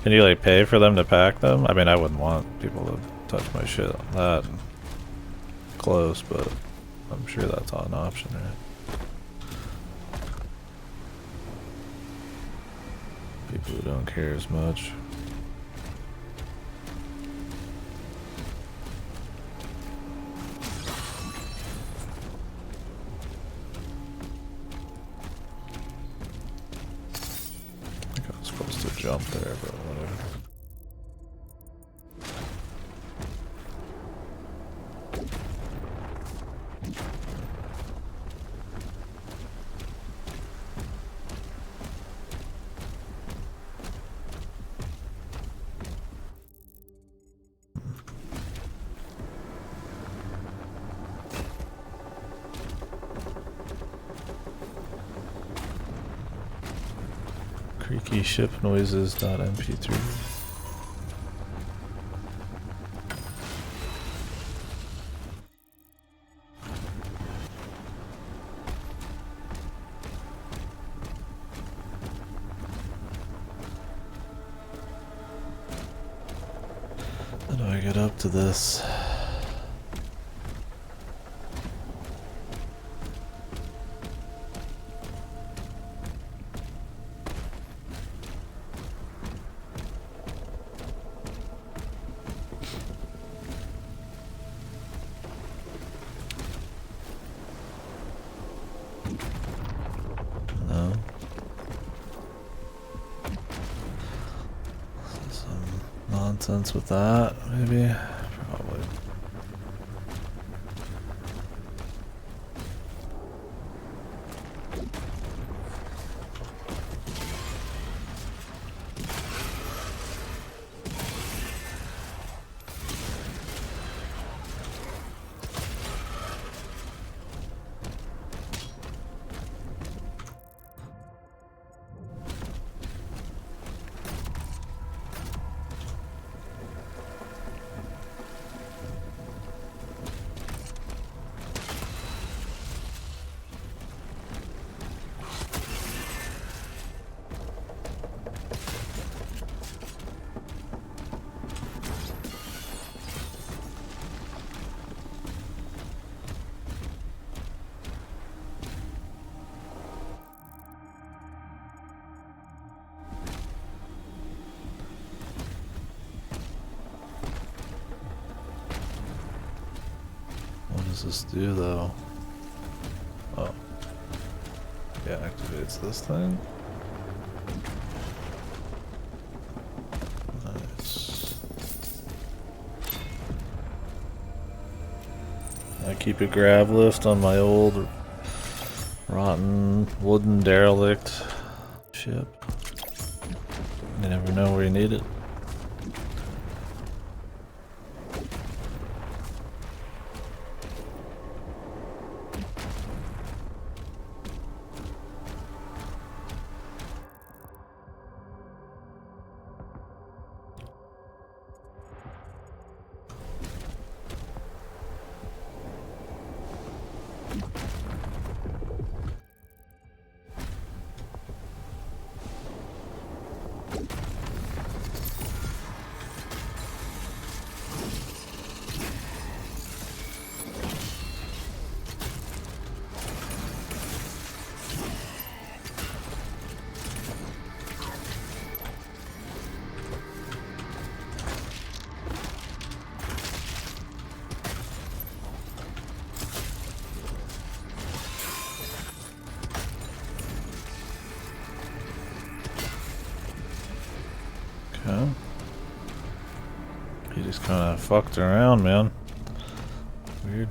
Can you like pay for them to pack them? I mean, I wouldn't want people to touch my shit on that close, but I'm sure that's an option, right? People who don't care as much. I think I was supposed to jump there, but whatever. Creaky ship noises.mp3. How do I get up to this? No. Some nonsense with that, maybe? Probably. What does this do though? Oh. Yeah, activates this thing. Nice. I keep a grav lift on my old rotten wooden derelict ship. You never know where you need it. Yeah. He just kind of fucked around, man. Weird.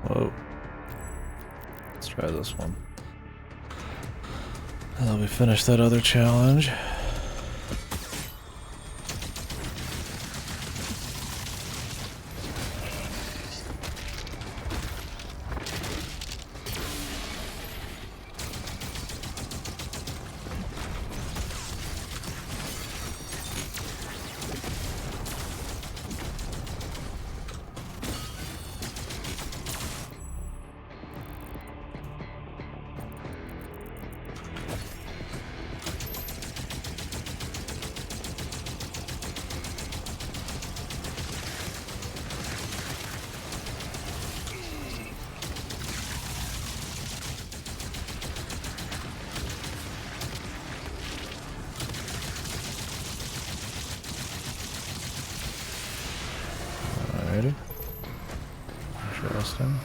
Whoa. Let's try this one. And then we finish that other challenge. Alrighty. Interesting.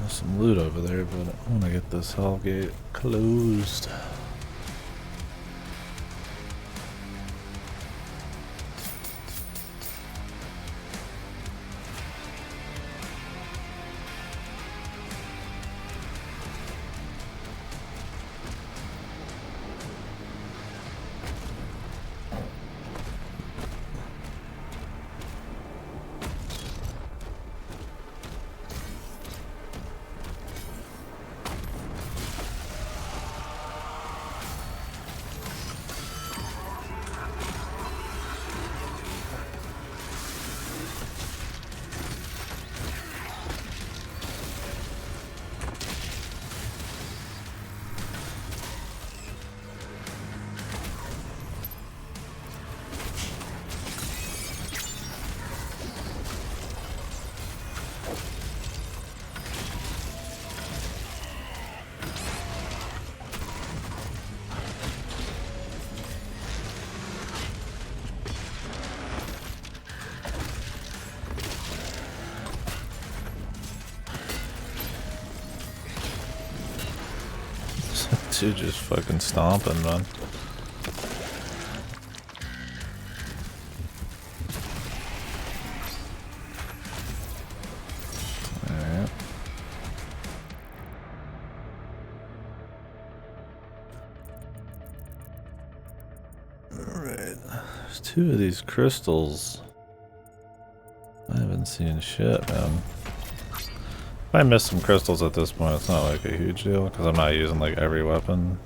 Some loot over there, but I want to get this hell gate closed. Dude just fucking stomping, man. Alright. Alright. There's two of these crystals. I haven't seen shit, man. If I miss some crystals at this point, it's not like a huge deal, because I'm not using like every weapon.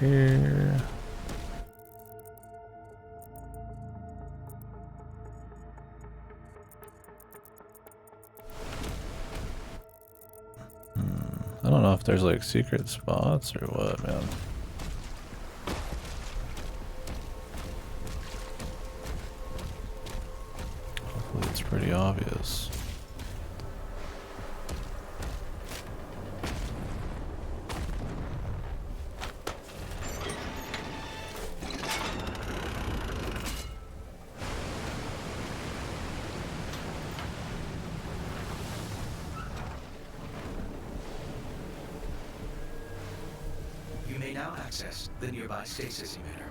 here. I don't know if there's like secret spots or what, man. Hopefully it's pretty obvious. You may now access the nearby stasis emitter.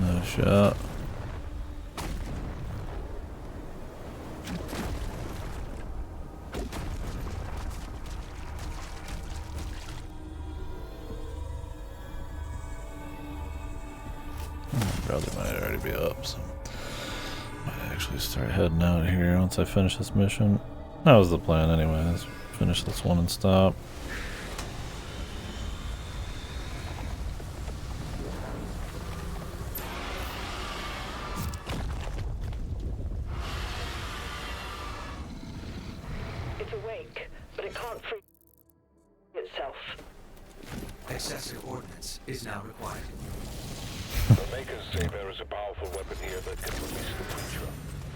No shot. My brother might already be up, so might actually start heading out here once I finish this mission. That was the plan anyways. Finish this one and stop. It's awake, but it can't free itself. Excessive ordnance is now required. The Makers say there is a powerful weapon here that can release the creature.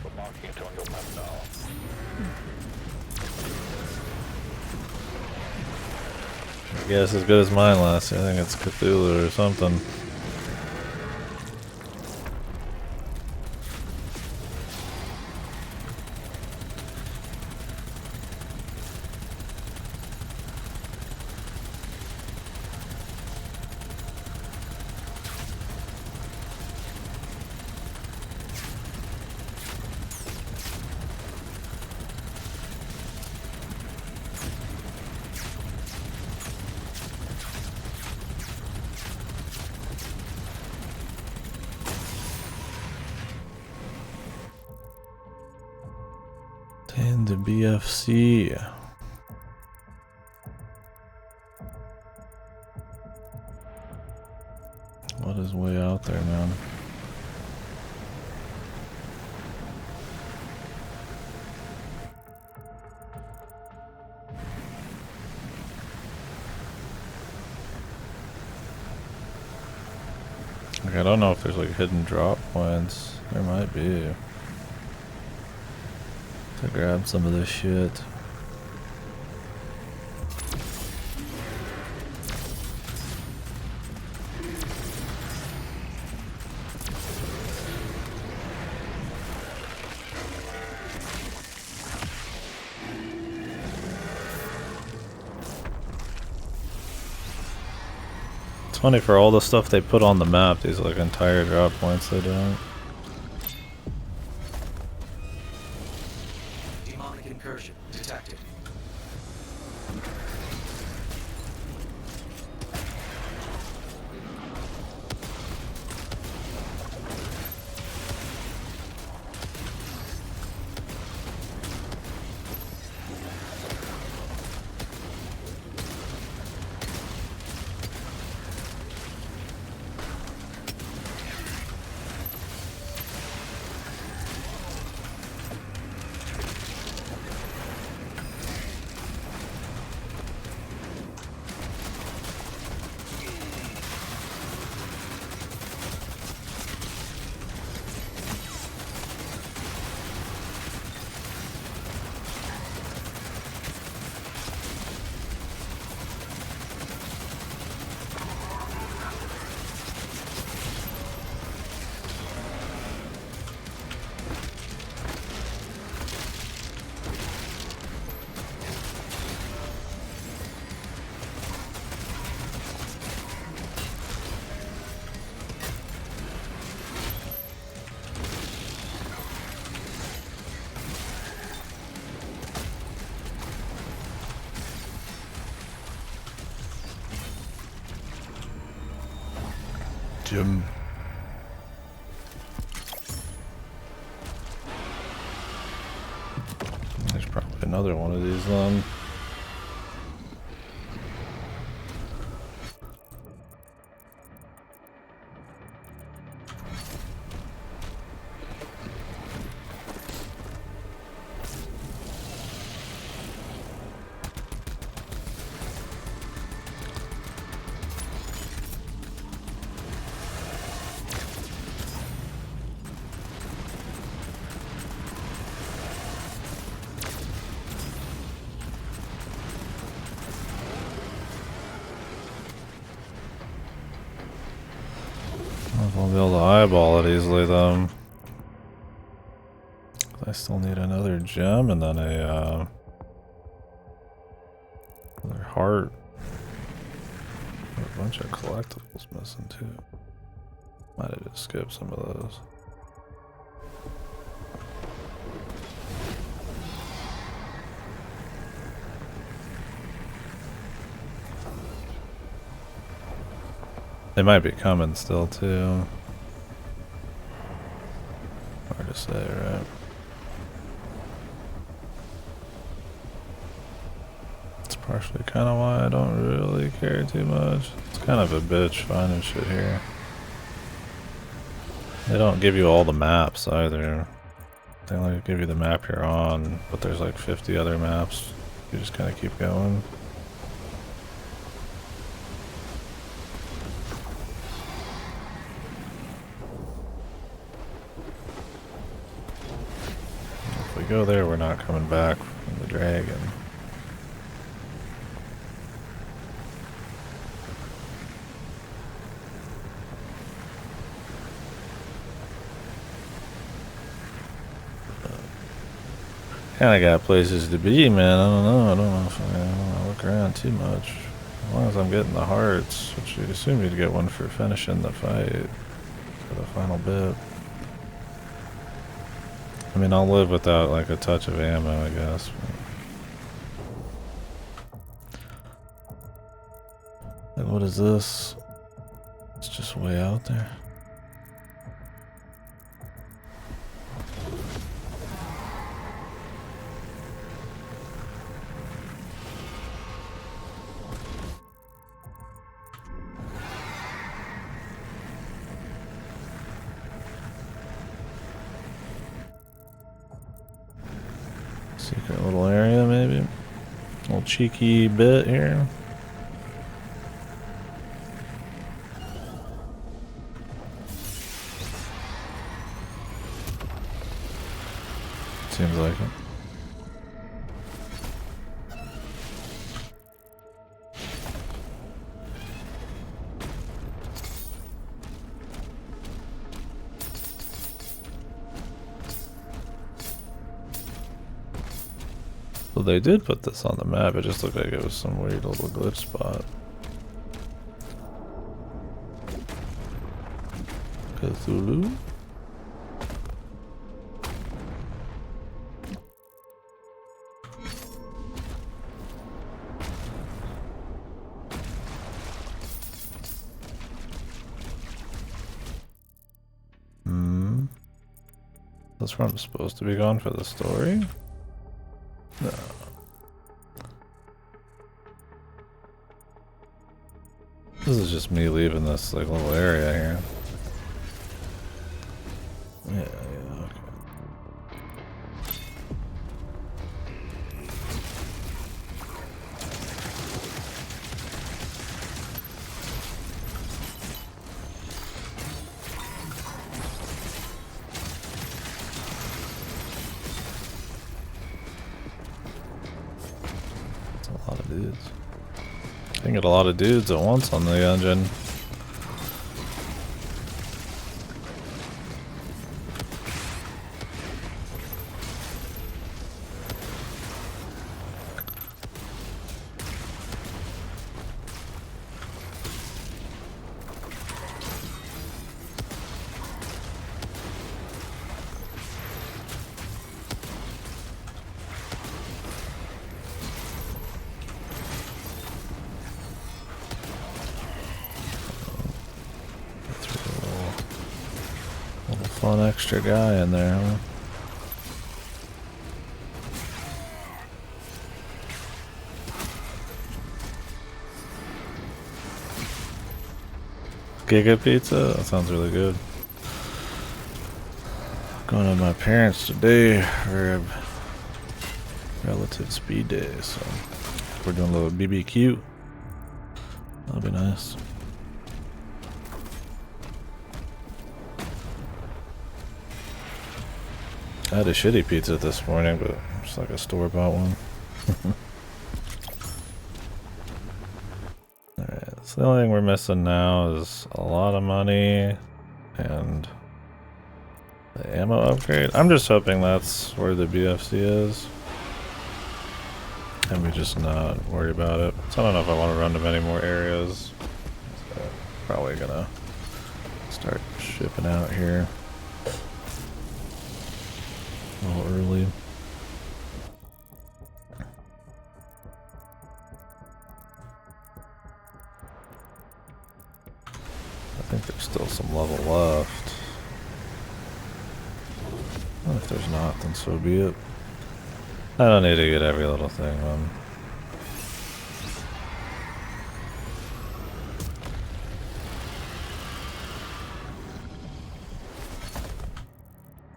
We're marking it on your map now. I guess as good as mine last year. I think it's Cthulhu or something. And the BFC. What is way out there, man? Like, I don't know if there's like hidden drop points. There might be. To grab some of this shit. It's funny, for all the stuff they put on the map, these like entire drop points they don't. Demonic incursion detected. Jim. There's probably another one of these then. I'll be able to eyeball it easily though. I still need another gem and then a another heart. A bunch of collectibles missing too. Might have just skipped some of those. They might be coming still too. Hard to say, right? It's partially kind of why I don't really care too much. It's kind of a bitch finding shit here. They don't give you all the maps either. They only give you the map you're on, but there's like 50 other maps. You just kind of keep going. If we go there, we're not coming back from the dragon. Kinda got places to be, man. I don't know if I wanna look around too much. As long as I'm getting the hearts, which you'd assume you'd get one for finishing the fight for the final bit. I mean, I'll live without like a touch of ammo, I guess. Like, what is this? It's just way out there. Secret little area, maybe. Little cheeky bit here. Seems like it. Well, they did put this on the map, it just looked like it was some weird little glitch spot. Cthulhu? This one's supposed to be gone for the story? No. This is just me leaving this like little area here. Yeah, okay. A lot of dudes. I can get a lot of dudes at once on the engine. Fun extra guy in there, huh? Giga Pizza? That sounds really good. Going to my parents today for a relative speed day, so we're doing a little BBQ. That'll be nice. I had a shitty pizza this morning, but it's like a store-bought one. Alright, so the only thing we're missing now is a lot of money and the ammo upgrade. I'm just hoping that's where the BFC is. And we just not worry about it. So I don't know if I want to run to many more areas. So probably gonna start shipping out here a little early. I think there's still some level left. Well, if there's not, then so be it. I don't need to get every little thing, man.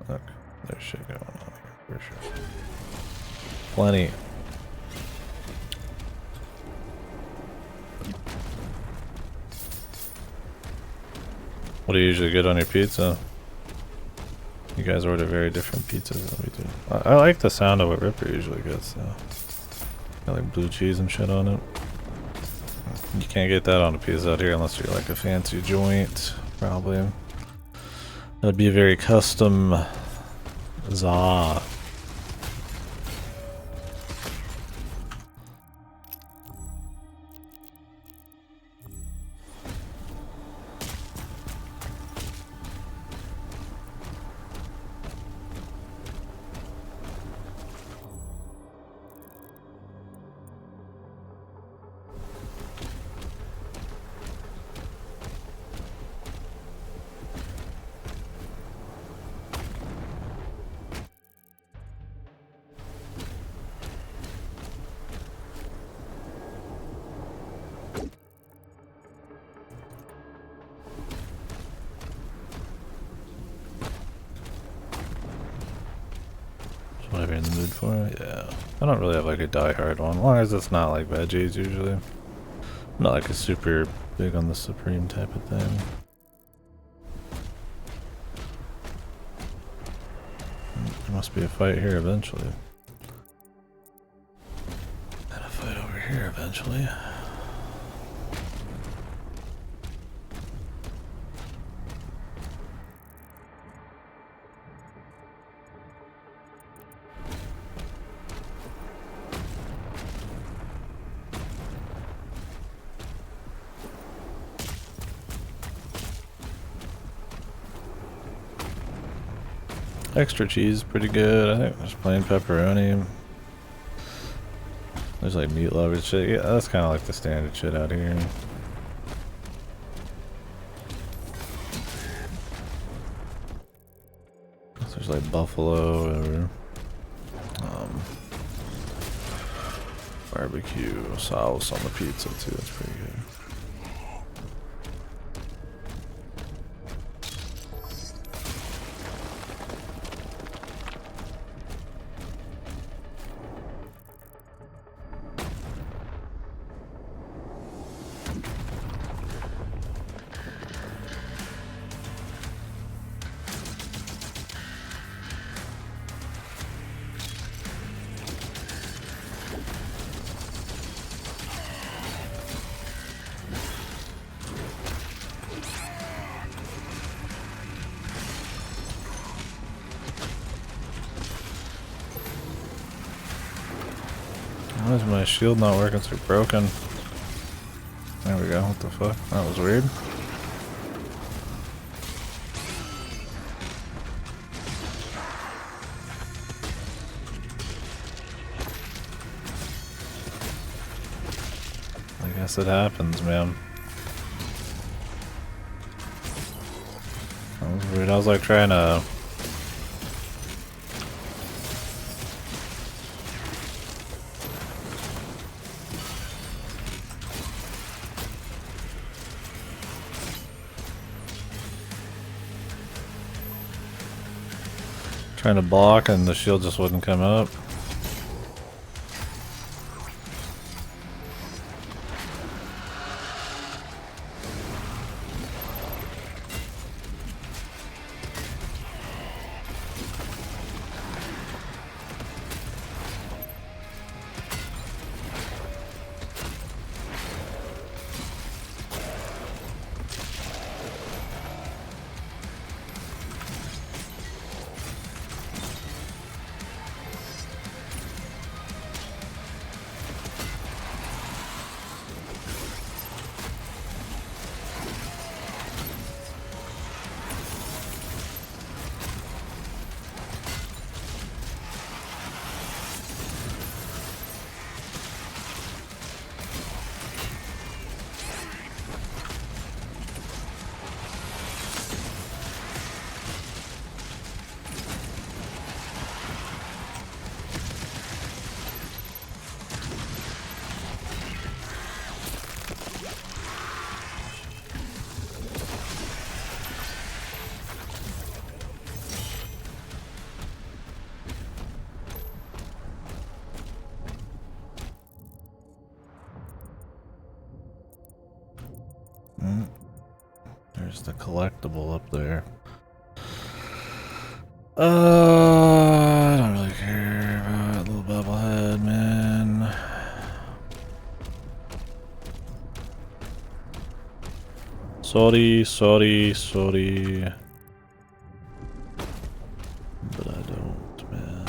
Look, there's shit going on here, for sure. Plenty. What do you usually get on your pizza? You guys order very different pizzas than we do. I like the sound of what Ripper usually gets, though. Got like blue cheese and shit on it. You can't get that on a pizza out here unless you're like a fancy joint, probably. That'd be a very custom za. Whatever you're in the mood for, yeah. I don't really have like a die-hard one, as long as it's not like veggies usually. I'm not like a super big on the Supreme type of thing. There must be a fight here eventually. And a fight over here eventually. Extra cheese, pretty good. I think there's plain pepperoni. There's like meatloaf and shit. Yeah, that's kind of like the standard shit out here. There's like buffalo or barbecue sauce on the pizza too. That's pretty good. Why is my shield not working? It's like broken. There we go. What the fuck? That was weird. I guess it happens, man. That was weird. I was like trying to... trying to block and the shield just wouldn't come up. there's the collectible up there. I don't really care about little bubblehead, man. Sorry. But I don't, man.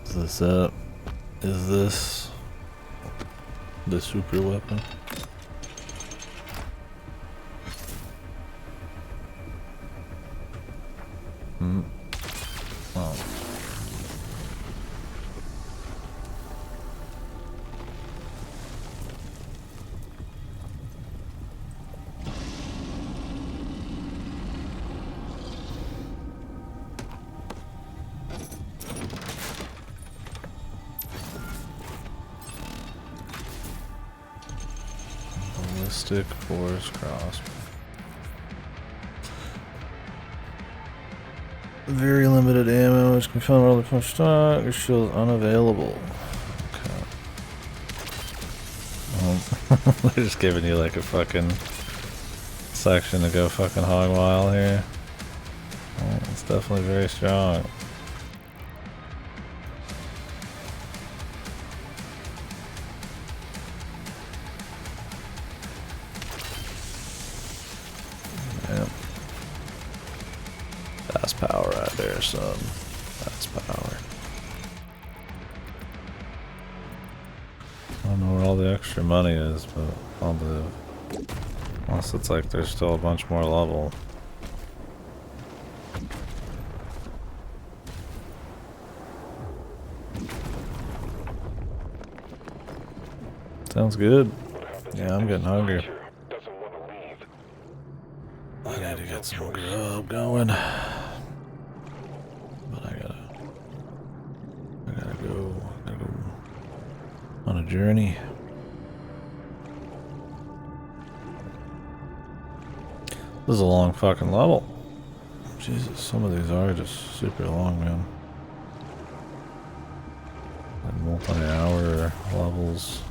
Is this it? Is this the super weapon? Oh. Ballistic force crossbow. Very limited ammo, which can be found rather from stock. Your shield is unavailable. Okay. They're just giving you like a fucking section to go fucking hog wild here. It's definitely very strong. Yep. That's power right there, son. That's power. I don't know where all the extra money is, but I'll live. Unless it's like there's still a bunch more level. Sounds good. Yeah, I'm getting hungry. I need to get some grub going. But I gotta go on a journey. This is a long fucking level. Jesus, some of these are just super long, man. Like multi-hour levels.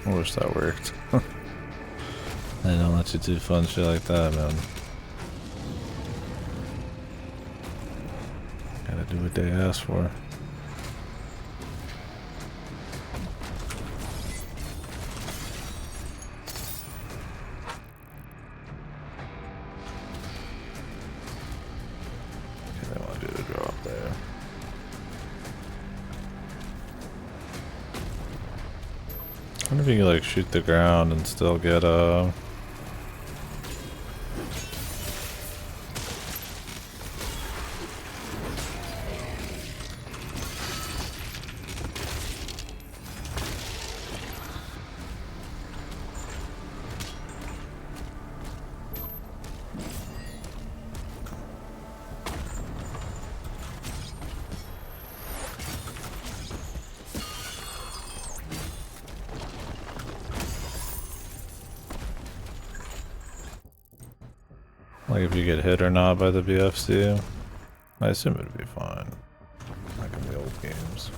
I wish that worked. They don't let you do fun shit like that, man. Gotta do what they ask for. Okay, they want to do the drop there. I wonder if you can like shoot the ground and still get like if you get hit or not by the BFC. I assume it'd be fine. Like in the old games.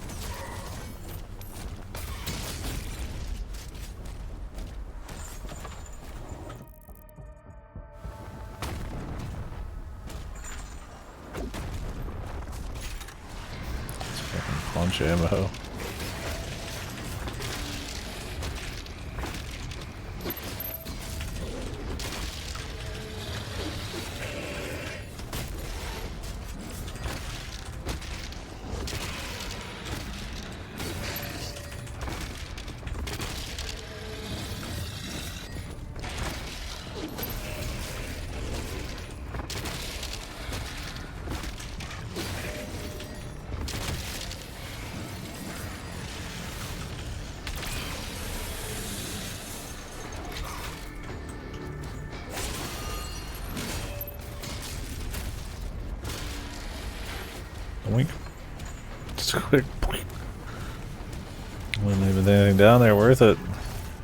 It's fucking punch ammo. Wink. Just a quick point. Wouldn't even anything down there worth it.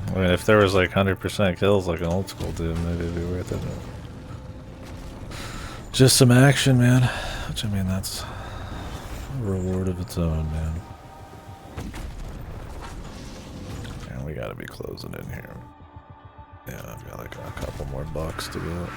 I mean, if there was like 100% kills like an old school dude, maybe it'd be worth it. Just some action, man. Which, I mean, that's a reward of its own, man. And we gotta be closing in here. Yeah, I've got like a couple more bucks to get.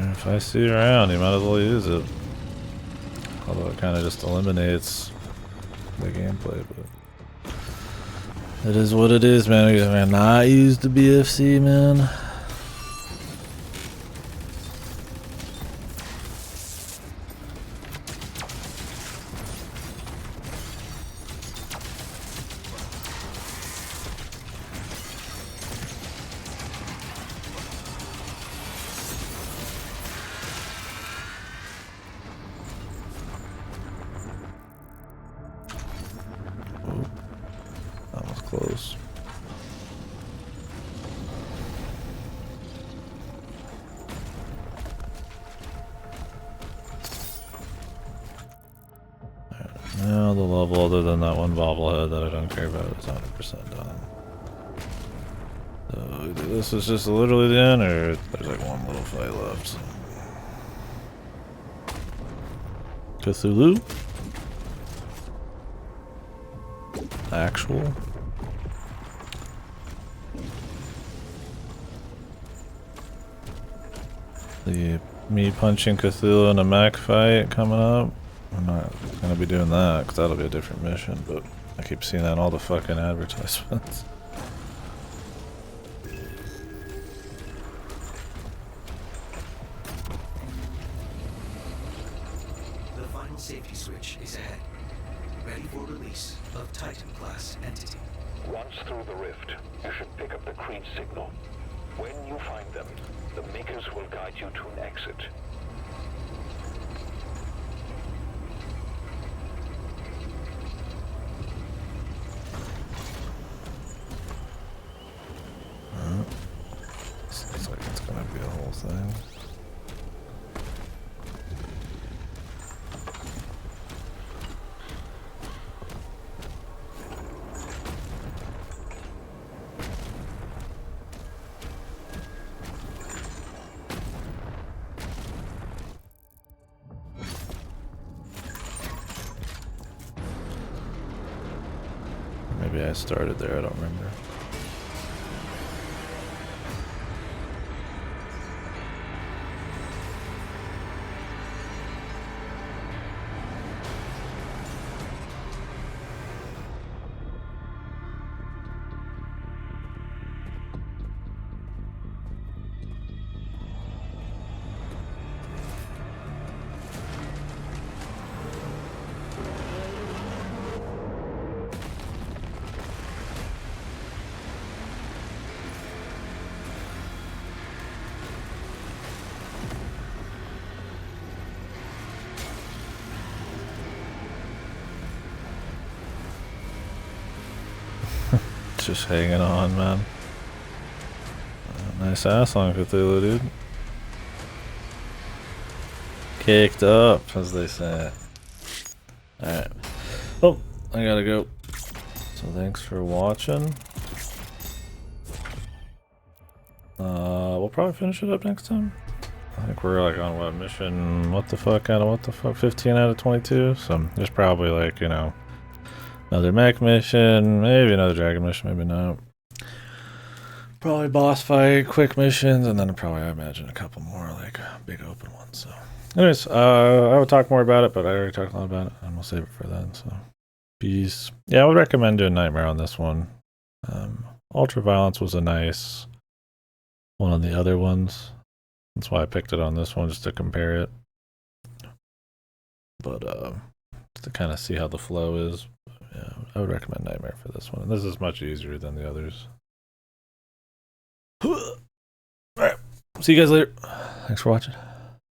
If I see you around, you might as well use it. Although it kind of just eliminates the gameplay, but it is what it is, man. I mean, not use the BFC, man. That was close. Now the level other than that one bobblehead that I don't care about is 100% done. So either this is just literally the end, or there's like one little fight left. So. Cthulhu? Actual? The me punching Cthulhu in a mech fight coming up. I'm not gonna be doing that because that'll be a different mission, but I keep seeing that in all the fucking advertisements. The final safety switch is ahead. Ready for release of Titan-class entity. Once through the rift, you should pick up the Creed signal. When you find them, the Makers will guide you to an exit. Looks like it's gonna be a whole thing. Maybe I started there, I don't remember. just hanging on, man. Nice ass on Cthulhu, dude. Caked up, as they say. Alright. Oh, I gotta go. So thanks for watching. We'll probably finish it up next time. I think we're like on what mission? What the fuck out of what the fuck? 15 out of 22. So there's probably like, you know, another mech mission, maybe another dragon mission, maybe not. Probably boss fight, quick missions, and then probably I imagine a couple more like big open ones. So, anyways, I would talk more about it, but I already talked a lot about it, and we'll save it for then. So, peace. Yeah, I would recommend doing Nightmare on this one. Ultraviolence was a nice one on the other ones. That's why I picked it on this one, just to compare it. But just to kind of see how the flow is. Yeah, I would recommend Nightmare for this one. And this is much easier than the others. Alright, see you guys later. Thanks for watching.